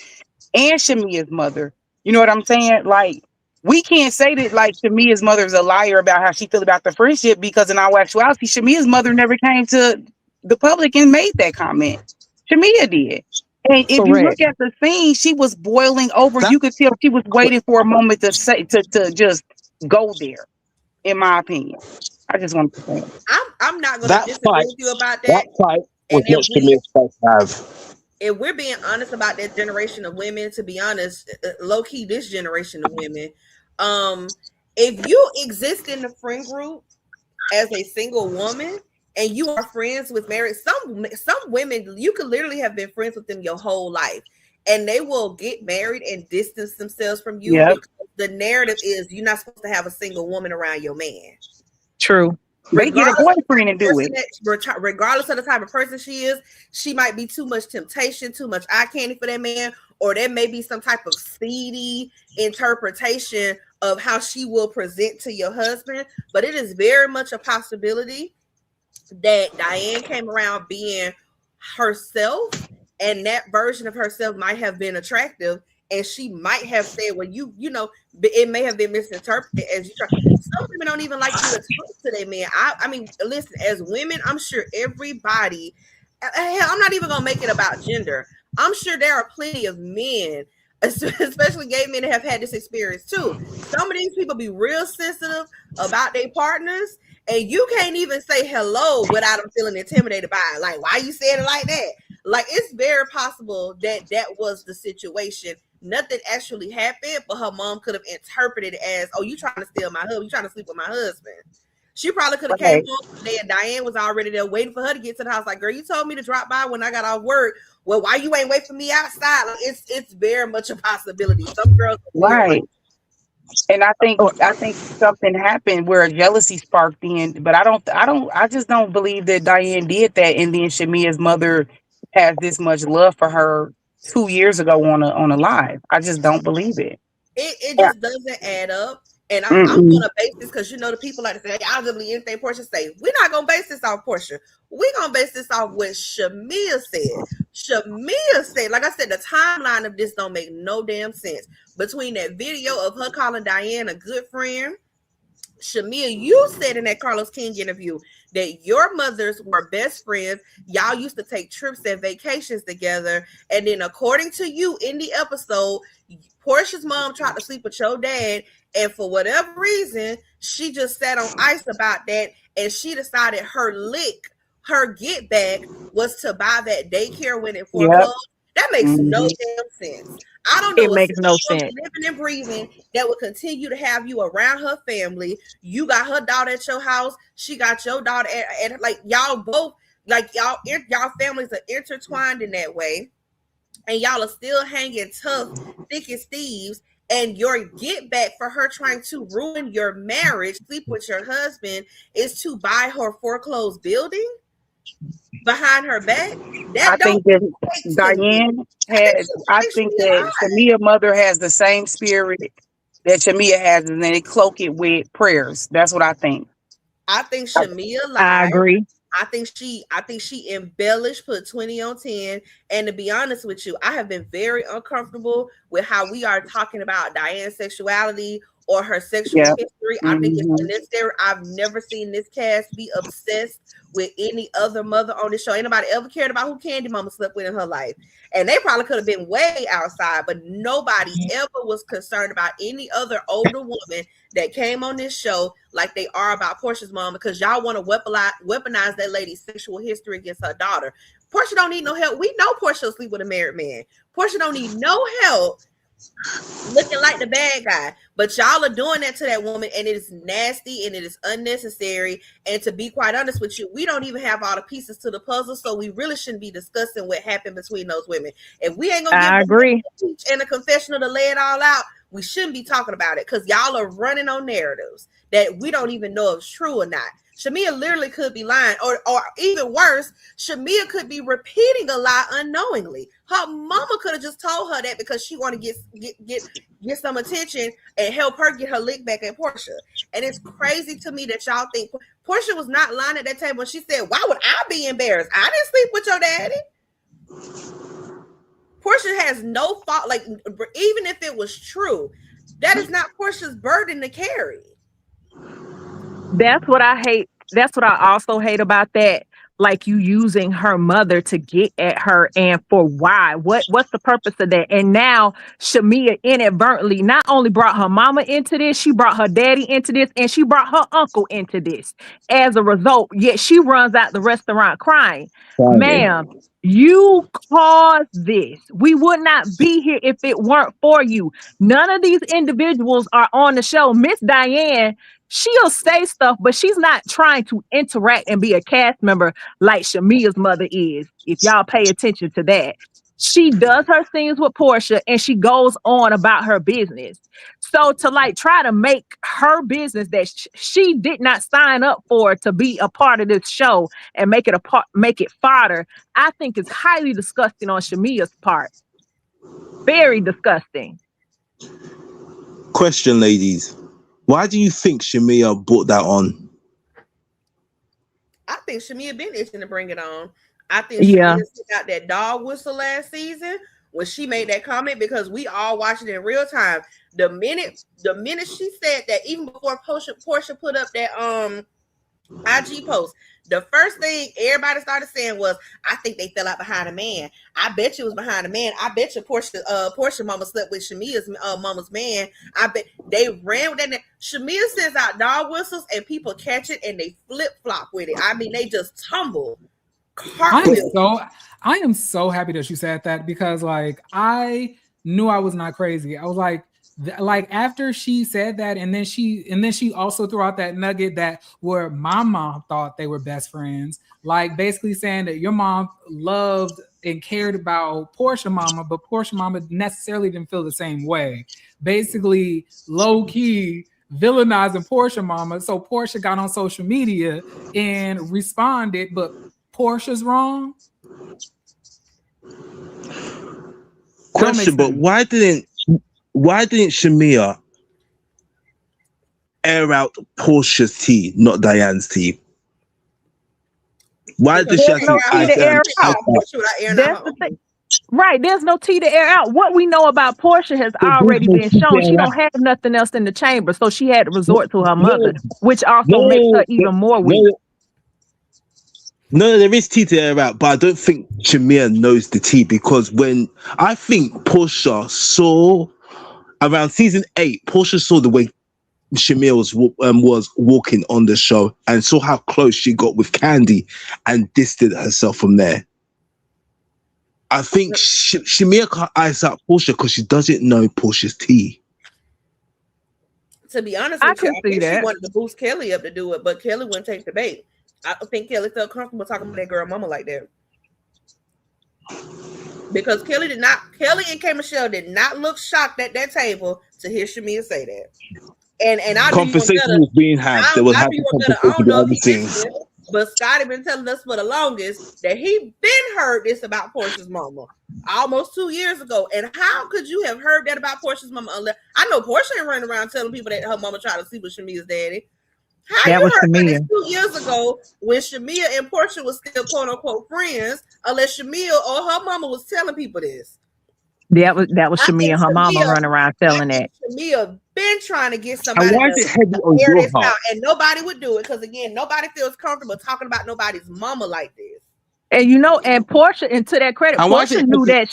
and Shamia's mother. You know what I'm saying? Like, we can't say that like Shamia's mother is a liar about how she feels about the friendship, because in all actuality, Shamia's mother never came to the public and made that comment. Shamia did. And if you look Correct. at the scene, she was boiling over. That You could tell she was waiting for a moment to say to just go there, in my opinion. I just wanted to say it. I'm not going to that disagree fight, with you about that that. fight And was not Shamia's supposed to have. if we're being honest about that generation of women, to be honest, low key, this generation of women, if you exist in the friend group as a single woman and you are friends with married, some women, you could literally have been friends with them your whole life, and they will get married and distance themselves from you Yep. because the narrative is you're not supposed to have a single woman around your man. True. They get a Regardless of the boyfriend and do it. regardless of the type of person she is, she might be too much temptation, too much eye candy for that man, or there may be some type of seedy interpretation of how she will present to your husband. But it is very much a possibility that Diane came around being herself, and that version of herself might have been attractive, and she might have said, well, you know, it may have been misinterpreted as you try. Some women don't even like you to talk to their man. I mean, listen, as women, I'm sure everybody, hell, I'm not even gonna make it about gender. I'm sure there are plenty of men, especially gay men, that have had this experience too. Some of these people be real sensitive about their partners, and you can't even say hello without them feeling intimidated by it. Like, why you saying it like that? Like, it's very possible that that was the situation. Nothing actually happened, but her mom could have interpreted it as, oh, you trying to steal my husband, you trying to sleep with my husband. She probably could have came Right. home today and Diane was already there waiting for her to get to the house. Like, girl, you told me to drop by when I got off work. Well, why you ain't wait for me outside? Like, it's very much a possibility. Some girls are weird. Right. And I think something happened where jealousy sparked in, but I just don't believe that Diane did that. And then Shamia's mother has this much love for her 2 years ago on a live. I just don't believe it. It Yeah. just doesn't add up. And I'm Mm-mm. gonna base this because you know the people like to say, I'll just believe anything Portia say. We're not gonna base this off Portia. We're gonna base this off what Shamia said. Shamia said, like I said, the timeline of this don't make no damn sense. Between that video of her calling Diane a good friend, Shamia, you said in that Carlos King interview that your mothers were best friends. Y'all used to take trips and vacations together. And then, according to you in the episode, Portia's mom tried to sleep with your dad. And for whatever reason, she just sat on ice about that. And she decided her get back was to buy that daycare when it Yep. foreclosed. That makes no Mhm. damn sense. I don't know It a makes no single woman sense. living and breathing that would continue to have you around her family. You got her daughter at your house. She got your daughter at like y'all both, like y'all families are intertwined in that way, and y'all are still hanging tough, thick as thieves. And your get back for her trying to ruin your marriage, sleep with your husband, is to buy her foreclosed building behind her back. I That don't think that make to me. Diane I think has. she, I I think think she that lied. Shamia's mother has the same spirit that Shamia has, and they cloak it with prayers. That's what I think. I think I- Shamia I lied. agree. I think she embellished, put 20 on 10. And to be honest with you, I have been very uncomfortable with how we are talking about Diane's sexuality or her sexual Yeah. history. I think it's Mhm. unnecessary. I've never seen this cast be obsessed with any other mother on the show. Anybody ever cared about who Candy Mama slept with in her life? And they probably could have been way outside, but nobody ever was concerned about any other older woman that came on this show like they are about Portia's mom, because y'all want to weaponize that lady's sexual history against her daughter. Portia don't need no help. We know Portia will sleep with a married man. Portia don't need no help looking like the bad guy, but y'all are doing that to that woman, and it is nasty and it is unnecessary. And to be quite honest with you, we don't even have all the pieces to the puzzle, so we really shouldn't be discussing what happened between those women. If we ain't gonna I give them agree. a speech and a confessional to lay it all out, we shouldn't be talking about it, because y'all are running on narratives that we don't even know if it's true or not. Shamia literally could be lying, or even worse, Shamia could be repeating a lie unknowingly. Her mama could have just told her that because she want to get some attention and help her get her lick back at Portia. And it's crazy to me that y'all think Portia was not lying at that table. She said, "Why would I be embarrassed? I didn't sleep with your daddy." Portia has no fault. Like, even if it was true, that is not Portia's burden to carry. That's what I hate. That's what I also hate about that. Like, you using her mother to get at her, and for why? What's the purpose of that? And now Shamia inadvertently not only brought her mama into this, she brought her daddy into this, and she brought her uncle into this. As a result, yet she runs out the restaurant crying. Ma'am, you caused this. We would not be here if it weren't for you. None of these individuals are on the show. Miss Diane, she'll say stuff, but she's not trying to interact and be a cast member like Shamia's mother is. If y'all pay attention to that, she does her things with Portia and she goes on about her business. So to like try to make her business that she did not sign up for to be a part of this show and make it fodder, I think is highly disgusting on Shamia's part. Very disgusting. Question, ladies. Why do you think Shamia brought that on? I think Shamia been itching to bring it on. I think Shamia got that dog whistle last season when she made that comment, because we all watched it in real time. The minute she said that, even before Portia put up that IG post, the first thing everybody started saying was, "I think they fell out behind a man. I bet you it was behind a man. I bet you Portia mama slept with Shamia's mama's man. I bet." They ran with that. Shamia sends out dog whistles and people catch it and they flip flop with it. I mean, they just tumble. I am so happy that you said that, because like I knew I was not crazy. I was like after she said that, and then she also threw out that nugget that where my mom thought they were best friends, like basically saying that your mom loved and cared about Portia mama, but Portia mama necessarily didn't feel the same way. Basically, low key villainizing Portia mama. So Portia got on social media and responded, but Portia's wrong. Question, but why didn't Shamia air out Portia's tea, not Diane's tea? Why did she have to air out? That's the thing. Right, there's no tea to air out. What we know about Portia has already been shown. She don't have nothing else in the chamber, so she had to resort to her mother, which also makes her even more weak. No, there is tea to air out, but I don't think Shamia knows the tea, because when I think Portia saw around season 8, Portia saw the way Shamia was walking on the show and saw how close she got with Candy and distanced herself from there. I think Shamia can't ice out Portia because she doesn't know Portia's tea. To be honest with you, I think she wanted to boost Kelly up to do it, but Kelly wouldn't take the bait. I think Kelly felt comfortable talking about that girl mama like that. Because Kelly and K. Michelle did not look shocked at that table to hear Shamia say that. And I conversation was being had. There was having conversation about everything. But Scotty been telling us for the longest that he been heard this about Portia's mama almost 2 years ago. And how could you have heard that about Portia's mama? Unless I know Portia ain't running around telling people that her mama tried to sleep with Shamia's daddy. How that you heard that 2 years ago when Shamia and Portia was still quote unquote friends, unless Shamia or her mama was telling people this? That was Shamia and her mama running around telling that. Shamia been trying to get somebody to air this out, and nobody would do it because again, nobody feels comfortable talking about nobody's mama like this. And you know, and Portia, and to that credit, Portia knew that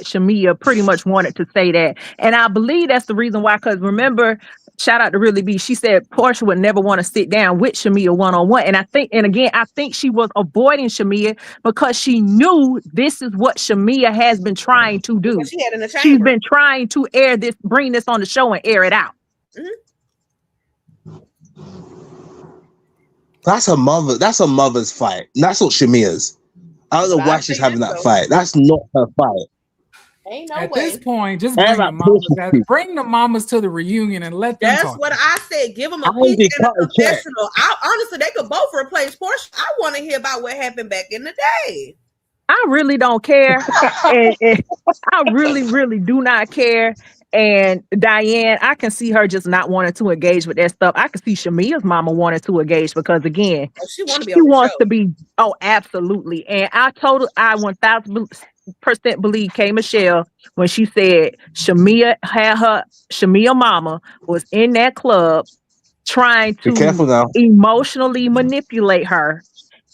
Shamia pretty much wanted to say that, and I believe that's the reason why. Because remember, shout out to Really B, she said Portia would never want to sit down with Shamia one-on-one, and I think she was avoiding Shamia because she knew this is what Shamia has been trying to do. She's been trying to bring this on the show and air it out. Mm-hmm. That's her mother. That's her mother's fight. That's not Shamia's. I don't know why she's having that fight. That's not her fight. Ain't no At way. this point, just How bring about the mamas. Portia? Bring the mamas to the reunion and let them That's talk. what I said. Give them a How pitch did and a cut a check? confessional. Honestly, they could both replace Portia. I want to hear about what happened back in the day. I really don't care. And I really, really do not care. And Diane, I can see her just not wanting to engage with that stuff. I can see Shamia's mama wanted to engage because again, Oh, she want to be she on the wants show. to be, oh, absolutely. And I 1000% believe K Michelle when she said Shamia mama was in that club trying Be to careful now. emotionally manipulate her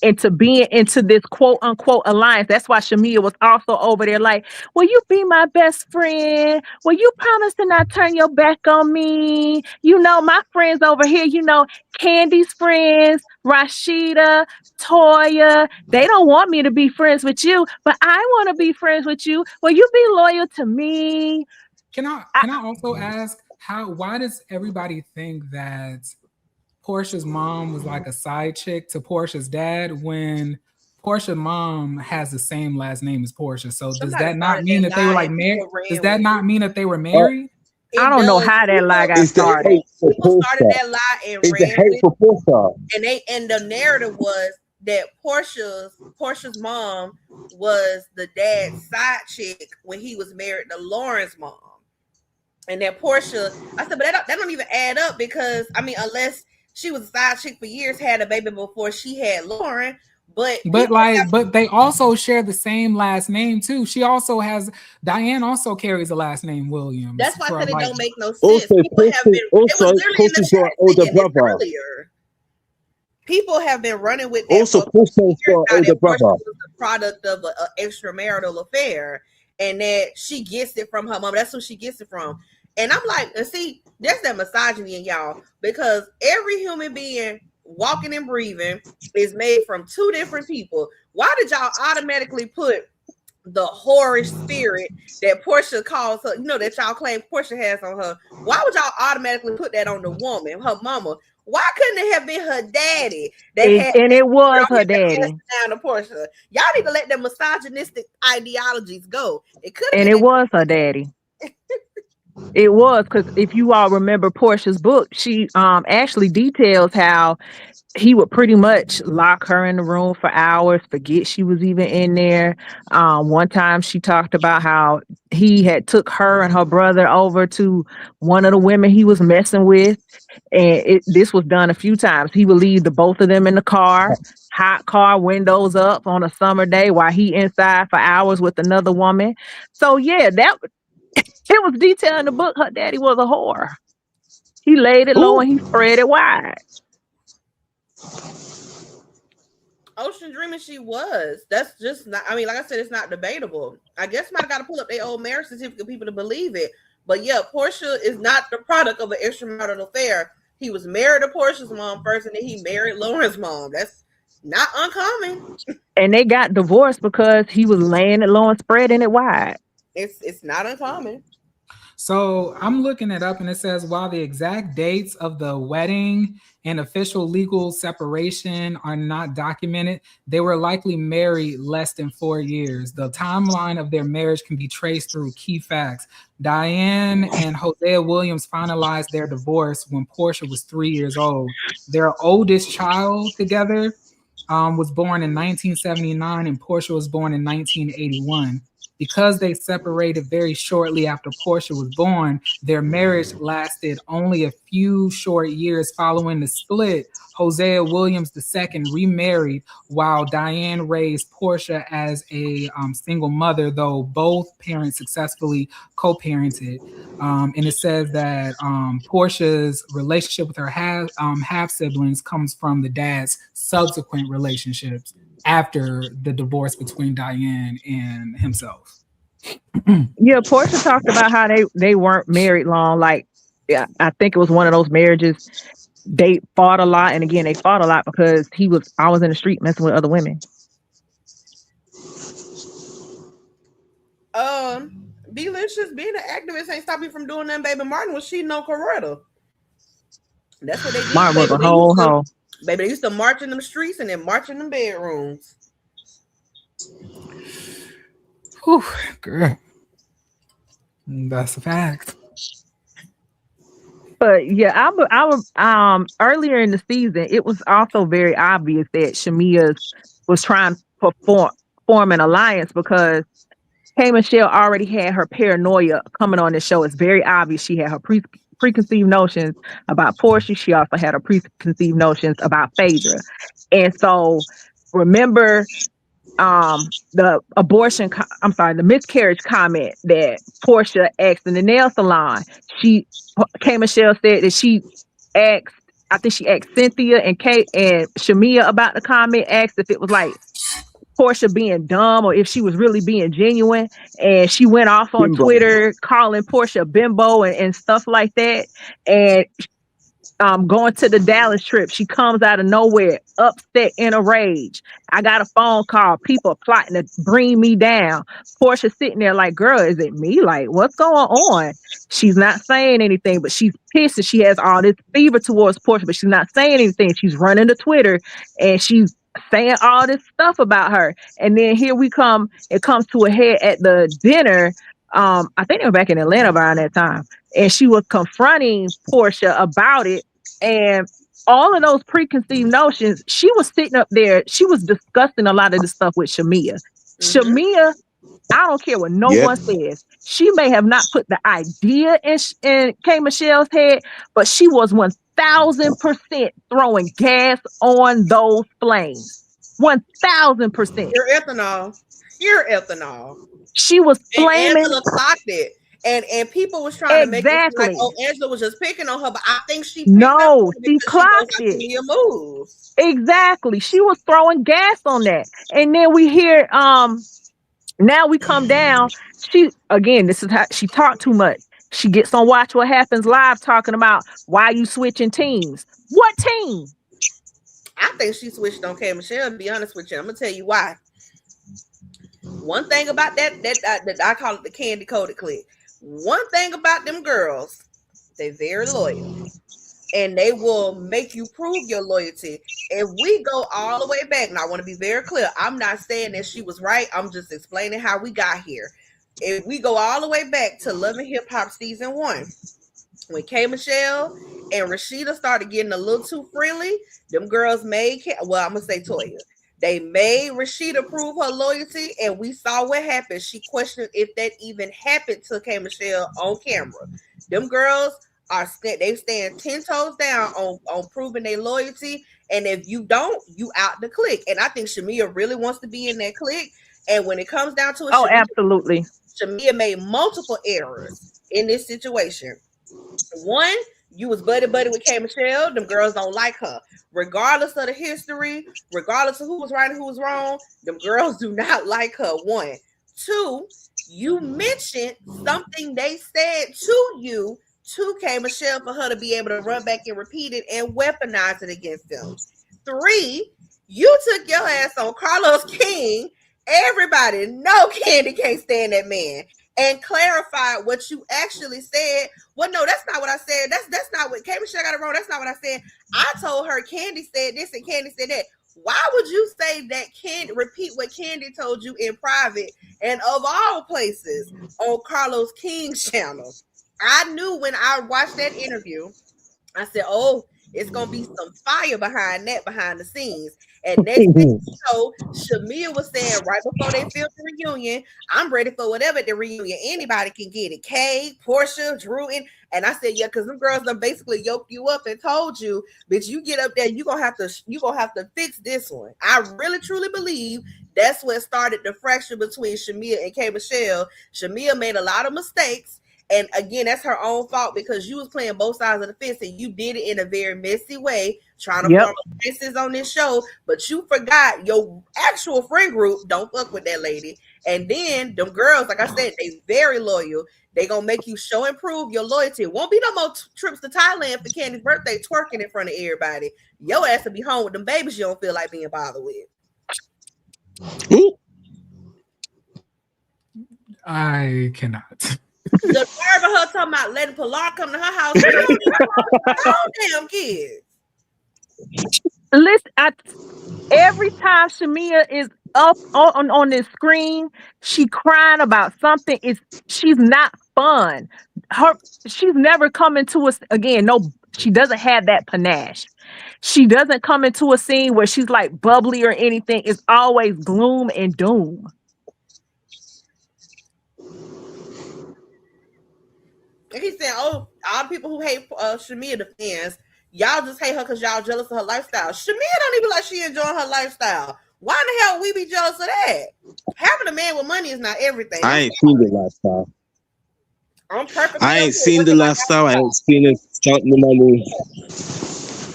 into being into this quote unquote alliance. That's why Shamia was also over there like, will you be my best friend? Will you promise to not turn your back on me? You know, my friends over here, you know, Candy's friends, Rashida, Toya, they don't want me to be friends with you, but I want to be friends with you. Will you be loyal to me? Can I also ask why does everybody think that Portia's mom was like a side chick to Portia's dad when Portia's mom has the same last name as Portia? So does Somebody that not started mean that that they were lie like and married? people ran Does that with not it. mean that they were married? I don't know how that People, lie got It's the started. hate for people started Portia. that lie and It's the ran hate with for Portia. it. And the narrative was that Portia's mom was the dad's side chick when he was married to Lauren's mom. And that Portia, I said, but that don't even add up because I mean, unless she was a side chick for years, had a baby before she had Lauren. But they also share the same last name too. She also has Diane also carries the last name Williams. That's why I said it don't make no sense. Also, People have been. It was literally in the Portia's got chat an older saying this brother. earlier. People have been running with that Also, for Portia's years got an now older that Portia brother. was the product of an extramarital affair, and that she gets it from her mom. That's who she gets it from. And I'm like, see, there's that misogyny in y'all because every human being walking and breathing is made from two different people. Why did y'all automatically put the whorish spirit that Portia calls her, you know, that y'all claim Portia has on her? Why would y'all automatically put that on the woman, her mama? Why couldn't it have been her daddy that had And it was her that daddy. down to Portia? Y'all need to let them misogynistic ideologies go. It could have And been it was her daddy. It was because if you all remember Portia's book, she actually details how he would pretty much lock her in the room for hours, forget she was even in there. One time she talked about how he had took her and her brother over to one of the women he was messing with. And this was done a few times. He would leave the both of them in the car, hot car, windows up on a summer day while he inside for hours with another woman. So yeah, it was detailed in the book. Her daddy was a whore. He laid it low and he spread it wide. Ocean Dreaming she was. That's just not, I mean, like I said, it's not debatable. I guess somebody got to pull up their old marriage certificate for people to believe it. But yeah, Portia is not the product of an extramarital affair. He was married to Portia's mom first, and then he married Lauren's mom. That's not uncommon. And they got divorced because he was laying it low and spreading it wide. It's not uncommon. So I'm looking it up and it says while the exact dates of the wedding and official legal separation are not documented, they were likely married less than 4 years. The timeline of their marriage can be traced through key facts. Diane and Hosea Williams finalized their divorce when Portia was 3 years old. Their oldest child together was born in 1979 and Portia was born in 1981. Because they separated very shortly after Portia was born, their marriage lasted only a few short years following the split. Hosea Williams II remarried while Diane raised Portia as a single mother, though both parents successfully co-parented. And it says that Portia's relationship with her half siblings comes from the dad's subsequent relationships after the divorce between Diane and himself. Yeah, Portia talked about how they weren't married long. Like, yeah, I think it was one of those marriages. They fought a lot, and again, they fought a lot because I was in the street messing with other women. Delicious being an activist ain't stop you from doing that. Baby Martin was cheating on Coretta. That's what they did. Martin was a whole hoe. Baby, they used to march in them streets and then march in them bedrooms. Whew, girl. That's a fact. But yeah, earlier in the season, it was also very obvious that Shamia was trying to form an alliance because K Michelle already had her paranoia coming on the show. It's very obvious she had her preconceived notions about Portia. She also had her preconceived notions about Phaedra. And so remember the the miscarriage comment that Portia asked in the nail salon. K Michelle said that she asked, I think she asked Cynthia and Kate and Shamia about the comment, asked if it was like Portia being dumb or if she was really being genuine. And she went off on Bimbo. Twitter calling Portia bimbo and stuff like that. And going to the Dallas trip, she comes out of nowhere, upset in a rage. I got a phone call. People plotting to bring me down. Portia sitting there like, girl, is it me? Like, what's going on? She's not saying anything, but she's pissed and she has all this fever towards Portia, but she's not saying anything. She's running to Twitter and she's saying all this stuff about her. And then here we come, it comes to a head at the dinner. I think they were back in Atlanta around that time. And she was confronting Portia about it. And all of those preconceived notions, she was sitting up there, she was discussing a lot of this stuff with Shamia. Shamia, I don't care what no one says. She may have not put the idea in K Michelle's head, but she was 1000% throwing gas on those flames. 1000%. You're ethanol. She was flaming. And Angela clocked it. And people was trying to make it like, oh, Angela was just picking on her, but I think she clocked it. Moves. Exactly. She was throwing gas on that. And then we hear now we come down. This is how she talked too much. She gets on Watch What Happens Live talking about why you switching teams. What team? I think she switched on K Michelle, to be honest with you. I'm gonna tell you why. One thing about that I call it the candy coated clique. One thing about them girls, they're very loyal. And they will make you prove your loyalty. If we go all the way back, and I want to be very clear, I'm not saying that she was right. I'm just explaining how we got here. If we go all the way back to Love and Hip Hop season 1, when K Michelle and Rashida started getting a little too friendly, them girls made, I'm going to say Toya. They made Rashida prove her loyalty, and we saw what happened. She questioned if that even happened to K Michelle on camera. Them girls they stand 10 toes down on proving their loyalty, and if you don't, you out the clique. And I think Shamia really wants to be in that clique. And when it comes down to it, absolutely, Shamia made multiple errors in this situation. One, you was buddy with K Michelle. Them girls don't like her. Regardless of the history, regardless of who was right and who was wrong, them girls do not like her. 1. 2, you mentioned something they said to you to K Michelle for her to be able to run back and repeat it and weaponize it against them. 3, you took your ass on Carlos King. Everybody know Candy can't stand that man. And clarified what you actually said. Well, no, that's not what I said. That's not what K Michelle got it wrong. That's not what I said. I told her Candy said this and Candy said that. Why would you say that? Candy repeat what Candy told you in private and of all places on Carlos King's channel? I knew when I watched that interview, I said, oh, it's gonna be some fire behind the scenes. And next thing you know, Shamia was saying right before they filmed the reunion, I'm ready for whatever the reunion. Anybody can get it. Kay, Portia, Drew, and I said, yeah, because them girls done basically yoked you up and told you, bitch, you get up there, you're gonna have to fix this one. I really truly believe that's what started the fracture between Shamia and K Michelle. Shamia made a lot of mistakes. And again, that's her own fault because you was playing both sides of the fence and you did it in a very messy way, trying to form alliances on this show. But you forgot your actual friend group. Don't fuck with that lady. And then them girls, like I said, they very loyal. They gonna make you show and prove your loyalty. It won't be no more trips to Thailand for Candy's birthday, twerking in front of everybody. Your ass will be home with them babies you don't feel like being bothered with. I cannot. The nerve of her talking about letting Pilar come to her house. Oh, damn kids. Listen, every time Shamia is up on this screen, she crying about something. She's not fun. She's never coming to us again. No, she doesn't have that panache. She doesn't come into a scene where she's like bubbly or anything. It's always gloom and doom. And he's saying, "Oh, all the people who hate Shamia, the fans, y'all just hate her because y'all jealous of her lifestyle. Shamia don't even like she enjoying her lifestyle. Why in the hell we be jealous of that? Having a man with money is not everything. I ain't seen the lifestyle. I'm perfect. I ain't seen the lifestyle. I ain't seen it starting the money.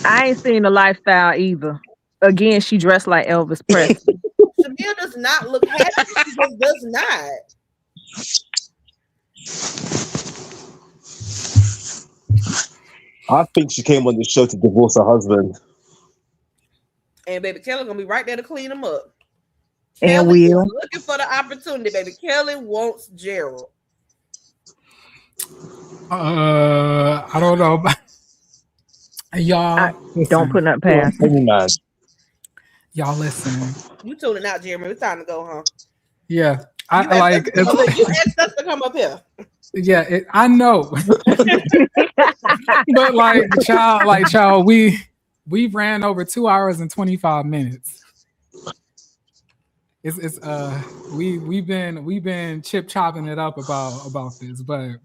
I ain't seen the lifestyle either. Again, she dressed like Elvis Presley. Shamia does not look happy. She just does not. I think she came on the show to divorce her husband. And baby Kelly gonna be right there to clean him up. And Kelly is will. looking for the opportunity, baby. Kelly wants Gerald. I don't know about y'all. Don't put nothing past me. Y'all listen. You tuning out, Jeremy. It's time to go, huh? Yeah. I like you asked us to come up here. Yeah, I know. But like child, we ran over 2 hours and 25 minutes. It's we've been chip chopping it up about this, but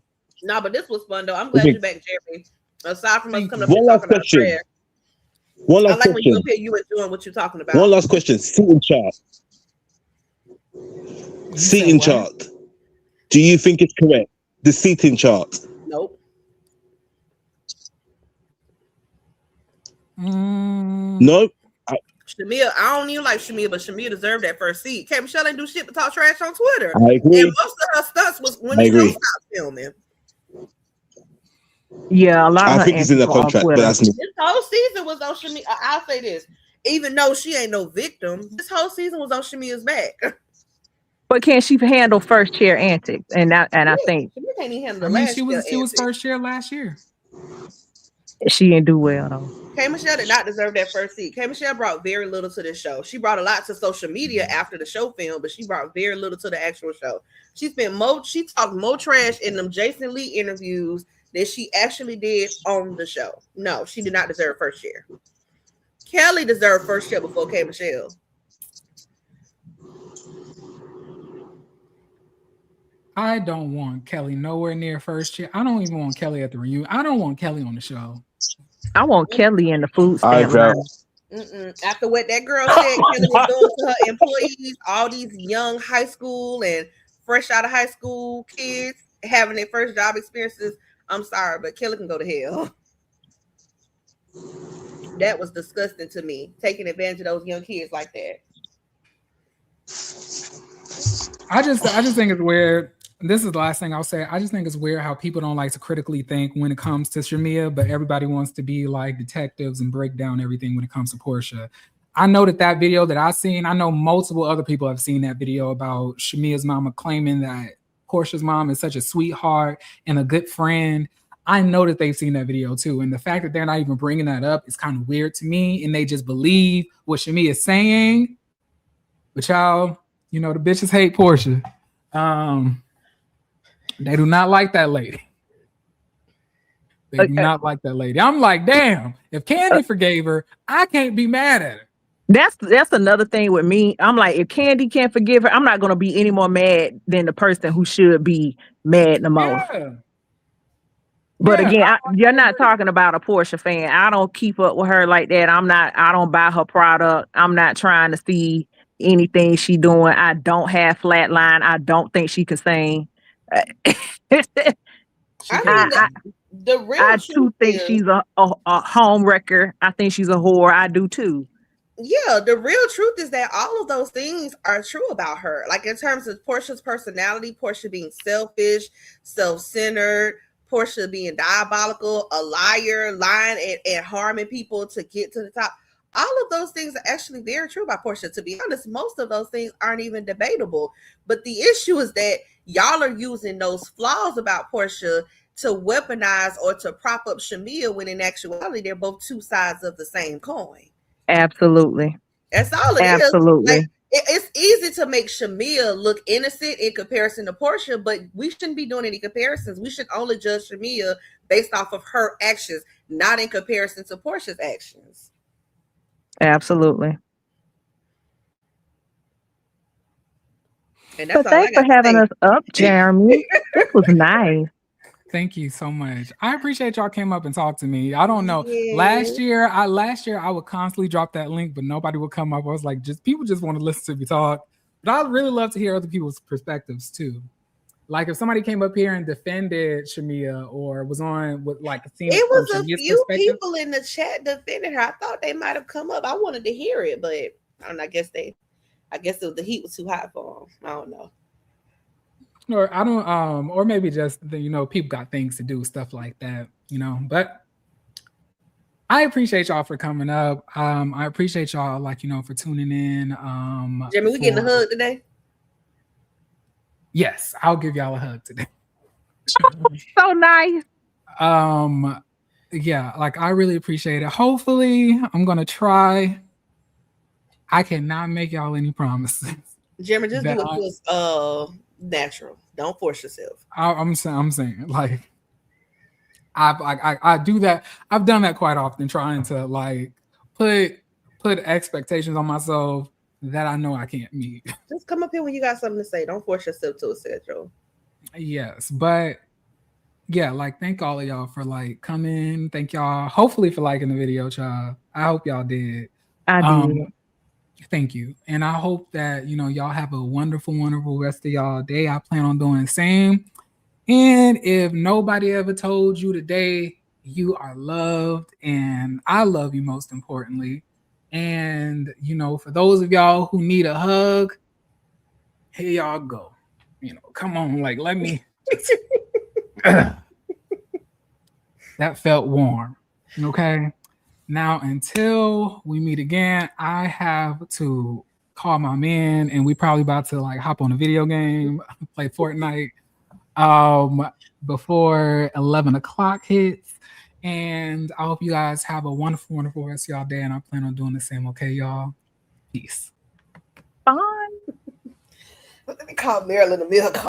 no, but this was fun though. I'm glad you're back, Jeremy. Aside from us coming up here talking about prayer. One last question. When you question. up here, you enjoying what you're talking about. One last question. Seating chart. Seating chart. Do you think it's correct? The seating chart. Nope. Nope. Shamia, I don't even like Shamia, but Shamia deserved that first seat. K. Michelle ain't do shit but talk trash on Twitter. I agree. And most of her stunts was when she stopped filming. Yeah, a lot of I her think it's in the contract, but that's this whole season was on Shamia. I'll say this. Even though she ain't no victim, this whole season was on Shamia's back. But can she handle first chair antics? And I think Shamia can't even handle the last she was first chair last year. She didn't do well though. K. Michelle did not deserve that first seat. K. Michelle brought very little to this show. She brought a lot to social media after the show film, but she brought very little to the actual show. She talked more trash in them Jason Lee interviews than she actually did on the show. No, she did not deserve first chair. Kelly deserved first chair before K. Michelle. I don't want Kelly nowhere near first chair. I don't even want Kelly at the reunion. I don't want Kelly on the show. I want Kelly in the food stamp line. After what that girl said Kelly was doing to her employees, all these young high school and fresh out of high school kids having their first job experiences, I'm sorry, but Kelly can go to hell. That was disgusting to me, taking advantage of those young kids like that. I just think it's weird. This is the last thing I'll say. I just think it's weird how people don't like to critically think when it comes to Shamia, but everybody wants to be like detectives and break down everything when it comes to Portia. I know that video that I've seen, I know multiple other people have seen that video about Shamia's mama claiming that Portia's mom is such a sweetheart and a good friend. I know that they've seen that video too. And the fact that they're not even bringing that up is kind of weird to me. And they just believe what Shamia is saying. But y'all, you know, the bitches hate Portia. They do not like that lady. They do not like that lady. I'm like, damn, if Candy forgave her, I can't be mad at her. That's another thing with me. I'm like, if Candy can't forgive her, I'm not going to be any more mad than the person who should be mad the most. Yeah. But again, you're not talking about a Portia fan. I don't keep up with her like that. I don't buy her product. I'm not trying to see anything she doing. I don't have Flatline. I don't think she can sing. The real I too think she's a home wrecker. I think she's a whore. I do too. Yeah, the real truth is that all of those things are true about her. Like in terms of Portia's personality, Portia being selfish, self-centered, Portia being diabolical, a liar, lying and harming people to get to the top. All of those things are actually very true about Portia. To be honest, most of those things aren't even debatable. But the issue is that y'all are using those flaws about Portia to weaponize or to prop up Shamia, when in actuality, they're both two sides of the same coin. Absolutely. That's all it is. Absolutely. Like, it's easy to make Shamia look innocent in comparison to Portia, but we shouldn't be doing any comparisons. We should only judge Shamia based off of her actions, not in comparison to Portia's actions. Absolutely. And that's But all I thanks for got to having say. us up, Jeremy. This was nice. Thank you so much. I appreciate y'all came up and talked to me. I don't know. Yeah. Last year I would constantly drop that link, but nobody would come up. I was like, people just want to listen to me talk. But I'd really love to hear other people's perspectives too. Like if somebody came up here and defended Shamia or was on with like a scene. It was a few people in the chat defending her. I thought they might have come up. I wanted to hear it, but I don't know. I guess the heat was too hot for them. I don't know. Or I don't, or maybe just people got things to do, stuff like that, But I appreciate y'all for coming up. I appreciate y'all, for tuning in. Jeremy, we getting a hug today? Yes, I'll give y'all a hug today. So nice. Yeah, I really appreciate it. Hopefully, I'm gonna try. I cannot make y'all any promises. Jeremy, just do it to natural. Don't force yourself. I'm saying I do that. I've done that quite often, trying to put expectations on myself that I know I can't meet. Just come up here when you got something to say. Don't force yourself to a schedule. Yes, but yeah, thank all of y'all for coming. Thank y'all, hopefully, for liking the video, child. I hope y'all did. I did. Thank you. And I hope that, y'all have a wonderful, wonderful rest of y'all day. I plan on doing the same. And if nobody ever told you today, you are loved and I love you most importantly. And, for those of y'all who need a hug, here y'all go. Come on, let me. That felt warm. Okay. Now, until we meet again, I have to call my man, and we probably about to hop on a video game, play Fortnite before 11 o'clock hits. And I hope you guys have a wonderful, wonderful rest of y'all day, and I plan on doing the same. Okay, y'all? Peace. Bye. Let me call Marilyn a milk.